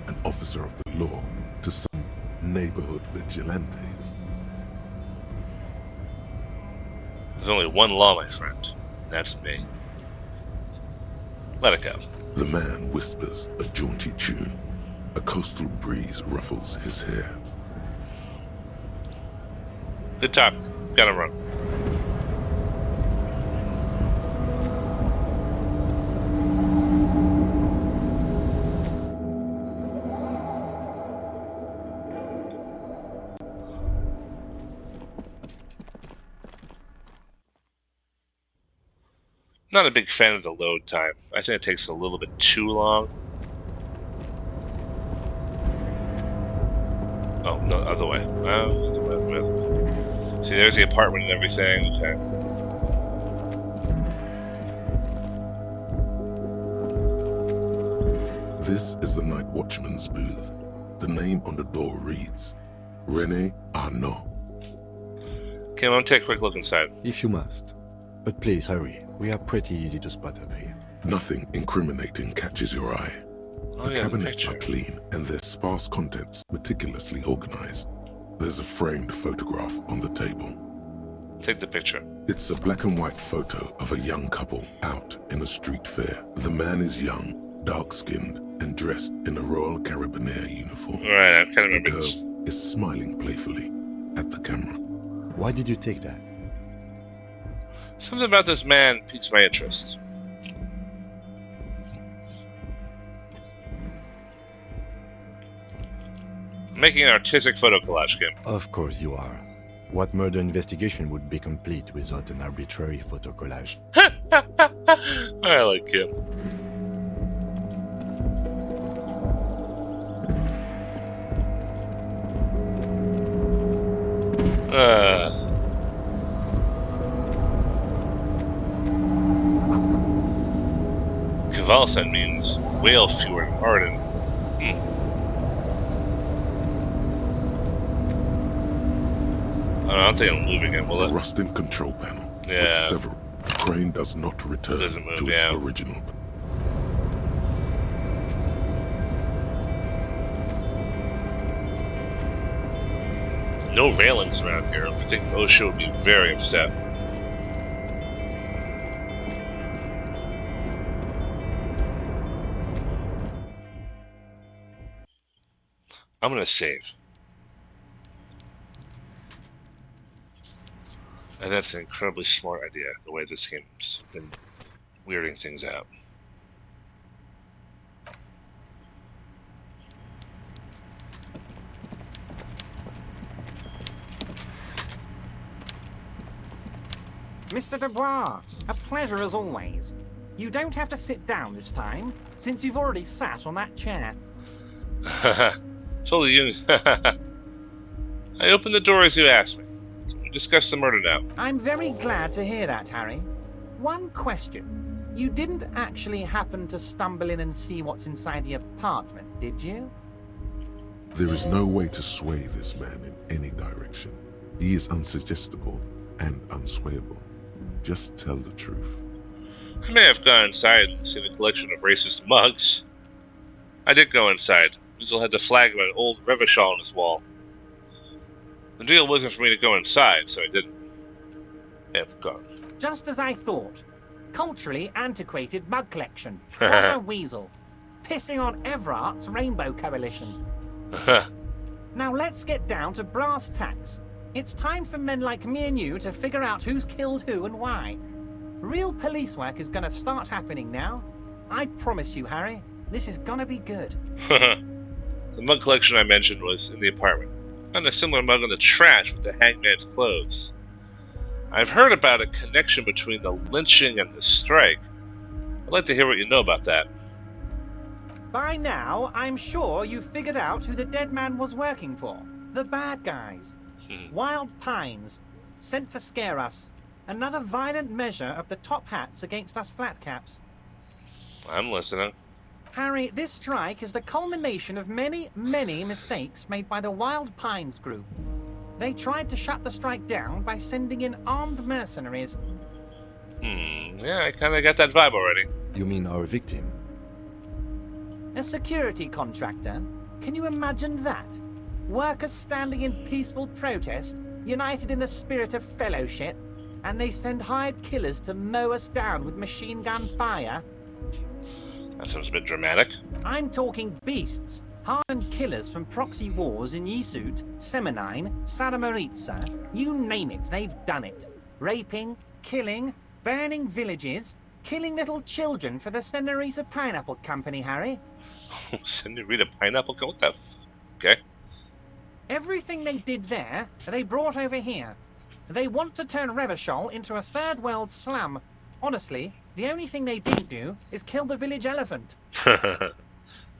an officer of the law, to some neighborhood vigilantes?
There's only one law, my friend. That's me. Let it go.
The man whispers a jaunty tune. A coastal breeze ruffles his hair.
Good talk. Gotta run. Not a big fan of the load time. I think it takes a little bit too long. Oh, no, other way. Other way. See, there's the apartment and everything. Okay.
This is the night watchman's booth. The name on the door reads, René Arnaud.
Okay, I'm gonna take a quick look inside.
If you must. But please hurry. We are pretty easy to spot up here.
Nothing incriminating catches your eye.
Oh,
The
yeah,
cabinets are clean and their sparse contents meticulously organized. There's a framed photograph on the table.
Take the picture.
It's a black and white photo of a young couple out in a street fair. The man is young, dark-skinned, and dressed in a Royal Carabinieri uniform.
Right, I kind of
The
remember this.
girl is smiling playfully at the camera.
Why did you take that?
Something about this man piques my interest. I'm making an artistic photo collage, Kim.
Of course you are. What murder investigation would be complete without an arbitrary photo collage?
I like Kim. Kvalsen means whale fjord Arden. I don't think I'm moving it, will
A
it?
rusting control panel
Yeah.
with several. The crane does not return
Doesn't move,
to its
yeah.
original.
No railings around here. I think OSHA would be very upset. I'm gonna save. And that's an incredibly smart idea, the way this game's been weirding things out.
Mr. Dubois, a pleasure as always. You don't have to sit down this time, since you've already sat on that chair.
Totally you. I opened the door as you asked me. We discuss the murder now.
I'm very glad to hear that, Harry. One question. You didn't actually happen to stumble in and see what's inside the apartment, did you?
There is no way to sway this man in any direction. He is unsuggestible and unswayable. Just tell the truth.
I may have gone inside and seen a collection of racist mugs. I did go inside. Weasel had the flag of an old Revachol on his wall. The deal wasn't for me to go inside, so I didn't. Have gone.
Just as I thought. Culturally antiquated mug collection. What a weasel. Pissing on Evrart's Rainbow Coalition. Now let's get down to brass tacks. It's time for men like me and you to figure out who's killed who and why. Real police work is gonna start happening now. I promise you, Harry, this is gonna be good.
The mug collection I mentioned was in the apartment. Found a similar mug in the trash with the hangman's clothes. I've heard about a connection between the lynching and the strike. I'd like to hear what you know about that.
By now, I'm sure you've figured out who the dead man was working for. The bad guys. Wild Pines. Sent to scare us. Another violent measure of the top hats against us flatcaps.
I'm listening.
Harry, this strike is the culmination of many, many mistakes made by the Wild Pines group. They tried to shut the strike down by sending in armed mercenaries.
Yeah, I kind of got that vibe already.
You mean our victim?
A security contractor? Can you imagine that? Workers standing in peaceful protest, united in the spirit of fellowship, and they send hired killers to mow us down with machine gun fire?
That sounds a bit dramatic.
I'm talking beasts. Hardened killers from proxy wars in Yisut, Semenine, Saramoritsa, you name it, they've done it. Raping, killing, burning villages, killing little children for the Senorita Pineapple Company, Harry.
Senorita Pineapple? What the f... Okay.
Everything they did there, they brought over here. They want to turn Revachol into a third world slum. Honestly, the only thing they didn't do is kill the village elephant.
I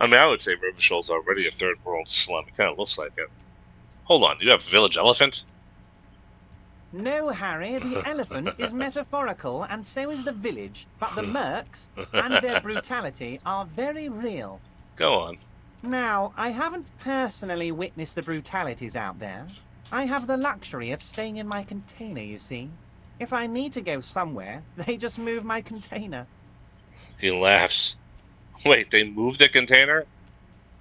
mean, I would say Rivershoal's already a third world slum. It kind of looks like it. Hold on, you have a village elephant?
No, Harry, the elephant is metaphorical, and so is the village, but the mercs and their brutality are very real.
Go on.
Now, I haven't personally witnessed the brutalities out there. I have the luxury of staying in my container, you see. If I need to go somewhere, they just move my container.
He laughs. Wait, they moved the container?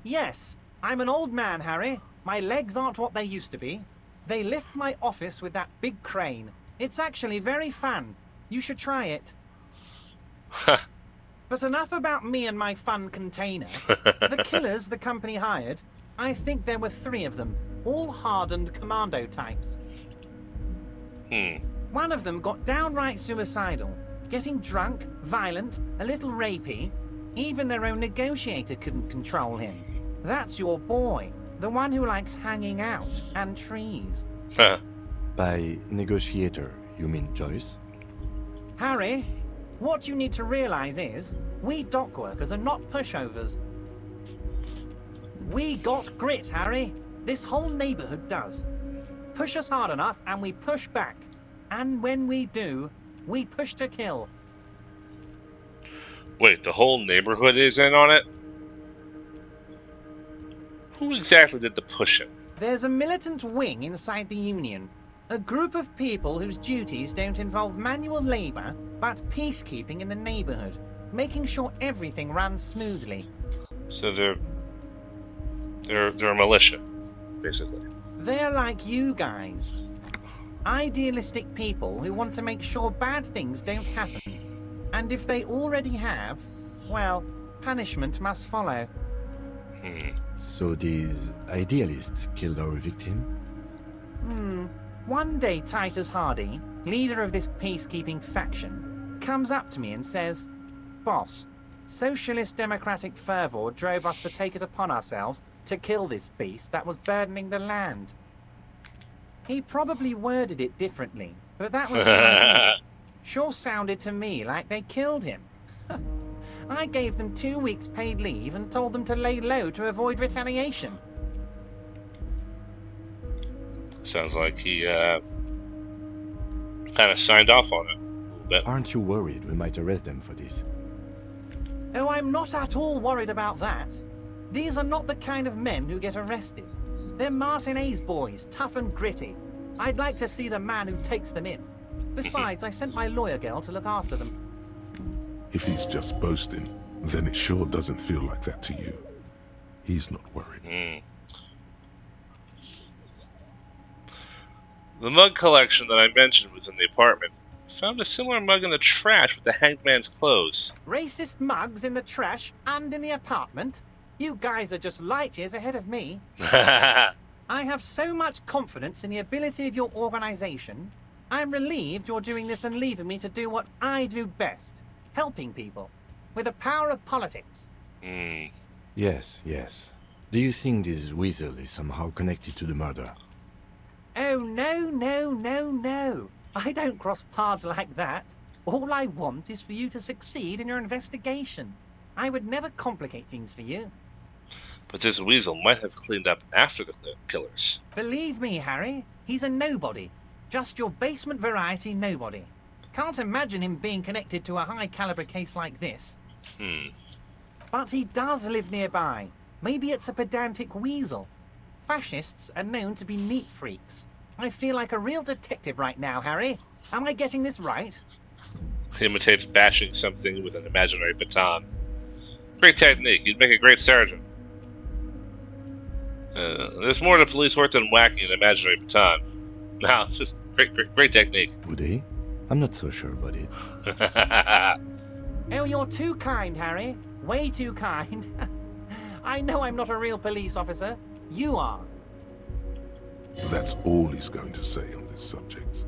Yes, I'm an old man, Harry. My legs aren't what they used to be. They lift my office with that big crane. It's actually very fun. You should try it. But enough about me and my fun container. The killers the company hired, I think there were 3 of them, all hardened commando types. One of them got downright suicidal, getting drunk, violent, a little rapey. Even their own negotiator couldn't control him. That's your boy, the one who likes hanging out and trees.
By negotiator, you mean Joyce?
Harry, what you need to realize is, we dock workers are not pushovers. We got grit, Harry. This whole neighborhood does. Push us hard enough and we push back. And when we do, we push to kill.
Wait, the whole neighborhood is in on it? Who exactly did the pushing?
There's a militant wing inside the Union. A group of people whose duties don't involve manual labor, but peacekeeping in the neighborhood, making sure everything runs smoothly.
So they're a militia, basically.
They're like you guys. Idealistic people who want to make sure bad things don't happen. And if they already have, well, punishment must follow.
So these idealists killed our victim?
One day Titus Hardy, leader of this peacekeeping faction, comes up to me and says, "Boss, socialist democratic fervor drove us to take it upon ourselves to kill this beast that was burdening the land." He probably worded it differently, but that was the idea. Sure sounded to me like they killed him. I gave them 2 weeks paid leave and told them to lay low to avoid retaliation.
Sounds like he kind of signed off on it a little bit.
Aren't you worried we might arrest them for this?
Oh, I'm not at all worried about that. These are not the kind of men who get arrested. They're Martinez boys, tough and gritty. I'd like to see the man who takes them in. Besides, I sent my lawyer girl to look after them.
If he's just boasting, then it sure doesn't feel like that to you. He's not worried.
The mug collection that I mentioned was in the apartment. Found a similar mug in the trash with the hanged man's clothes.
Racist mugs in the trash and in the apartment? You guys are just light years ahead of me. I have so much confidence in the ability of your organization. I'm relieved you're doing this and leaving me to do what I do best. Helping people. With the power of politics.
Yes, yes. Do you think this weasel is somehow connected to the murder?
Oh, no. I don't cross paths like that. All I want is for you to succeed in your investigation. I would never complicate things for you.
But this weasel might have cleaned up after the killers.
Believe me, Harry, he's a nobody. Just your basement variety nobody. Can't imagine him being connected to a high-caliber case like this. But he does live nearby. Maybe it's a pedantic weasel. Fascists are known to be neat freaks. I feel like a real detective right now, Harry. Am I getting this right?
He imitates bashing something with an imaginary baton. Great technique. You'd make a great sergeant. There's more to police work than whacking an imaginary baton. No, it's just great technique.
Would he? I'm not so sure about it.
Oh, you're too kind, Harry. Way too kind. I know I'm not a real police officer. You are.
That's all he's going to say on this subject.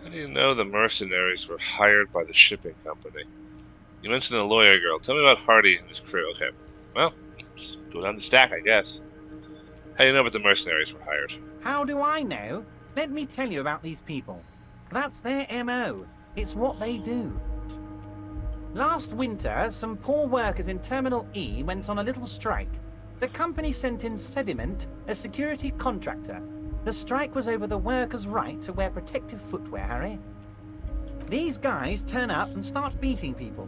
How do you know the mercenaries were hired by the shipping company? You mentioned the lawyer girl. Tell me about Hardy and his crew. Okay. Well, just go down the stack, I guess. How do you know about the mercenaries were hired?
How do I know? Let me tell you about these people. That's their MO. It's what they do. Last winter, some poor workers in Terminal E went on a little strike. The company sent in Sediment, a security contractor. The strike was over the workers' right to wear protective footwear, Harry. These guys turn up and start beating people.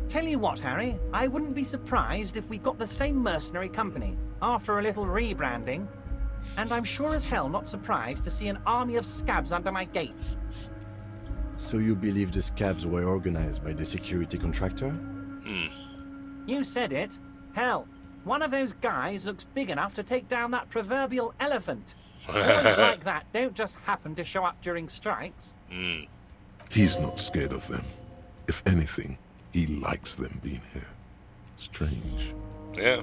Tell you what, Harry, I wouldn't be surprised if we got the same mercenary company after a little rebranding. And I'm sure as hell not surprised to see an army of scabs under my gates.
So you believe the scabs were organized by the security contractor?
You said it. Hell, one of those guys looks big enough to take down that proverbial elephant. Boys like that don't just happen to show up during strikes.
He's not scared of them. If anything, he likes them being here. Strange.
Yeah.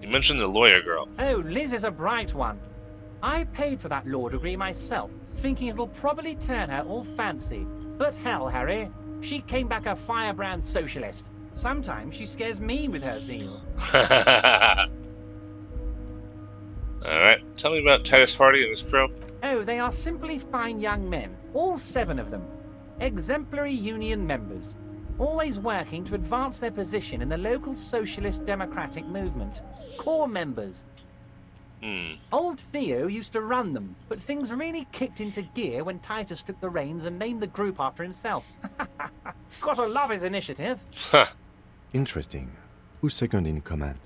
You mentioned the lawyer girl.
Oh, Liz is a bright one. I paid for that law degree myself, thinking it'll probably turn her all fancy. But hell, Harry, she came back a firebrand socialist. Sometimes she scares me with her zeal.
Alright, tell me about Titus Hardy and his crew.
Oh, they are simply fine young men, all 7 of them. Exemplary union members, always working to advance their position in the local socialist democratic movement. Core members. Old Theo used to run them, but things really kicked into gear when Titus took the reins and named the group after himself. Gotta love his initiative.
Interesting. Who's second in command?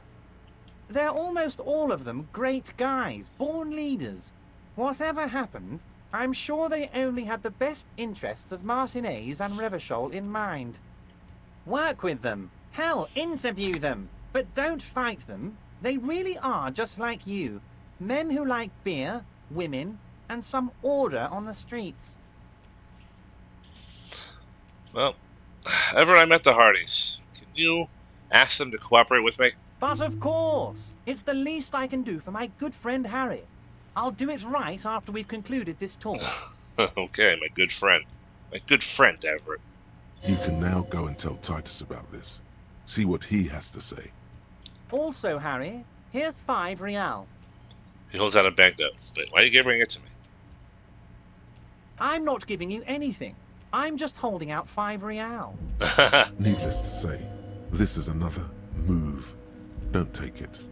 They're almost all of them great guys, born leaders. Whatever happened, I'm sure they only had the best interests of Martinez and Revachol in mind. Work with them. Hell, interview them. But don't fight them. They really are just like you. Men who like beer, women, and some order on the streets.
Well, ever I met the Hardys, can you ask them to cooperate with me?
But of course, it's the least I can do for my good friend Harry. I'll do it right after we've concluded this talk.
Okay, my good friend. My good friend, Evrart.
You can now go and tell Titus about this. See what he has to say.
Also, Harry, here's 5 real.
He holds out a banknote. Wait, why are you giving it to me?
I'm not giving you anything. I'm just holding out 5 real.
Needless to say, this is another move. Don't take it.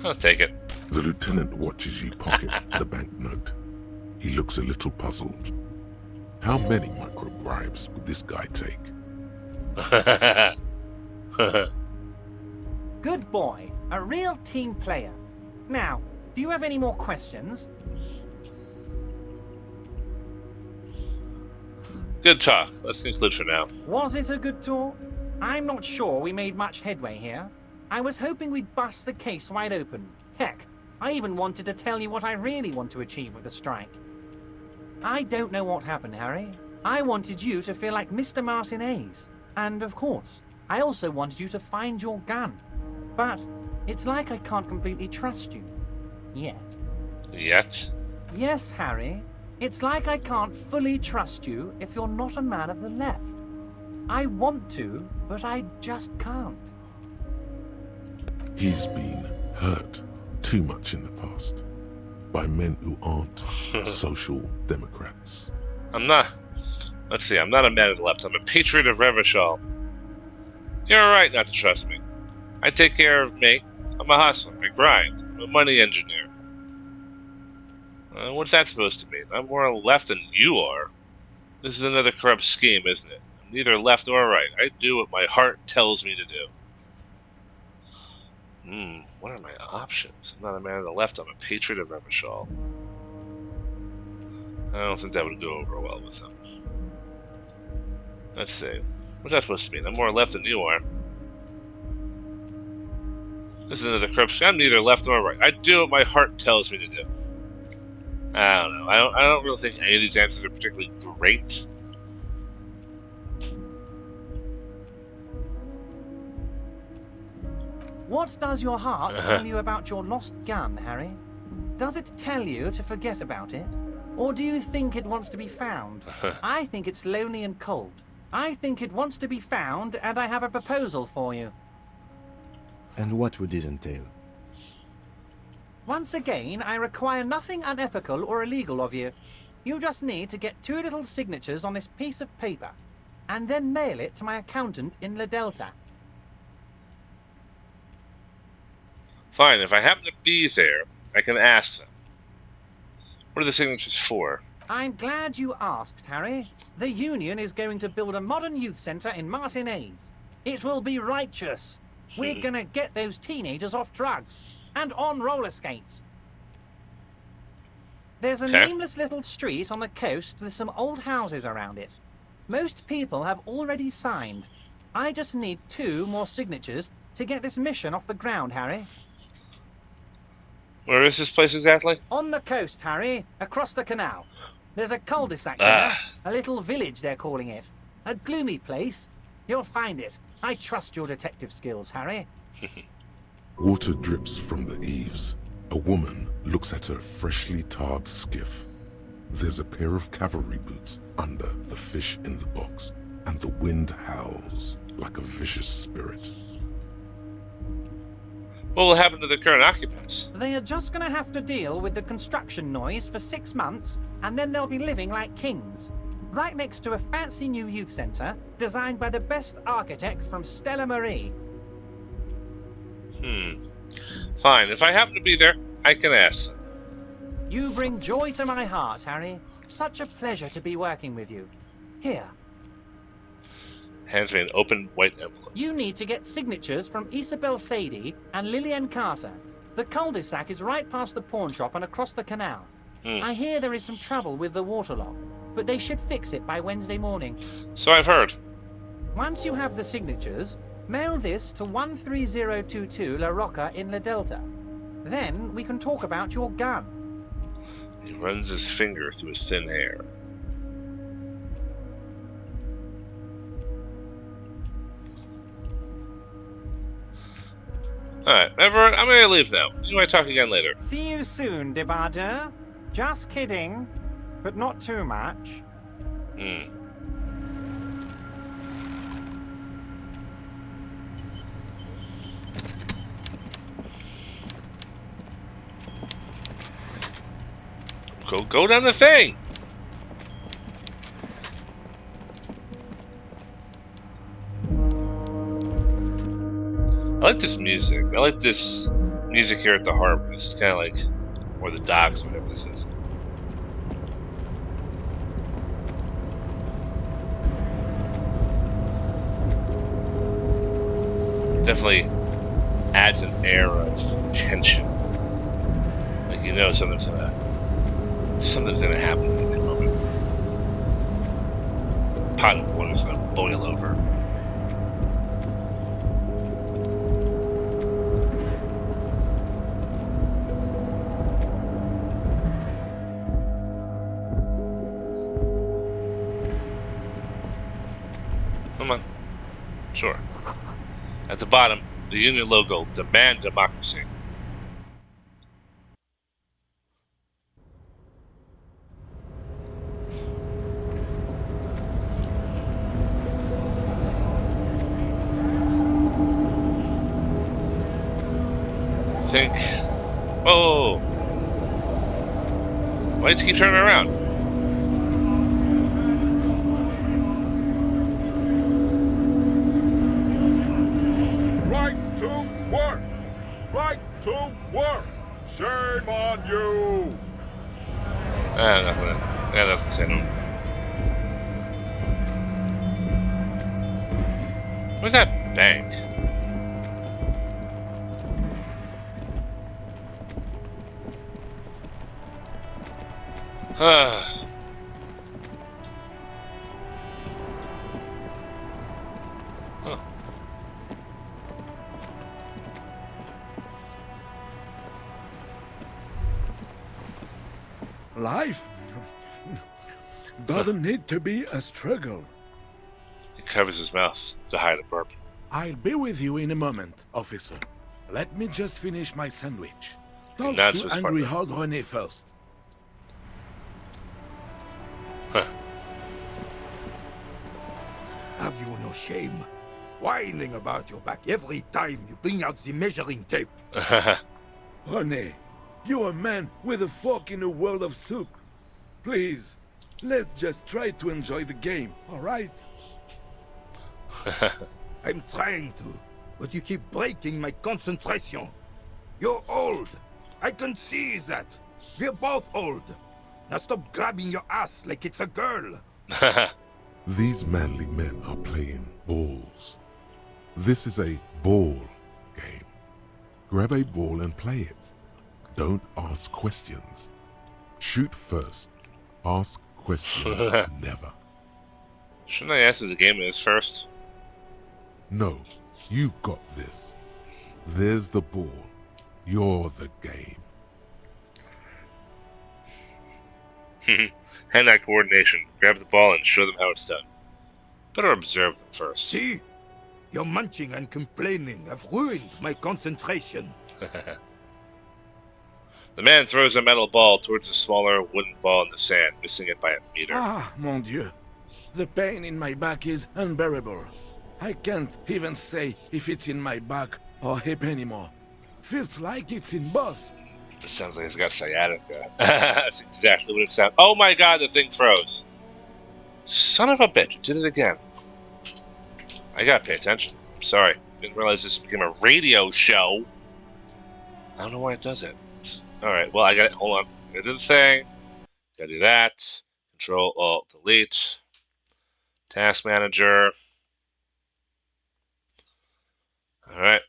I'll take it.
The lieutenant watches you pocket the banknote. He looks a little puzzled. How many micro bribes would this guy take?
Good boy. A real team player. Now, do you have any more questions?
Good talk. Let's conclude for now.
Was it a good talk? I'm not sure we made much headway here. I was hoping we'd bust the case wide open. Heck, I even wanted to tell you what I really want to achieve with the strike. I don't know what happened, Harry. I wanted you to feel like Mr. Martinez. And of course, I also wanted you to find your gun. But it's like I can't completely trust you. Yet.
Yet?
Yes, Harry. It's like I can't fully trust you if you're not a man of the left. I want to, but I just can't.
He's been hurt too much in the past by men who aren't social democrats.
I'm not a man of the left. I'm a patriot of Revachol. You're right not to trust me. I take care of me. I'm a hustler. I grind. I'm a money engineer. What's that supposed to mean? I'm more left than you are. This is another corrupt scheme, isn't it? I'm neither left or right. I do what my heart tells me to do. What are my options? I'm not a man of the left. I'm a patriot of Revachol. I don't think that would go over well with him. Let's see. What's that supposed to mean? I'm more left than you are. This is another corrupt scheme. I'm neither left nor right. I do what my heart tells me to do. I don't know. I don't really think any of these answers are particularly great.
What does your heart tell you about your lost gun, Harry? Does it tell you to forget about it? Or do you think it wants to be found? I think it's lonely and cold. I think it wants to be found, and I have a proposal for you.
And what would this entail?
Once again, I require nothing unethical or illegal of you. You just need to get 2 little signatures on this piece of paper, and then mail it to my accountant in La Delta.
Fine, if I happen to be there, I can ask them. What are the signatures for?
I'm glad you asked, Harry. The Union is going to build a modern youth centre in Martinez. It will be righteous. We're gonna get those teenagers off drugs and on roller skates. There's a nameless little street on the coast with some old houses around it. Most people have already signed. I just need 2 more signatures to get this mission off the ground, Harry.
Where is this place exactly?
On the coast, Harry, across the canal. There's a cul-de-sac there, a little village they're calling it. A gloomy place. You'll find it. I trust your detective skills, Harry.
Water drips from the eaves. A woman looks at her freshly tarred skiff. There's a pair of cavalry boots under the fish in the box, and the wind howls like a vicious spirit.
What will happen to the current occupants?
They are just going to have to deal with the construction noise for 6 months, and then they'll be living like kings. Right next to a fancy new youth centre, designed by the best architects from Stella Marie.
Fine, if I happen to be there, I can ask them.
You bring joy to my heart, Harry. Such a pleasure to be working with you. Here.
Hands me an open white envelope.
You need to get signatures from Isabel Sadie and Lillian Carter. The cul-de-sac is right past the pawn shop and across the canal. I hear there is some trouble with the water lock, but they should fix it by Wednesday morning.
So I've heard.
Once you have the signatures, mail this to 13022 La Rocca in La Delta. Then we can talk about your gun.
He runs his finger through his thin hair. Alright, Evrart, I'm gonna leave now. You might talk again later.
See you soon, Debardeur. Just kidding, but not too much.
Go down the thing! I like this music. I like this music here at the harbor. This is kind of like, or the docks, whatever this is. Definitely adds an air of tension. Like you know something's gonna happen in any moment. The pot of water's gonna boil over. Come on. Sure. At the bottom, the Union logo, Demand Democracy. Whoa! Why did you keep turning around?
Right to work! Right to work! Shame on you!
I got nothing to say to him. Where's that bank?
Life doesn't need to be a struggle.
He covers his mouth to hide a burp.
I'll be with you in a moment, officer. Let me just finish my sandwich. Talk
Nods
to
his
Angry
partner.
Hog René first.
Have you no shame? Whining about your back every time you bring out the measuring tape.
René, You're a man with a fork in a world of soup. Please, let's just try to enjoy the game, alright?
I'm trying to, but you keep breaking my concentration. You're old. I can see that. We're both old. Now stop grabbing your ass like it's a girl.
These manly men are playing balls. This is a ball game. Grab a ball and play it. Don't ask questions. Shoot first. Ask questions never.
Shouldn't I ask if the game is first?
No, you got this. There's the ball. You're the game.
Hand-eye coordination. Grab the ball and show them how it's done. Better observe them first.
See? Your munching and complaining have ruined my concentration.
The man throws a metal ball towards a smaller wooden ball in the sand, missing it by a meter.
Ah, mon Dieu. The pain in my back is unbearable. I can't even say if it's in my back or hip anymore. Feels like it's in both.
It sounds like he's got sciatica. That's exactly what it sounds. Oh my god, the thing froze. Son of a bitch, it did it again. I gotta pay attention. I'm sorry. Didn't realize this became a radio show. I don't know why it does it. Alright, well, I got it. Hold on. I gotta do the thing. Gotta do that. Control, Alt, Delete. Task Manager. Alright.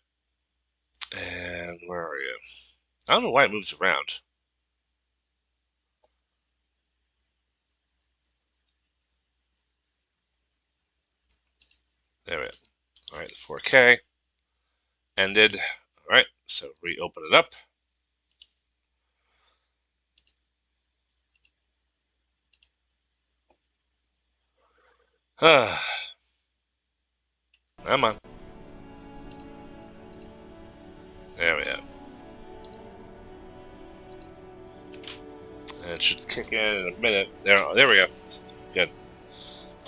And where are you? I don't know why it moves around. There we go. Alright, 4K. Ended. Alright, so reopen it up. Come on. There we go. And it should kick in a minute. There we go. Good.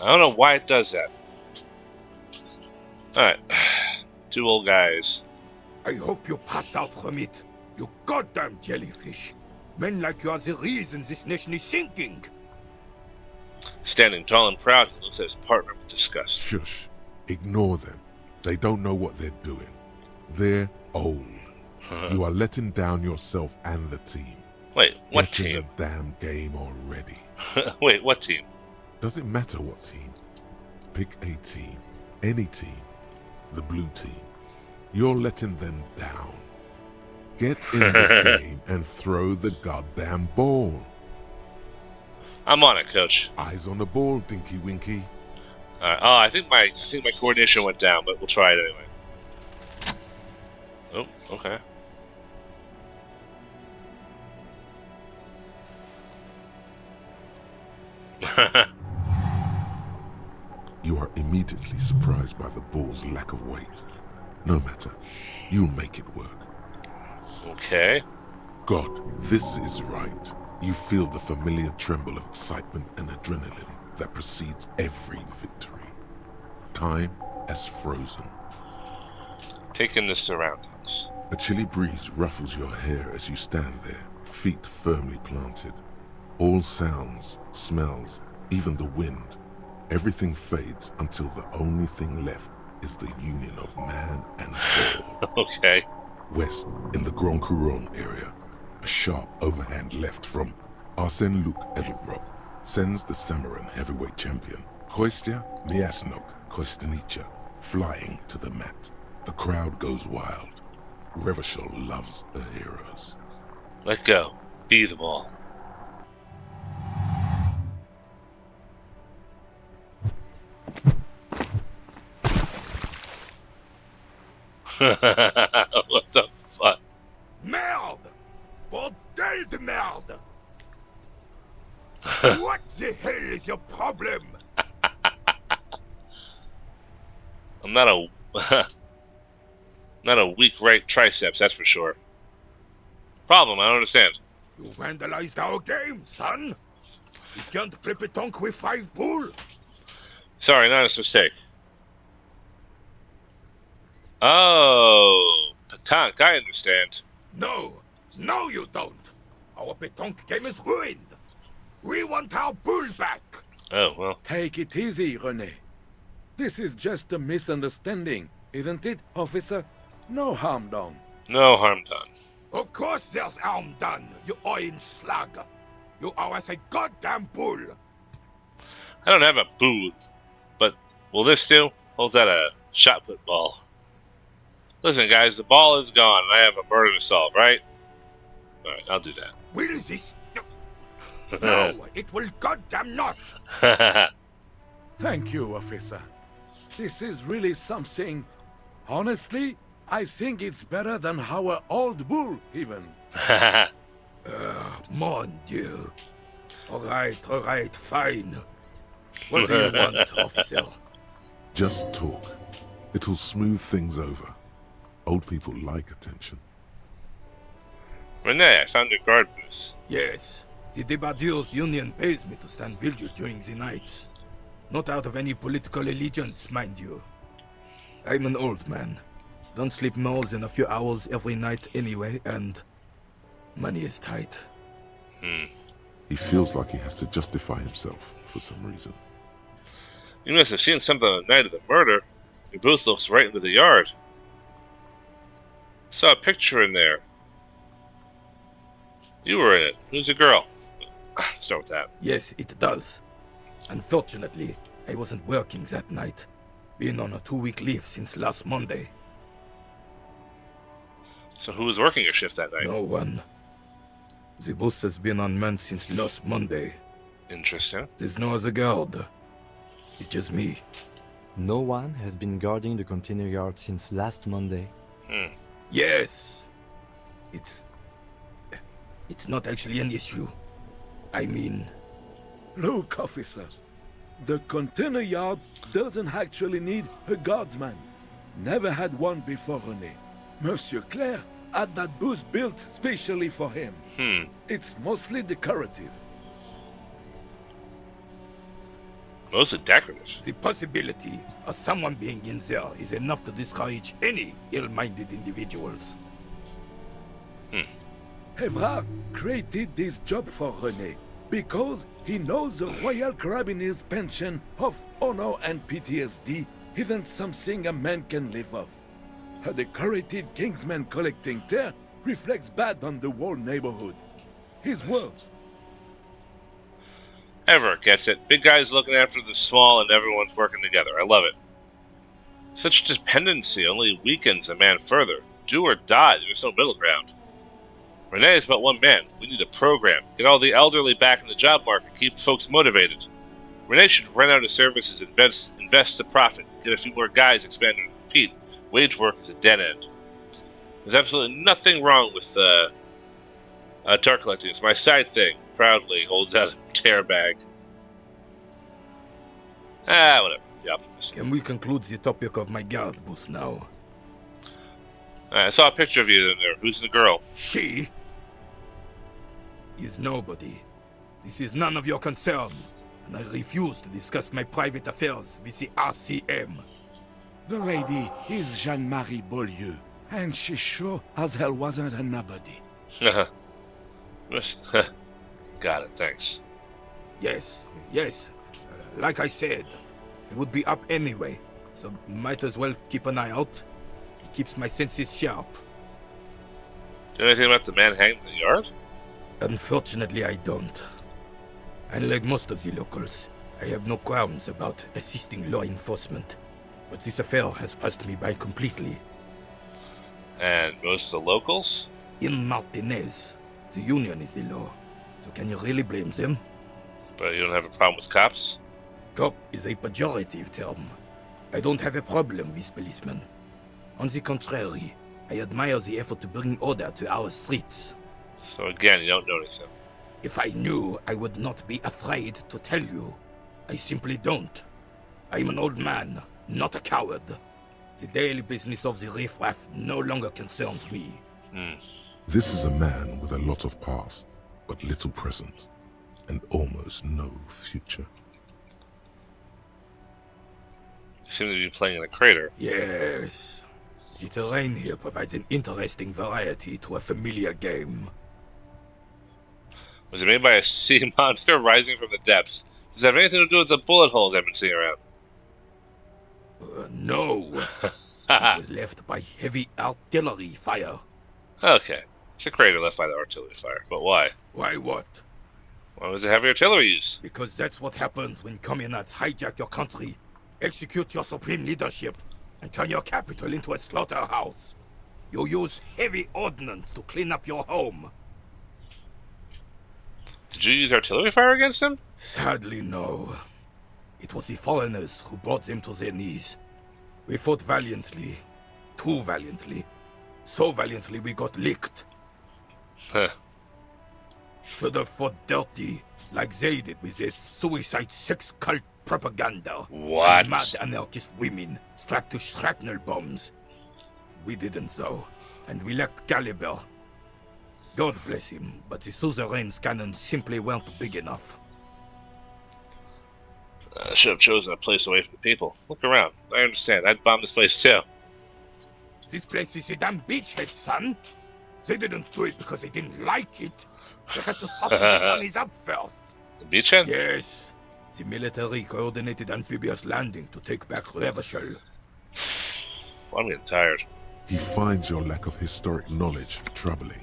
I don't know why it does that. Alright. Two old guys.
I hope you passed out from it. You goddamn jellyfish. Men like you are the reason this nation is sinking.
Standing tall and proud, he looks at his partner with disgust.
Shush. Ignore them. They don't know what they're doing. They're old. You are letting down yourself and the team.
Wait, what
Get in
team?
the damn game already.
Wait, what team?
Doesn't matter what team. Pick a team. Any team. The blue team. You're letting them down. Get in the game and throw the goddamn ball.
I'm on it, Coach.
Eyes on the ball, Dinky Winky.
Alright. Oh, I think my coordination went down, but we'll try it anyway. Oh, okay.
You are immediately surprised by the ball's lack of weight. No matter. You'll make it work.
Okay.
God, this is right. You feel the familiar tremble of excitement and adrenaline that precedes every victory. Time has frozen.
Take in the surroundings.
A chilly breeze ruffles your hair as you stand there, feet firmly planted. All sounds, smells, even the wind, everything fades until the only thing left is the union of man and ball.
Okay.
West, in the Grand Couronne area, a sharp overhand left from Arsène-Luc Evrart sends the Samaran heavyweight champion, Kostya Miasnok Kostanicha, flying to the mat. The crowd goes wild. Revachol loves her heroes.
Let go. Be the ball. What the fuck?
Merde! Bordel de merde! What the hell is your problem?
I'm not a not a weak right triceps, that's for sure. Problem, I don't understand.
You vandalized our game, son. You can't play pétanque with 5 bull.
Sorry, not a mistake. Oh, pétanque, I understand.
No, No, you don't. Our pétanque game is ruined. We want our bull back.
Oh, well.
Take it easy, René. This is just a misunderstanding, isn't it, officer? No harm done.
No harm done.
Of course there's harm done, you orange slug. You owe us a goddamn bull.
I don't have a bull, but will this do? Or is that a shot put ball? Listen, guys, the ball is gone, and I have a murder to solve, right? Alright, I'll do that.
Will this... No, it will goddamn not.
Thank you, officer. This is really something. Honestly, I think it's better than our old bull, even.
Mon Dieu. Alright, fine. What do you want, officer?
Just talk. It'll smooth things over. Old people like attention.
René, I found your guard booth.
Yes. The Debardeurs Union pays me to stand vigil during the nights. Not out of any political allegiance, mind you. I'm an old man. Don't sleep more than a few hours every night anyway, and money is tight.
He feels like he has to justify himself for some reason.
You must have seen something on the night of the murder. Your booth looks right into the yard. Saw a picture in there. You were in it. Who's the girl? Start with that.
Yes, it does. Unfortunately, I wasn't working that night. Been on a 2-week leave since last Monday.
So who was working your shift that night?
No one. The boss has been on man since last Monday.
Interesting.
There's no other guard. It's just me.
No one has been guarding the container yard since last Monday.
Yes. It's not actually an issue. I mean...
Look, officers. The container yard doesn't actually need a guardsman. Never had one before, René. Monsieur Claire had that booth built specially for him. It's mostly decorative.
Mostly decorative.
The possibility of someone being in there is enough to discourage any ill-minded individuals.
Evrart created this job for René because he knows the Royal Carabinier's pension of honor and PTSD isn't something a man can live off. A decorated Kingsman collecting tear reflects bad on the whole neighborhood. His words.
Evrart gets it. Big guys looking after the small and everyone's working together. I love it. Such dependency only weakens a man further. Do or die. There's no middle ground. René is but one man. We need a program. Get all the elderly back in the job market. Keep folks motivated. René should rent out his services, invest the profit. Get a few more guys, expand and compete. Wage work is a dead end. There's absolutely nothing wrong with tar collecting. It's my side thing. Proudly holds out a tear bag. Whatever. The optimist.
Can we conclude the topic of my guard booth now?
I saw a picture of you in there. Who's the girl?
She is nobody. This is none of your concern, and I refuse to discuss my private affairs with the RCM.
The lady is Jeanne-Marie Beaulieu, and she sure as hell wasn't a nobody.
Got it, thanks.
Yes. Like I said, I would be up anyway, so might as well keep an eye out. It keeps my senses sharp.
Do you know anything about the man hanged in the yard?
Unfortunately, I don't. Unlike most of the locals, I have no qualms about assisting law enforcement. But this affair has passed me by completely.
And most of the locals?
In Martinez, the union is the law. So can you really blame them?
But you don't have a problem with cops?
Cop is a pejorative term. I don't have a problem with policemen. On the contrary, I admire the effort to bring order to our streets.
So again, you don't notice him.
If I knew, I would not be afraid to tell you. I simply don't. I'm an old man, not a coward. The daily business of the riffraff no longer concerns me.
This is a man with a lot of past, but little present, and almost no future.
You seem to be playing in a crater.
Yes. The terrain here provides an interesting variety to a familiar game.
Was it made by a sea monster rising from the depths? Does it have anything to do with the bullet holes I've been seeing around?
No. It was left by heavy artillery fire.
Okay. It's a crater left by the artillery fire. But why?
Why what?
Why was it heavy artillery use?
Because that's what happens when communists hijack your country, execute your supreme leadership, and turn your capital into a slaughterhouse. You use heavy ordnance to clean up your home.
Did you use artillery fire against them?
Sadly, no. It was the foreigners who brought them to their knees. We fought valiantly. Too valiantly. So valiantly we got licked.
Huh.
Should have fought dirty, like they did with their suicide sex cult propaganda.
What?
And mad anarchist women strapped to shrapnel bombs. We didn't though, and we lacked caliber. God bless him, but the suzerain's cannons simply weren't big enough.
I should have chosen a place away from the people. Look around. I understand. I'd bomb this place too.
This place is a damn beachhead, son. They didn't do it because they didn't like it. They had to soften the tongues up first.
The beachhead?
Yes. The military coordinated amphibious landing to take back Revachol.
I'm getting tired.
He finds your lack of historic knowledge troubling,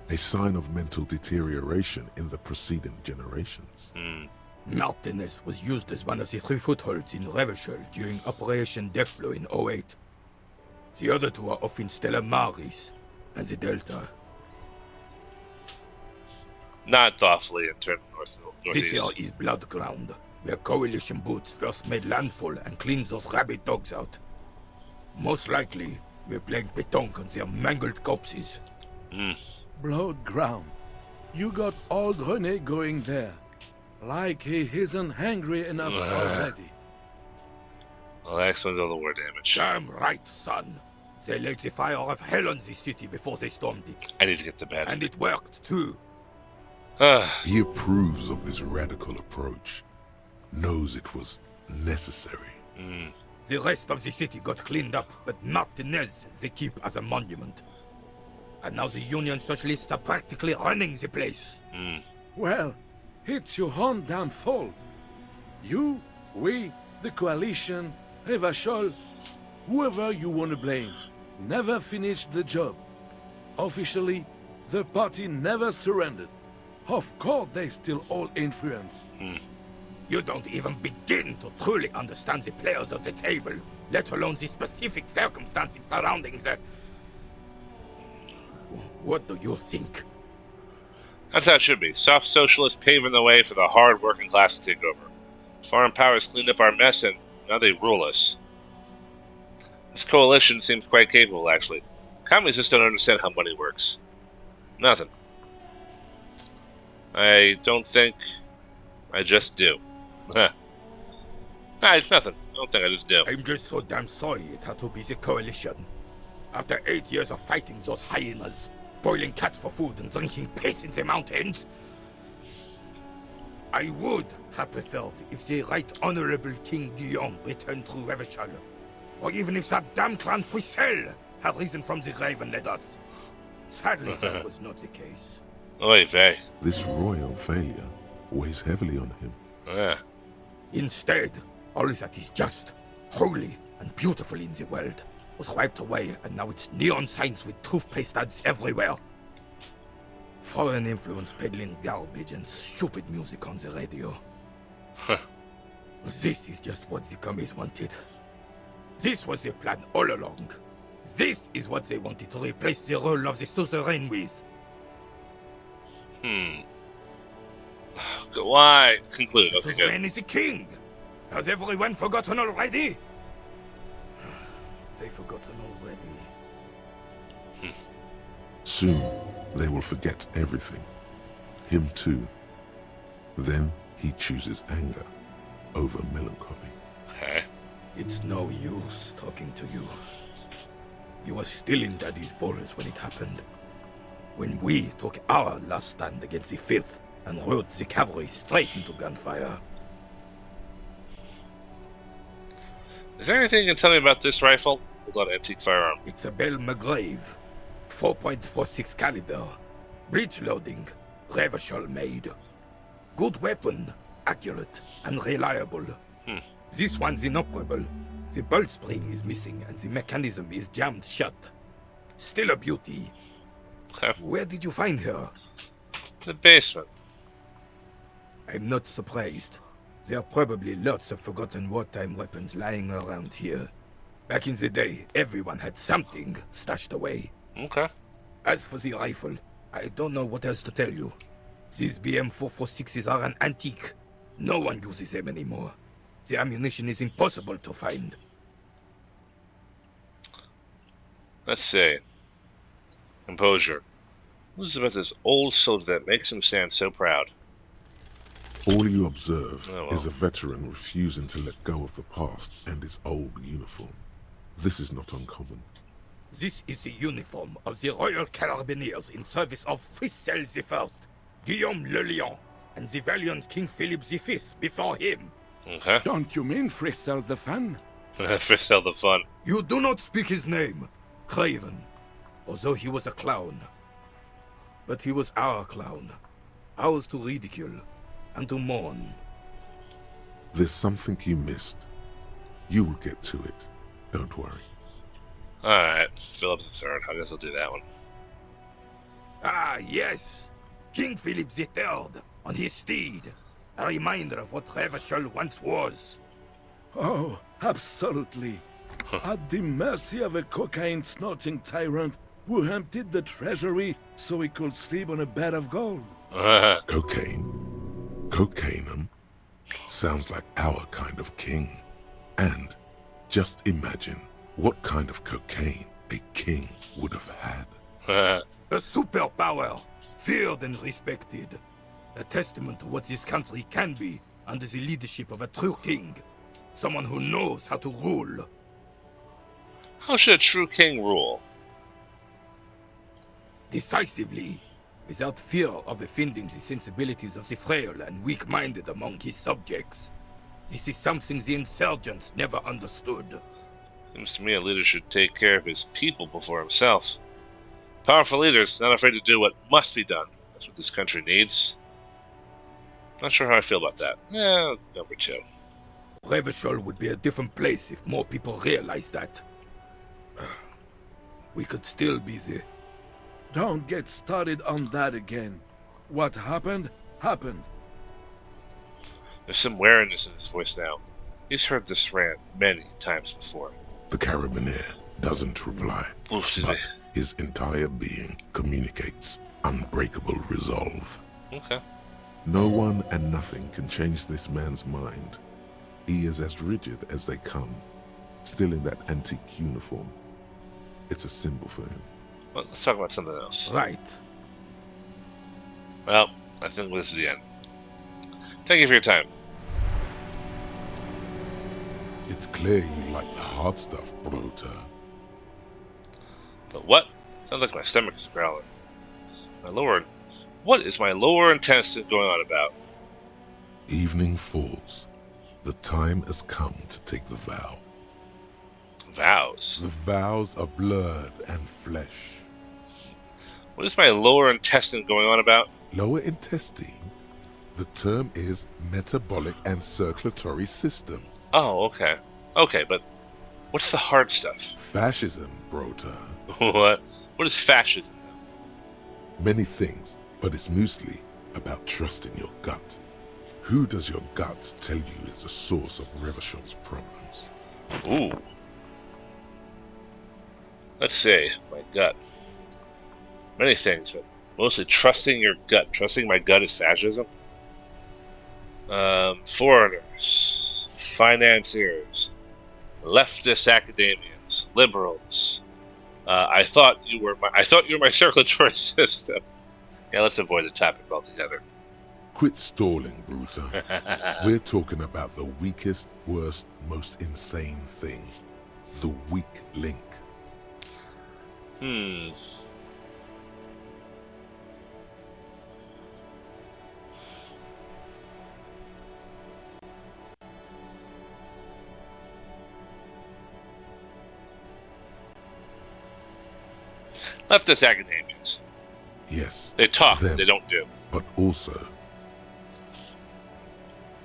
a sign of mental deterioration in the preceding generations.
Martinez was used as one of the 3 footholds in Revachol during Operation Deathblow in 08. The other 2 are off in Stella Maris and the Delta.
Not thoughtfully and turn northeast.
This here is Blood Ground, where coalition boots first made landfall and cleaned those rabid dogs out. Most likely, we're playing pétanque on their mangled corpses.
Blood ground. You got old René going there. Like he isn't hungry enough already.
Well, that explains all the war damage.
Damn right, son. They laid the fire of hell on the city before they stormed it.
I need to get to bed.
And it worked, too.
He approves of this radical approach, knows it was necessary.
The rest of the city got cleaned up, but Martinez they keep as a monument. And now the Union Socialists are practically running the place.
Well, it's your own damn fault. You, we, the coalition, Revachol, whoever you want to blame, never finished the job. Officially, the party never surrendered. Of course they still hold influence.
You don't even begin to truly understand the players at the table, let alone the specific circumstances surrounding the... What do you think?
That's how it should be. Soft socialists paving the way for the hard working class to take over. Foreign powers cleaned up our mess and now they rule us. This coalition seems quite capable, actually. Communists just don't understand how money works. Nothing. I don't think... I just do. Nah, it's nothing. I don't think I just do.
I'm just so damn sorry it had to be the coalition. After 8 years of fighting those hyenas, boiling cats for food and drinking piss in the mountains, I would have preferred if the Right Honorable King Guillaume returned through Revachol, or even if that damn clan Frisel had risen from the grave and led us. Sadly, that was not the case.
Oy vey.
This royal failure weighs heavily on him.
Yeah.
Instead, all that is just, holy, and beautiful in the world was wiped away, and now it's neon signs with toothpaste ads everywhere. Foreign influence peddling garbage and stupid music on the radio. This is just what the commies wanted. This was their plan all along. This is what they wanted to replace the role of the suzerain with.
Why? Conclude. Okay,
Suzerain
good.
is the king. Has everyone forgotten already? They forgotten already.
Soon, they will forget everything. Him too. Then he chooses anger over melancholy.
Okay.
It's no use talking to you. You were still in Daddy's borders when it happened. When we took our last stand against the Fifth and rode the cavalry straight into gunfire.
Is there anything you can tell me about this rifle? Hold on, antique firearm.
It's a Bell McGrave. 4.46 caliber. Breech loading. Revachol made. Good weapon. Accurate and reliable. This one's inoperable. The bolt spring is missing and the mechanism is jammed shut. Still a beauty.
Okay.
Where did you find her?
The basement.
I'm not surprised. There are probably lots of forgotten wartime weapons lying around here. Back in the day, everyone had something stashed away.
Okay.
As for the rifle, I don't know what else to tell you. These BM-446s are an antique. No one uses them anymore. The ammunition is impossible to find.
Let's see. Composure. Who's about this old soldier that makes him stand so proud?
All you observe
Oh, well.
is a veteran refusing to let go of the past and his old uniform. This is not uncommon.
This is the uniform of the Royal Carabineers in service of Frissel I, Guillaume Le Lion, and the valiant King Philip V before him.
Okay.
Don't you mean Frissel the Fun?
Frissel the Fun.
You do not speak his name, Craven, although he was a clown. But he was our clown, ours to ridicule and to mourn.
There's something you missed. You will get to it. Don't worry.
Alright, Philip III. I guess I'll do that one.
Ah, yes! King Philip III, on his steed. A reminder of what Revachol once was.
Oh, absolutely. At the mercy of a cocaine-snorting tyrant who emptied the treasury so he could sleep on a bed of gold.
Cocaine? Cocainum? Sounds like our kind of king. And just imagine what kind of cocaine a king would have had.
A superpower, feared and respected. A testament to what this country can be under the leadership of a true king. Someone who knows how to rule.
How should a true king rule?
Decisively, without fear of offending the sensibilities of the frail and weak-minded among his subjects. This is something the insurgents never understood.
Seems to me a leader should take care of his people before himself. Powerful leaders, not afraid to do what must be done. That's what this country needs. Not sure how I feel about that. Number 2.
Revachol would be a different place if more people realized that. We could still be there.
Don't get started on that again. What happened, happened.
There's some wariness in his voice now. He's heard this rant many times before.
The Carabineer doesn't reply, but his entire being communicates unbreakable resolve.
Okay.
No one and nothing can change this man's mind. He is as rigid as they come, still in that antique uniform. It's a symbol for him.
Well, let's talk about something else.
Right.
Well, I think this is the end. Thank you for your time.
It's clear you like the hard stuff, Brota.
But what? Sounds like my stomach is growling. What is my lower intestine going on about?
Evening falls. The time has come to take the vow.
Vows?
The vows are blood and flesh.
What is my lower intestine going on about?
Lower intestine? The term is metabolic and circulatory system.
Oh, okay. Okay, but what's the hard stuff?
Fascism, Brota.
What? What is fascism?
Many things, but it's mostly about trusting your gut. Who does your gut tell you is the source of Revachol's problems?
Ooh. Let's see, my gut. Many things, but mostly trusting your gut. Trusting my gut is fascism? Foreigners, financiers, leftist academians, liberals. I thought you were my circulatory system. Yeah, let's avoid the topic altogether.
Quit stalling, Bruta. We're talking about the weakest, worst, most insane thing. The weak link.
Not the Zaganamians.
Yes.
They talk,
them,
but they don't do.
But also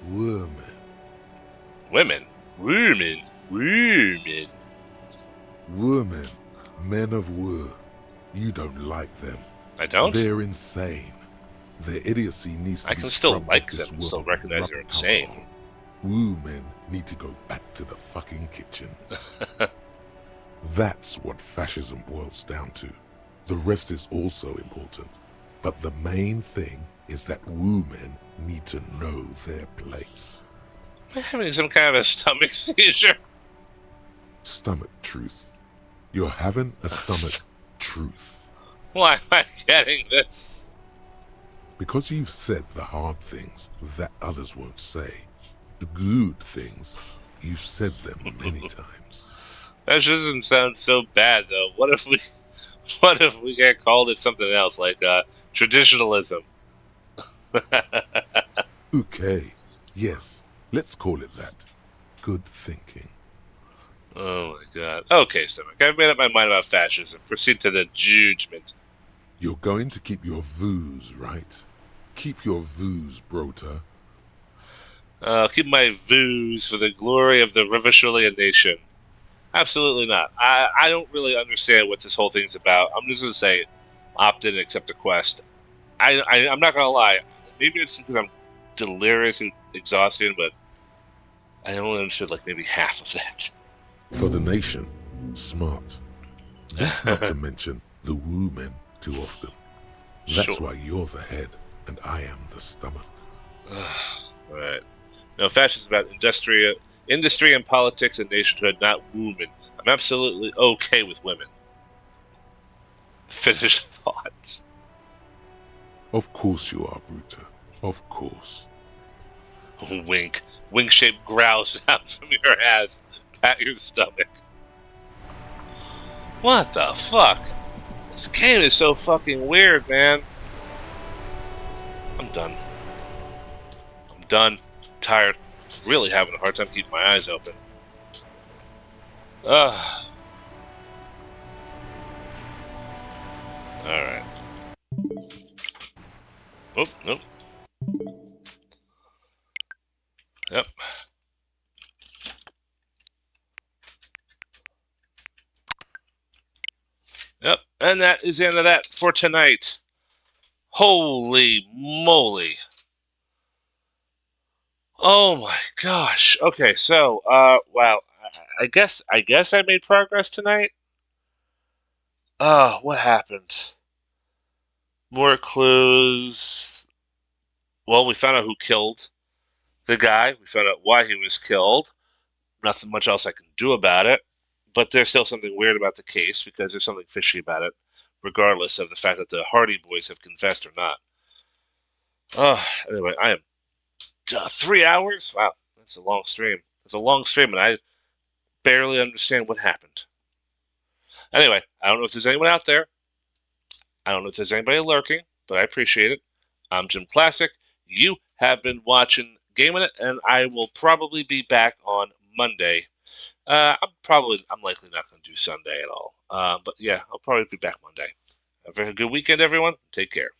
women.
Women? Women. Women.
Women. Men of Wur. You don't like them.
I don't?
They're insane. Their idiocy needs to
I
be
can still
scrubbed
like
off
them
this
and still
world
recognize
with
they're
rubbing
insane.
alcohol. Woo men need to go back to the fucking kitchen. That's what fascism boils down to. The rest is also important. But the main thing is that woo men need to know their place.
I'm having some kind of a stomach seizure.
Stomach truth. You're having a stomach truth.
Why am I getting this?
Because you've said the hard things that others won't say. The good things, you've said them many times.
That doesn't sound so bad, though. What if we get called it something else, like traditionalism?
Okay, yes, let's call it that. Good thinking.
Oh my god. Okay, Stomach, I've made up my mind about fascism. Proceed to the judgment.
You're going to keep your views, right? Keep your views, Brota.
I'll keep my views for the glory of the Rivisholian nation. Absolutely not. I don't really understand what this whole thing's about. I'm just going to say opt in and accept the quest. I'm not going to lie. Maybe it's because I'm delirious and exhausted, but I only understood like maybe half of that.
For the nation, smart. That's not to mention the woo men too often. That's
Sure.
why you're the head and I am the stomach.
Right. No, fascism is about industry and politics and nationhood, not women. I'm absolutely okay with women. Finish thoughts.
Of course you are, Bruta. Of course.
Wink. Wing-shaped growl sounds from your ass. Pat your stomach. What the fuck? This game is so fucking weird, man. I'm done. I'm tired. Really having a hard time keeping my eyes open. Alright. Oh, nope. Yep. Yep, and that is the end of that for tonight. Holy moly. Oh my gosh. Okay, so, wow. I guess I made progress tonight. What happened? More clues. Well, we found out who killed the guy. We found out why he was killed. Nothing much else I can do about it. But there's still something weird about the case because there's something fishy about it, regardless of the fact that the Hardy Boys have confessed or not. Anyway, I am 3 hours? Wow, that's a long stream. It's a long stream, and I barely understand what happened. Anyway, I don't know if there's anyone out there. I don't know if there's anybody lurking, but I appreciate it. I'm Jim Classic. You have been watching Gaming It, and I will probably be back on Monday. I'm likely not going to do Sunday at all. But yeah, I'll probably be back Monday. Have a good weekend, everyone. Take care.